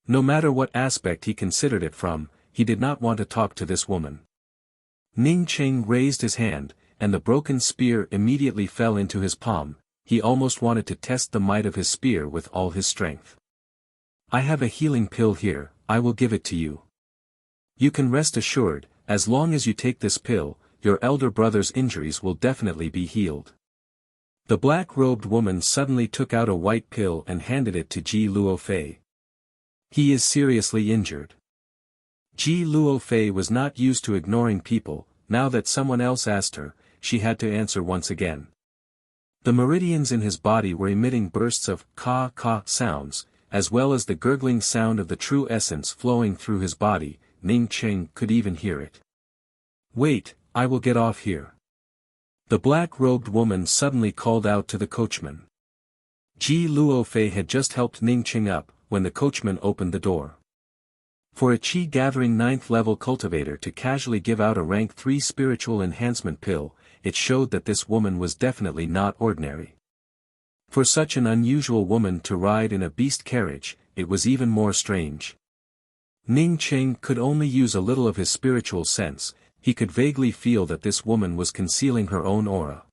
Speaker 1: No matter what aspect he considered it from, he did not want to talk to this woman. Ning Cheng raised his hand, and the broken spear immediately fell into his palm. He almost wanted to test the might of his spear with all his strength. "I have a healing pill here, I will give it to you. You can rest assured, as long as you take this pill, your elder brother's injuries will definitely be healed." The black-robed woman suddenly took out a white pill and handed it to Ji Luofei. "He is seriously injured." Ji Luofei was not used to ignoring people. Now that someone else asked her, she had to answer once again. The meridians in his body were emitting bursts of ka sounds, as well as the gurgling sound of the true essence flowing through his body. Ning Cheng could even hear it. "Wait, I will get off here." The black-robed woman suddenly called out to the coachman. Ji Luofei had just helped Ning Cheng up, when the coachman opened the door. For a qi-gathering 9th level cultivator to casually give out a rank 3 spiritual enhancement pill, it showed that this woman was definitely not ordinary. For such an unusual woman to ride in a beast carriage, it was even more strange. Ning Cheng could only use a little of his spiritual sense. He could vaguely feel that this woman was concealing her own aura.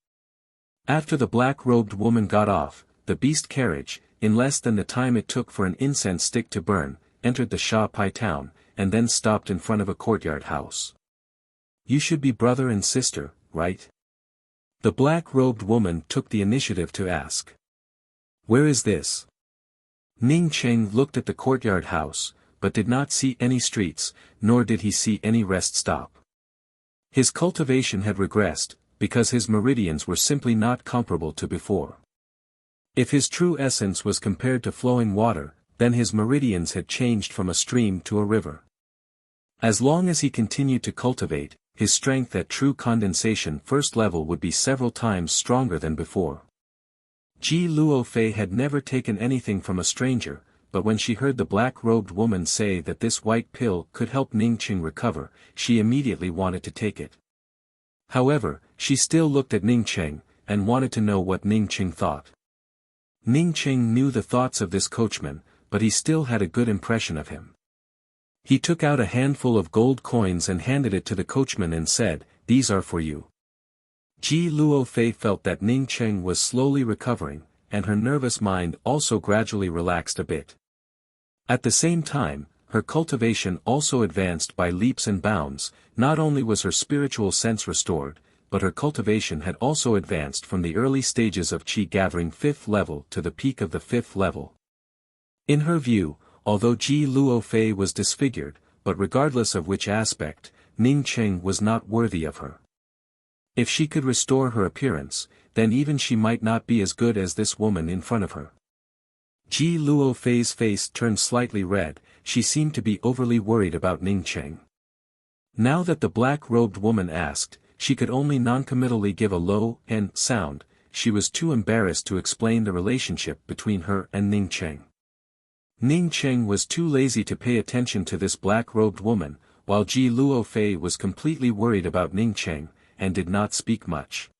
Speaker 1: After the black-robed woman got off, the beast carriage, in less than the time it took for an incense stick to burn, entered the Sha Pai town, and then stopped in front of a courtyard house. "You should be brother and sister, right?" The black-robed woman took the initiative to ask. "Where is this?" Ning Cheng looked at the courtyard house, but did not see any streets, nor did he see any rest stop. His cultivation had regressed, because his meridians were simply not comparable to before. If his true essence was compared to flowing water, then his meridians had changed from a stream to a river. As long as he continued to cultivate, his strength at true condensation 1st level would be several times stronger than before. Ji Luofei had never taken anything from a stranger, but when she heard the black-robed woman say that this white pill could help Ning Cheng recover, she immediately wanted to take it. However, she still looked at Ning Cheng, and wanted to know what Ning Cheng thought. Ning Cheng knew the thoughts of this coachman, but he still had a good impression of him. He took out a handful of gold coins and handed it to the coachman and said, "These are for you." Ji Luofei felt that Ning Cheng was slowly recovering, and her nervous mind also gradually relaxed a bit. At the same time, her cultivation also advanced by leaps and bounds. Not only was her spiritual sense restored, but her cultivation had also advanced from the early stages of qi gathering 5th level to the peak of the 5th level. In her view, although Ji Luofei was disfigured, but regardless of which aspect, Ning Cheng was not worthy of her. If she could restore her appearance, then even she might not be as good as this woman in front of her. Ji Luofei's face turned slightly red. She seemed to be overly worried about Ning Cheng. Now that the black-robed woman asked, she could only noncommittally give a low "n" sound. she was too embarrassed to explain the relationship between her and Ning Cheng. Ning Cheng was too lazy to pay attention to this black-robed woman, while Ji Luofei was completely worried about Ning Cheng, and did not speak much.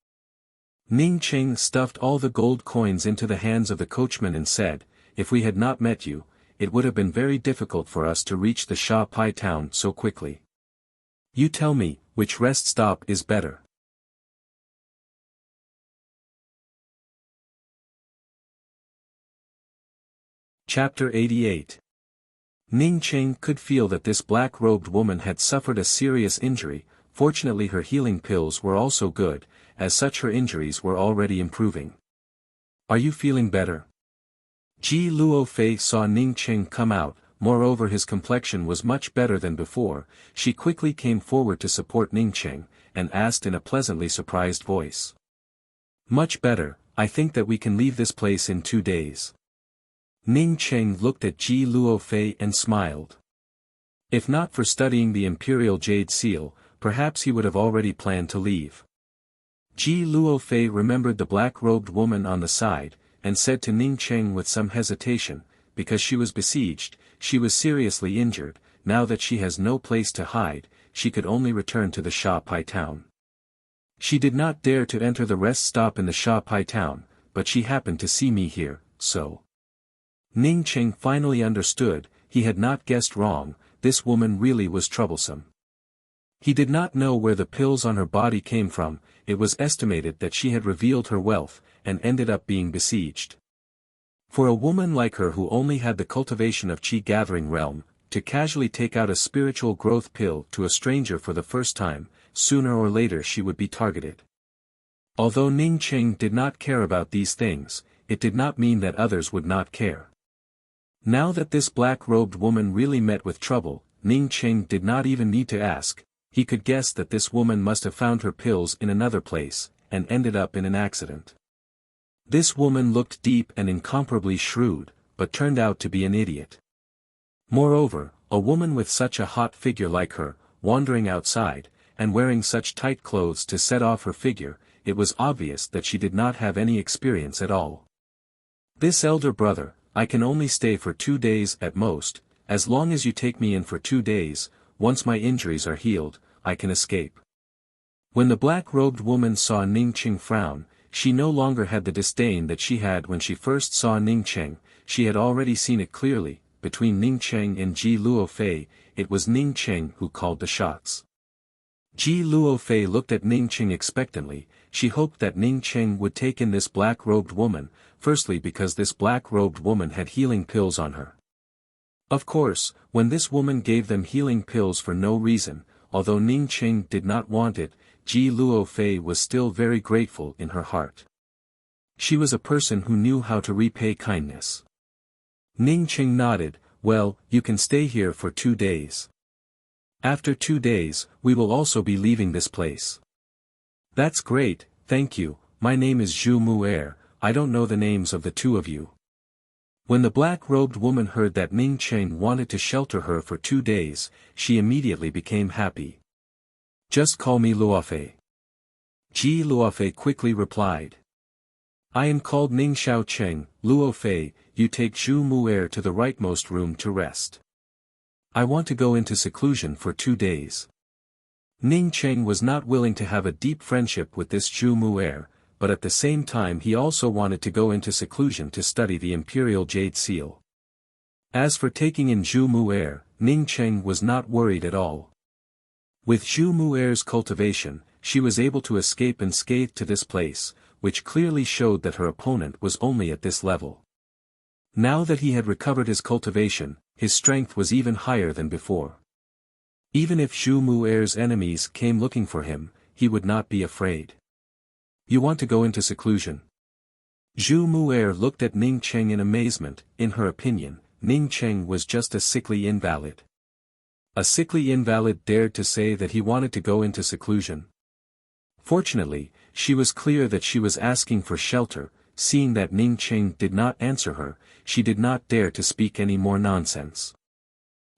Speaker 1: Ning Cheng stuffed all the gold coins into the hands of the coachman and said, "If we had not met you, it would have been very difficult for us to reach the Sha Pai town so quickly. You tell me, which rest stop is better?" Chapter 88. Ning Cheng could feel that this black-robed woman had suffered a serious injury. Fortunately her healing pills were also good, as such her injuries were already improving. "Are you feeling better?" Ji Luofei saw Ning Cheng come out, moreover his complexion was much better than before. She quickly came forward to support Ning Cheng, and asked in a pleasantly surprised voice. "Much better, I think that we can leave this place in 2 days. Ning Cheng looked at Ji Luofei and smiled. If not for studying the Imperial Jade Seal, perhaps he would have already planned to leave. Ji Luofei remembered the black-robed woman on the side, and said to Ning Cheng with some hesitation, because she was besieged, she was seriously injured, now that she has no place to hide, she could only return to the Sha Pai town. She did not dare to enter the rest stop in the Sha Pai town, but she happened to see me here, so. Ning Cheng finally understood, he had not guessed wrong, this woman really was troublesome. He did not know where the pills on her body came from, it was estimated that she had revealed her wealth, and ended up being besieged. For a woman like her who only had the cultivation of Qi gathering realm, to casually take out a spiritual growth pill to a stranger for the first time, sooner or later she would be targeted. Although Ning Cheng did not care about these things, it did not mean that others would not care. Now that this black-robed woman really met with trouble, Ning Cheng did not even need to ask, he could guess that this woman must have found her pills in another place, and ended up in an accident. This woman looked deep and incomparably shrewd, but turned out to be an idiot. Moreover, a woman with such a hot figure like her, wandering outside, and wearing such tight clothes to set off her figure, it was obvious that she did not have any experience at all. "This elder brother, I can only stay for 2 days at most, as long as you take me in for 2 days, once my injuries are healed, I can escape." When the black-robed woman saw Ning Cheng frown, she no longer had the disdain that she had when she first saw Ning Cheng, she had already seen it clearly, between Ning Cheng and Ji Luofei, it was Ning Cheng who called the shots. Ji Luofei looked at Ning Cheng expectantly, she hoped that Ning Cheng would take in this black-robed woman, firstly because this black-robed woman had healing pills on her. Of course, when this woman gave them healing pills for no reason, although Ning Cheng did not want it, Ji Luofei was still very grateful in her heart. She was a person who knew how to repay kindness. Ning Cheng nodded, "Well, you can stay here for 2 days. After 2 days, we will also be leaving this place." "That's great, thank you, my name is Zhu Mu'er, I don't know the names of the two of you." When the black-robed woman heard that Ning Cheng wanted to shelter her for 2 days, she immediately became happy. "Just call me Luofei." Ji Luofei quickly replied. "I am called Ning Xiao Cheng, Luofei, you take Zhu Mu'er to the rightmost room to rest. I want to go into seclusion for 2 days." Ning Cheng was not willing to have a deep friendship with this Zhu Mu'er, but at the same time he also wanted to go into seclusion to study the Imperial Jade Seal. As for taking in Zhu Mu'er, Ning Cheng was not worried at all. With Zhu Mu'er's cultivation, she was able to escape unscathed to this place, which clearly showed that her opponent was only at this level. Now that he had recovered his cultivation, his strength was even higher than before. Even if Zhu Mu'er's enemies came looking for him, he would not be afraid. "You want to go into seclusion?" Zhu Mu'er looked at Ning Cheng in amazement. In her opinion, Ning Cheng was just a sickly invalid. A sickly invalid dared to say that he wanted to go into seclusion. Fortunately, she was clear that she was asking for shelter. Seeing that Ning Cheng did not answer her, she did not dare to speak any more nonsense.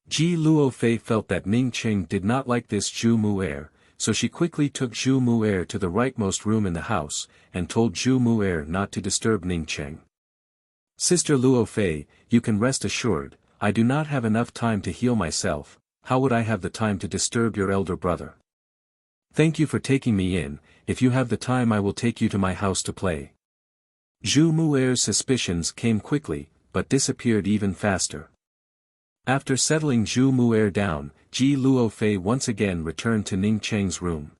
Speaker 1: Ji Luofei felt that Ning Cheng did not like this Zhu Mu'er, so she quickly took Zhu Mu'er to the rightmost room in the house, and told Zhu Mu'er not to disturb Ning Cheng. Sister Luo Fei, you can rest assured, I do not have enough time to heal myself, how would I have the time to disturb your elder brother? Thank you for taking me in, if you have the time I will take you to my house to play. Zhu Mu'er's suspicions came quickly, but disappeared even faster. After settling Zhu Mu'er down, Ji Luo Fei once again returned to Ning Cheng's room.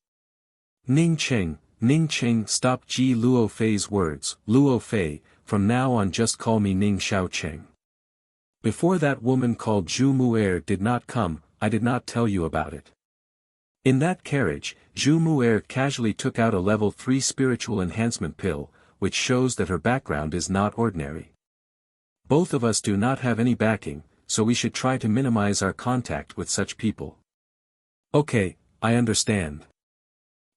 Speaker 1: Ning Cheng stopped Ji Luo Fei's words. Luo Fei, from now on just call me Ning Xiao Cheng. Before that woman called Zhu Mu'er did not come, I did not tell you about it. In that carriage, Zhu Mu'er casually took out a level 3 spiritual enhancement pill, which shows that her background is not ordinary. Both of us do not have any backing, so we should try to minimize our contact with such people. Okay, I understand.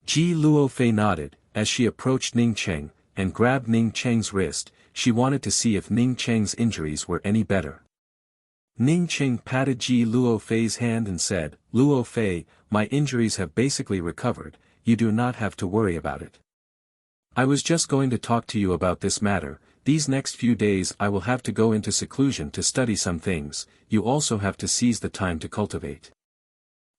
Speaker 1: Ji Luo Fei nodded, as she approached Ning Cheng, and grabbed Ning Cheng's wrist. She wanted to see if Ning Cheng's injuries were any better. Ning Cheng patted Ji Luo Fei's hand and said, Luo Fei, my injuries have basically recovered, you do not have to worry about it. I was just going to talk to you about this matter. These next few days I will have to go into seclusion to study some things, you also have to seize the time to cultivate.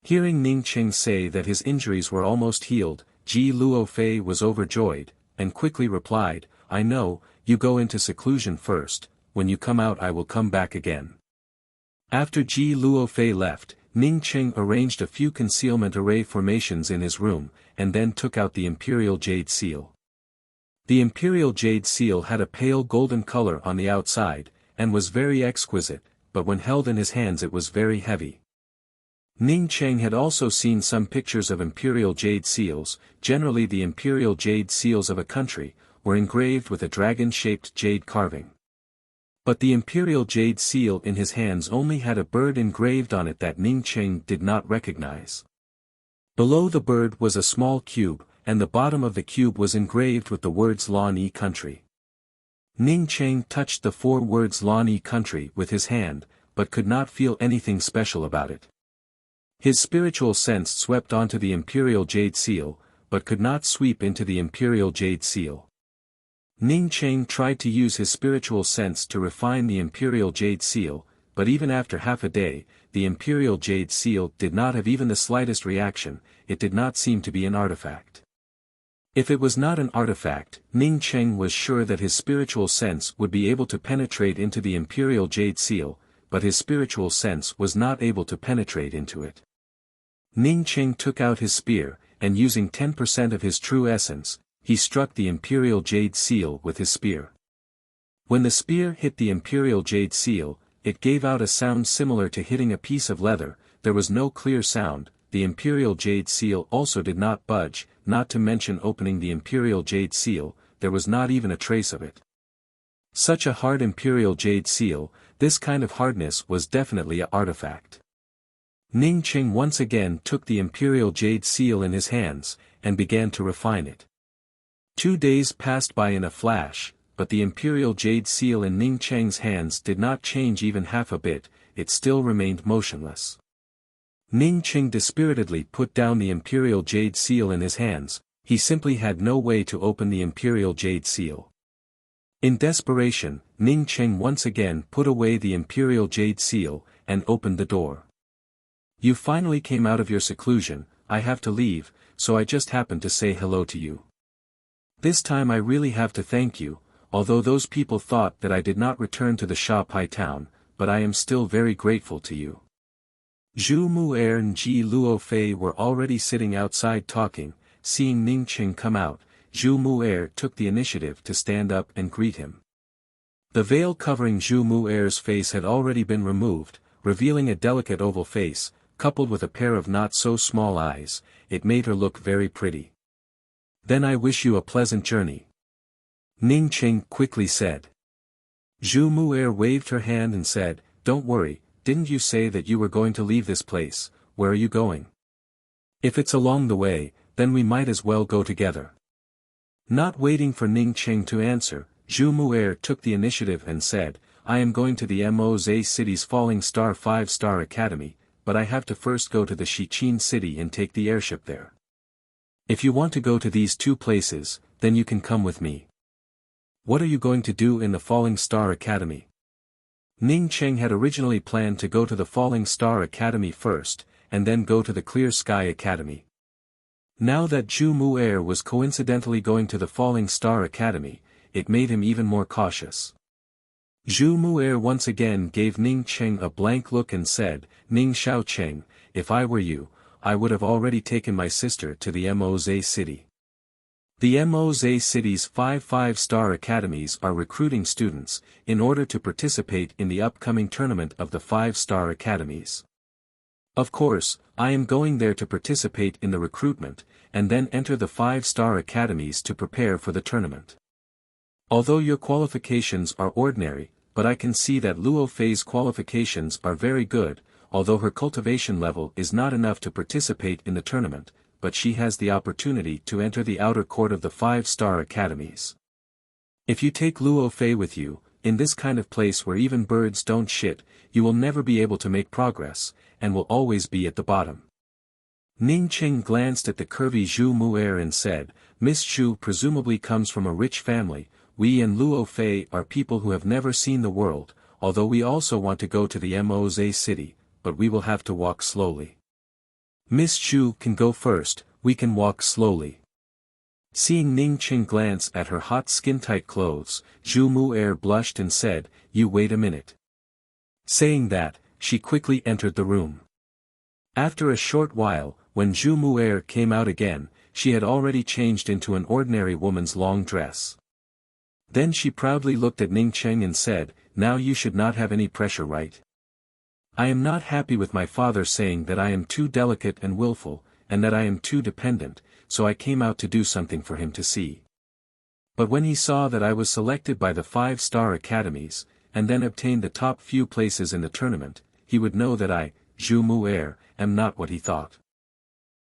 Speaker 1: Hearing Ning Cheng say that his injuries were almost healed, Ji Luo Fei was overjoyed, and quickly replied, I know, you go into seclusion first, when you come out I will come back again. After Ji Luo Fei left, Ning Cheng arranged a few concealment array formations in his room, and then took out the Imperial Jade Seal. The Imperial Jade Seal had a pale golden color on the outside, and was very exquisite, but when held in his hands it was very heavy. Ning Cheng had also seen some pictures of Imperial Jade Seals. Generally the Imperial Jade Seals of a country, were engraved with a dragon-shaped jade carving. But the Imperial Jade Seal in his hands only had a bird engraved on it that Ning Cheng did not recognize. Below the bird was a small cube, and the bottom of the cube was engraved with the words Lan Yi Country. Ning Cheng touched the 4 words Lan Yi Country with his hand, but could not feel anything special about it. His spiritual sense swept onto the Imperial Jade Seal, but could not sweep into the Imperial Jade Seal. Ning Cheng tried to use his spiritual sense to refine the Imperial Jade Seal, but even after half a day, the Imperial Jade Seal did not have even the slightest reaction. It did not seem to be an artifact. If it was not an artifact, Ning Cheng was sure that his spiritual sense would be able to penetrate into the Imperial Jade Seal, but his spiritual sense was not able to penetrate into it. Ning Cheng took out his spear, and using 10% of his true essence, he struck the Imperial Jade Seal with his spear. When the spear hit the Imperial Jade Seal, it gave out a sound similar to hitting a piece of leather. There was no clear sound. The Imperial Jade Seal also did not budge, not to mention opening the Imperial Jade Seal, there was not even a trace of it. Such a hard Imperial Jade Seal, this kind of hardness was definitely an artifact. Ning Cheng once again took the Imperial Jade Seal in his hands, and began to refine it. 2 days passed by in a flash, but the Imperial Jade Seal in Ning Cheng's hands did not change even half a bit, it still remained motionless. Ning Cheng dispiritedly put down the Imperial Jade Seal in his hands, he simply had no way to open the Imperial Jade Seal. In desperation, Ning Cheng once again put away the Imperial Jade Seal, and opened the door. You finally came out of your seclusion, I have to leave, so I just happened to say hello to you. This time I really have to thank you, although those people thought that I did not return to the Shanghai town, but I am still very grateful to you. Zhu Mu'er and Ji Luo Fei were already sitting outside talking. Seeing Ning Cheng come out, Zhu Mu'er took the initiative to stand up and greet him. The veil covering Zhu Mu'er's face had already been removed, revealing a delicate oval face, coupled with a pair of not-so-small eyes. It made her look very pretty. Then I wish you a pleasant journey. Ning Cheng quickly said. Zhu Mu'er waved her hand and said, Don't worry, didn't you say that you were going to leave this place? Where are you going? If it's along the way, then we might as well go together. Not waiting for Ning Cheng to answer, Zhu Mu'er took the initiative and said, I am going to the Moze City's Falling Star 5-Star Academy, but I have to first go to the Shichin City and take the airship there. If you want to go to these two places, then you can come with me. What are you going to do in the Falling Star Academy? Ning Cheng had originally planned to go to the Falling Star Academy first, and then go to the Clear Sky Academy. Now that Zhu Mu'er was coincidentally going to the Falling Star Academy, it made him even more cautious. Zhu Mu'er once again gave Ning Cheng a blank look and said, "Ning Xiao Cheng, if I were you, I would have already taken my sister to the Moze City." The Moze City's 5 5-star academies are recruiting students, in order to participate in the upcoming tournament of the 5-star academies. Of course, I am going there to participate in the recruitment, and then enter the 5-star academies to prepare for the tournament. Although your qualifications are ordinary, but I can see that Luo Fei's qualifications are very good, although her cultivation level is not enough to participate in the tournament, but she has the opportunity to enter the outer court of the 5-star academies. If you take Luo Fei with you, in this kind of place where even birds don't shit, you will never be able to make progress, and will always be at the bottom. Ning Cheng glanced at the curvy Zhu Mu'er and said, "Miss Zhu presumably comes from a rich family. We and Luo Fei are people who have never seen the world, although we also want to go to the Moze City, but we will have to walk slowly. Miss Zhu can go first, we can walk slowly." Seeing Ning Cheng glance at her hot skin-tight clothes, Zhu Mu'er blushed and said, "You wait a minute." Saying that, she quickly entered the room. After a short while, when Zhu Mu'er came out again, she had already changed into an ordinary woman's long dress. Then she proudly looked at Ning Cheng and said, "Now you should not have any pressure, right? I am not happy with my father saying that I am too delicate and willful, and that I am too dependent, so I came out to do something for him to see. But when he saw that I was selected by the 5-star academies, and then obtained the top few places in the tournament, he would know that I, Zhu Mu'er, am not what he thought."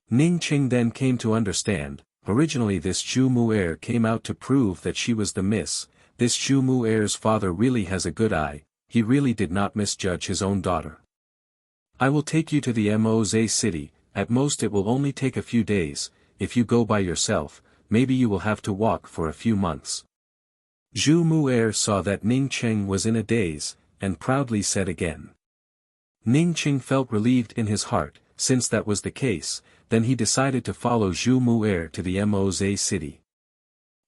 Speaker 1: Ning Cheng then came to understand, originally this Zhu Mu'er came out to prove that she was the miss. This Zhu Mu'er's father really has a good eye, he really did not misjudge his own daughter. "I will take you to the Moze City, at most it will only take a few days, if you go by yourself, maybe you will have to walk for a few months." Zhu Mu'er saw that Ning Cheng was in a daze, and proudly said again. Ning Cheng felt relieved in his heart, since that was the case, then he decided to follow Zhu Mu'er to the Moze City.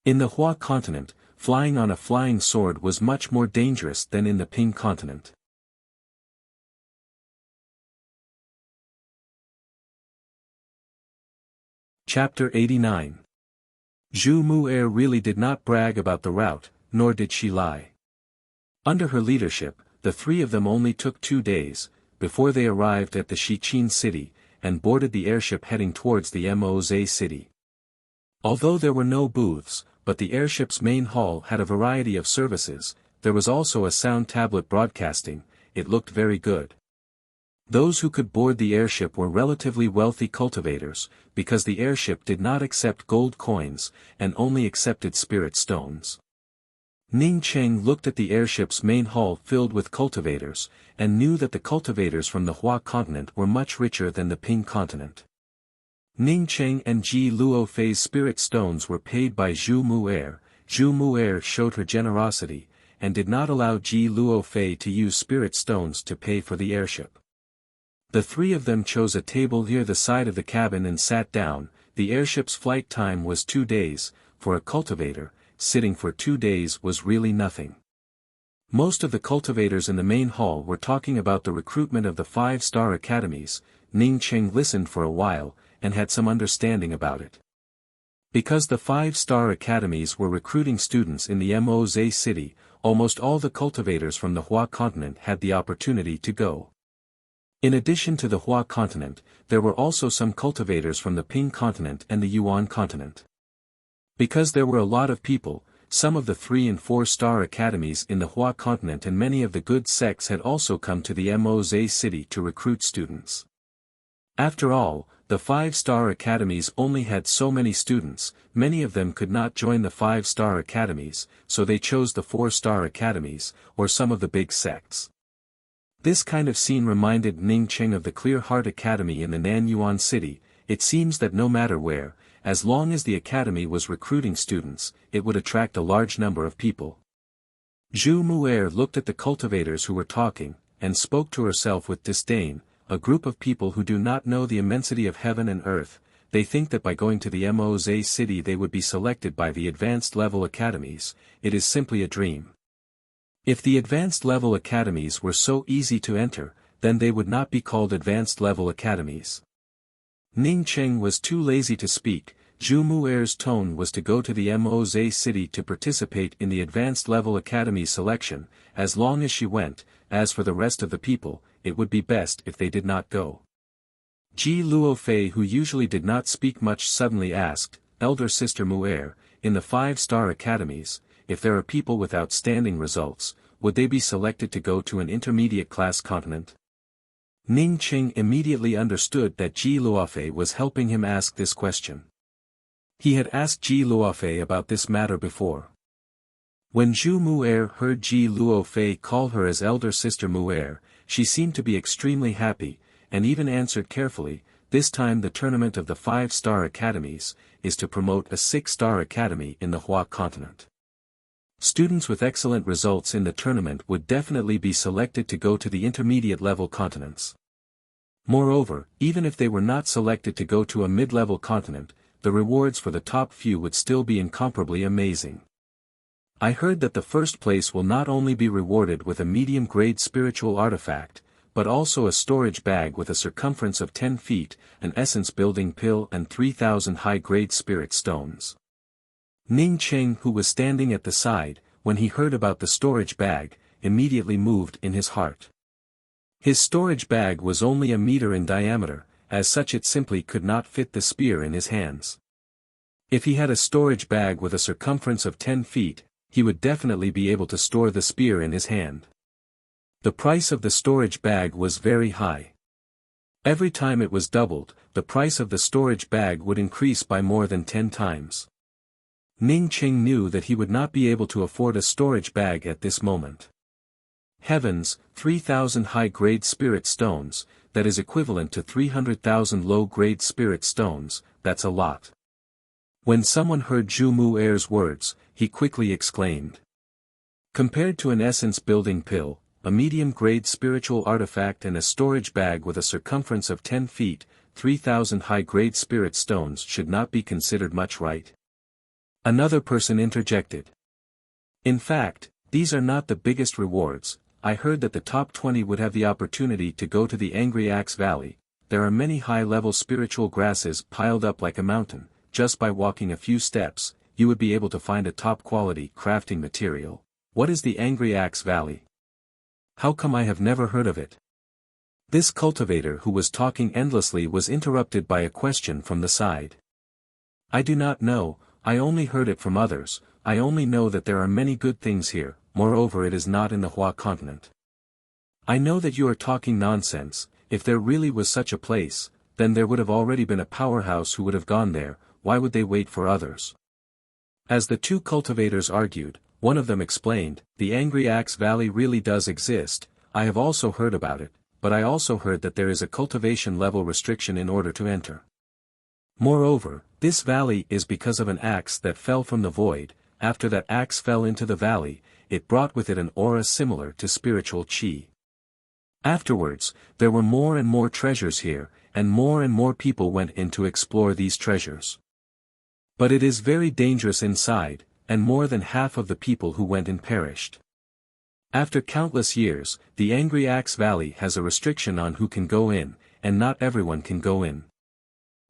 Speaker 1: In the Hua continent, flying on a flying sword was much more dangerous than in the Ping continent. Chapter 89. Zhu Mu'er really did not brag about the route, nor did she lie. Under her leadership, the three of them only took 2 days, before they arrived at the Shiqin city, and boarded the airship heading towards the Moze City. Although there were no booths, but the airship's main hall had a variety of services, there was also a sound tablet broadcasting, it looked very good. Those who could board the airship were relatively wealthy cultivators, because the airship did not accept gold coins, and only accepted spirit stones. Ning Cheng looked at the airship's main hall filled with cultivators, and knew that the cultivators from the Hua continent were much richer than the Ping continent. Ning Cheng and Ji Luo Fei's spirit stones were paid by Zhu Mu'er. Zhu Mu'er showed her generosity, and did not allow Ji Luo Fei to use spirit stones to pay for the airship. The three of them chose a table near the side of the cabin and sat down. The airship's flight time was 2 days, for a cultivator, sitting for 2 days was really nothing. Most of the cultivators in the main hall were talking about the recruitment of the 5-star academies. Ning Cheng listened for a while, and had some understanding about it. Because the 5-star academies were recruiting students in the Moze City, almost all the cultivators from the Hua continent had the opportunity to go. In addition to the Hua continent, there were also some cultivators from the Ping continent and the Yuan continent. Because there were a lot of people, some of the 3- and 4-star academies in the Hua continent and many of the good sects had also come to the Moze City to recruit students. After all, the 5-star academies only had so many students, many of them could not join the 5-star academies, so they chose the 4-star academies, or some of the big sects. This kind of scene reminded Ning Cheng of the Clear Heart Academy in the Nanyuan city. It seems that no matter where, as long as the academy was recruiting students, it would attract a large number of people. Zhu Mu'er looked at the cultivators who were talking, and spoke to herself with disdain, a group of people who do not know the immensity of heaven and earth. They think that by going to the Moze city they would be selected by the advanced level academies. It is simply a dream. If the advanced level academies were so easy to enter, then they would not be called advanced level academies. Ning Cheng was too lazy to speak. Zhu Mu'er's tone was to go to the Moze city to participate in the advanced level academy selection. As long as she went, as for the rest of the people, it would be best if they did not go. Ji Luofei, who usually did not speak much, suddenly asked, "Elder Sister Mu'er, in the 5-star academies, if there are people with outstanding results, would they be selected to go to an intermediate class continent?" Ning Qing immediately understood that Ji Luofei was helping him ask this question. He had asked Ji Luofei about this matter before. When Zhu Mu'er heard Ji Luofei call her as Elder Sister Mu'er, she seemed to be extremely happy, and even answered carefully, "This time the tournament of the 5-star academies is to promote a 6-star academy in the Hua continent. Students with excellent results in the tournament would definitely be selected to go to the intermediate level continents. Moreover, even if they were not selected to go to a mid-level continent, the rewards for the top few would still be incomparably amazing. I heard that the first place will not only be rewarded with a medium-grade spiritual artifact, but also a storage bag with a circumference of 10 feet, an essence-building pill and 3,000 high-grade spirit stones." Ning Cheng, who was standing at the side, when he heard about the storage bag, immediately moved in his heart. His storage bag was only a meter in diameter, as such it simply could not fit the spear in his hands. If he had a storage bag with a circumference of 10 feet, he would definitely be able to store the spear in his hand. The price of the storage bag was very high. Every time it was doubled, the price of the storage bag would increase by more than 10 times. Ning Qing knew that he would not be able to afford a storage bag at this moment. Heavens, 3,000 high-grade spirit stones, that is equivalent to 300,000 low-grade spirit stones, that's a lot. When someone heard Zhu Mu'er's words, he quickly exclaimed. Compared to an essence-building pill, a medium-grade spiritual artifact and a storage bag with a circumference of 10 feet, 3,000 high-grade spirit stones should not be considered much, right? Another person interjected. In fact, these are not the biggest rewards. I heard that the top 20 would have the opportunity to go to the Angry Axe Valley. There are many high-level spiritual grasses piled up like a mountain. Just by walking a few steps, you would be able to find a top-quality crafting material. What is the Angry Axe Valley? How come I have never heard of it? This cultivator who was talking endlessly was interrupted by a question from the side. I do not know, I only heard it from others. I only know that there are many good things here, moreover it is not in the Hua continent. I know that you are talking nonsense. If there really was such a place, then there would have already been a powerhouse who would have gone there. Why would they wait for others? As the two cultivators argued, one of them explained, "The Angry Axe Valley really does exist. I have also heard about it, but I also heard that there is a cultivation level restriction in order to enter. Moreover, this valley is because of an axe that fell from the void. After that axe fell into the valley, it brought with it an aura similar to spiritual chi. Afterwards, there were more and more treasures here, and more people went in to explore these treasures. But it is very dangerous inside, and more than half of the people who went in perished. After countless years, the Angry Axe Valley has a restriction on who can go in, and not everyone can go in.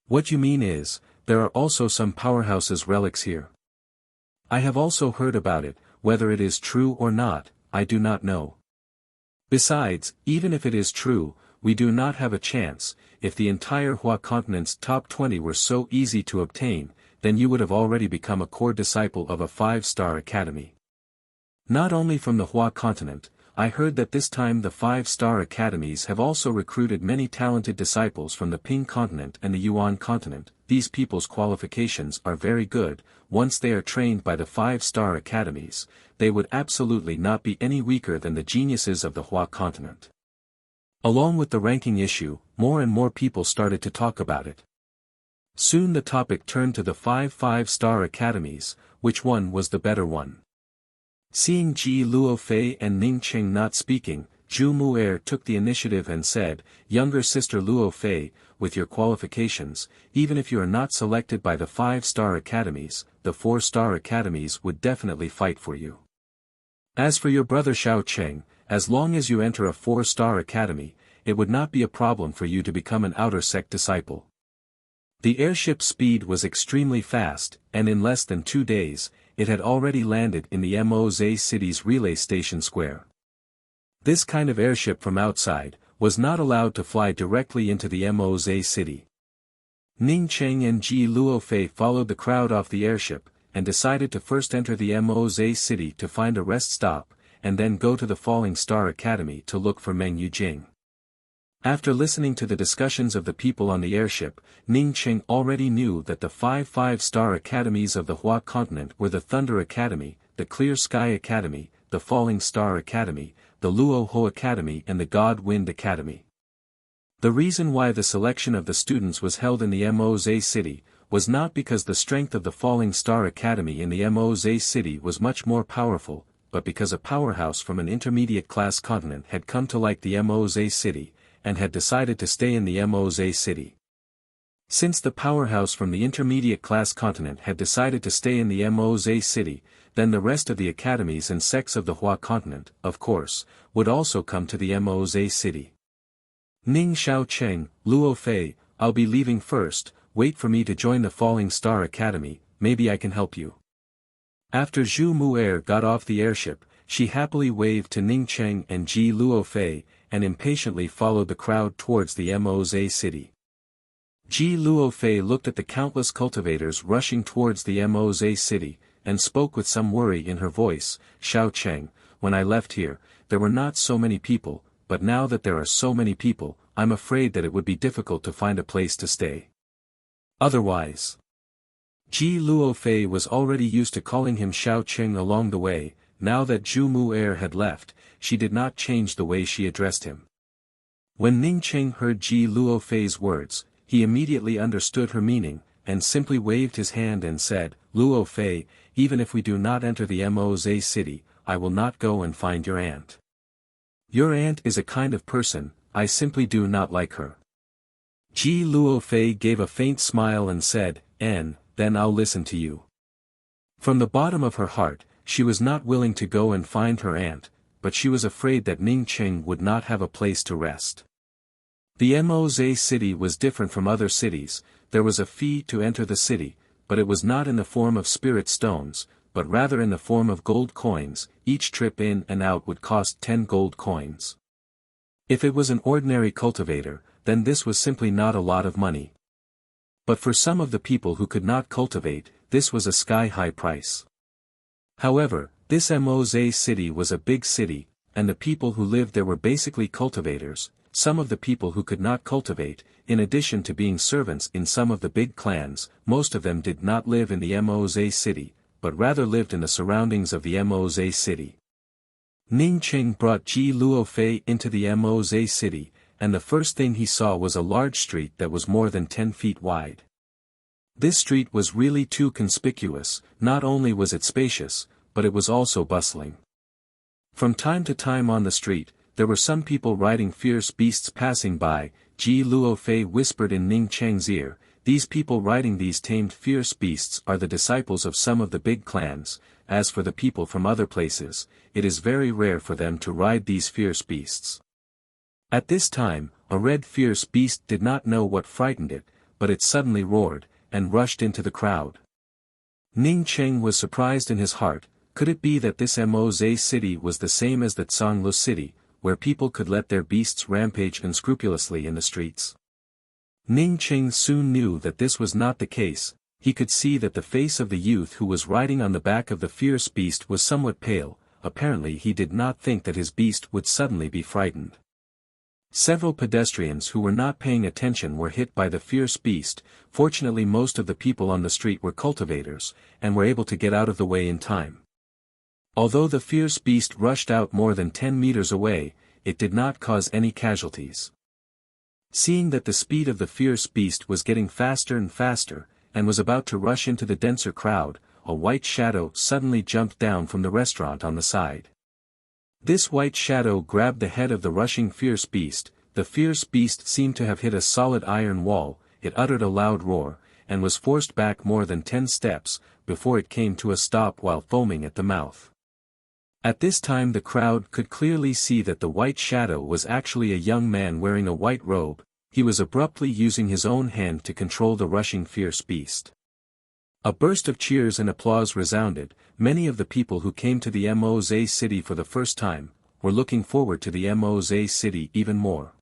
Speaker 1: What you mean is, there are also some powerhouses relics here. I have also heard about it, whether it is true or not, I do not know. Besides, even if it is true, we do not have a chance. If the entire Hua continent's top 20 were so easy to obtain, then you would have already become a core disciple of a 5-star academy. Not only from the Hua continent, I heard that this time the 5-star academies have also recruited many talented disciples from the Ping continent and the Yuan continent. These people's qualifications are very good. Once they are trained by the 5-star academies, they would absolutely not be any weaker than the geniuses of the Hua continent. Along with the ranking issue, more and more people started to talk about it. Soon the topic turned to the 5 5-star academies, which one was the better one. Seeing Ji Luofei and Ning Qing not speaking, Zhu Mu'er took the initiative and said, "Younger sister Luofei, with your qualifications, even if you are not selected by the 5-star academies, the 4-star academies would definitely fight for you. As for your brother Xiao Cheng, as long as you enter a 4-star academy, it would not be a problem for you to become an outer sect disciple." The airship's speed was extremely fast, and in less than 2 days, it had already landed in the Moze city's relay station square. This kind of airship from outside was not allowed to fly directly into the Moze city. Ning Cheng and Ji Luofei followed the crowd off the airship, and decided to first enter the Moze city to find a rest stop, and then go to the Falling Star Academy to look for Meng Yujing. After listening to the discussions of the people on the airship, Ning Cheng already knew that the 5 5-star academies of the Hua continent were the Thunder Academy, the Clear Sky Academy, the Falling Star Academy, the Luo Ho Academy and the God Wind Academy. The reason why the selection of the students was held in the Moze city, was not because the strength of the Falling Star Academy in the Moze city was much more powerful, but because a powerhouse from an intermediate class continent had come to like the Moze city, and had decided to stay in the Moze city. Since the powerhouse from the intermediate class continent had decided to stay in the Moze city, then the rest of the academies and sects of the Hua continent, of course, would also come to the Moze city. Ning Xiao Cheng, Luofei, I'll be leaving first, wait for me to join the Falling Star Academy, maybe I can help you. After Zhu Mu'er got off the airship, she happily waved to Ning Cheng and Ji Luofei, and impatiently followed the crowd towards the Moze city. Ji Luofei looked at the countless cultivators rushing towards the Moze city, and spoke with some worry in her voice, "Xiao Cheng, when I left here, there were not so many people, but now that there are so many people, I'm afraid that it would be difficult to find a place to stay. Otherwise." Ji Luofei was already used to calling him Xiao Cheng along the way. Now that Zhu Mu'er had left, she did not change the way she addressed him. When Ning Cheng heard Ji Luofei's words, he immediately understood her meaning, and simply waved his hand and said, "Luofei, even if we do not enter the Moze city, I will not go and find your aunt. Your aunt is a kind of person, I simply do not like her." Ji Luofei gave a faint smile and said, Then I'll listen to you." From the bottom of her heart, she was not willing to go and find her aunt, but she was afraid that Ning Cheng would not have a place to rest. The Moze city was different from other cities. There was a fee to enter the city, but it was not in the form of spirit stones, but rather in the form of gold coins. Each trip in and out would cost 10 gold coins. If it was an ordinary cultivator, then this was simply not a lot of money. But for some of the people who could not cultivate, this was a sky-high price. However, this Moze city was a big city, and the people who lived there were basically cultivators. Some of the people who could not cultivate, in addition to being servants in some of the big clans, most of them did not live in the Moze city, but rather lived in the surroundings of the Moze city. Ning Cheng brought Ji Luofei into the Moze city, and the first thing he saw was a large street that was more than 10 feet wide. This street was really too conspicuous. Not only was it spacious, but it was also bustling. From time to time on the street, there were some people riding fierce beasts passing by. Ji Luofei whispered in Ning Cheng's ear, "These people riding these tamed fierce beasts are the disciples of some of the big clans. As for the people from other places, it is very rare for them to ride these fierce beasts." At this time, a red fierce beast did not know what frightened it, but it suddenly roared, and rushed into the crowd. Ning Cheng was surprised in his heart. Could it be that this Moze city was the same as the Zhanglu city, where people could let their beasts rampage unscrupulously in the streets? Ning Cheng soon knew that this was not the case. He could see that the face of the youth who was riding on the back of the fierce beast was somewhat pale. Apparently he did not think that his beast would suddenly be frightened. Several pedestrians who were not paying attention were hit by the fierce beast. Fortunately most of the people on the street were cultivators, and were able to get out of the way in time. Although the fierce beast rushed out more than 10 meters away, it did not cause any casualties. Seeing that the speed of the fierce beast was getting faster and faster, and was about to rush into the denser crowd, a white shadow suddenly jumped down from the restaurant on the side. This white shadow grabbed the head of the rushing fierce beast. The fierce beast seemed to have hit a solid iron wall. It uttered a loud roar, and was forced back more than 10 steps, before it came to a stop while foaming at the mouth. At this time the crowd could clearly see that the white shadow was actually a young man wearing a white robe. He was abruptly using his own hand to control the rushing fierce beast. A burst of cheers and applause resounded. Many of the people who came to the Moze city for the first time, were looking forward to the Moze city even more.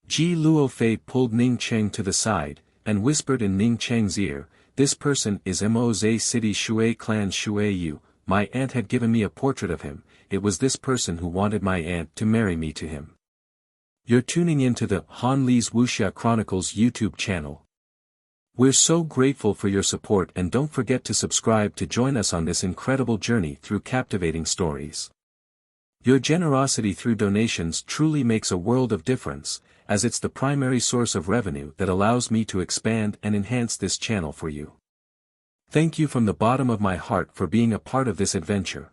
Speaker 1: Ji Luofei pulled Ning Cheng to the side, and whispered in Ning Cheng's ear, "This person is Moze city Shui clan Shui Yu. My aunt had given me a portrait of him. It was this person who wanted my aunt to marry me to him." You're tuning into the Han Li's Wuxia Chronicles YouTube channel. We're so grateful for your support, and don't forget to subscribe to join us on this incredible journey through captivating stories. Your generosity through donations truly makes a world of difference, as it's the primary source of revenue that allows me to expand and enhance this channel for you. Thank you from the bottom of my heart for being a part of this adventure.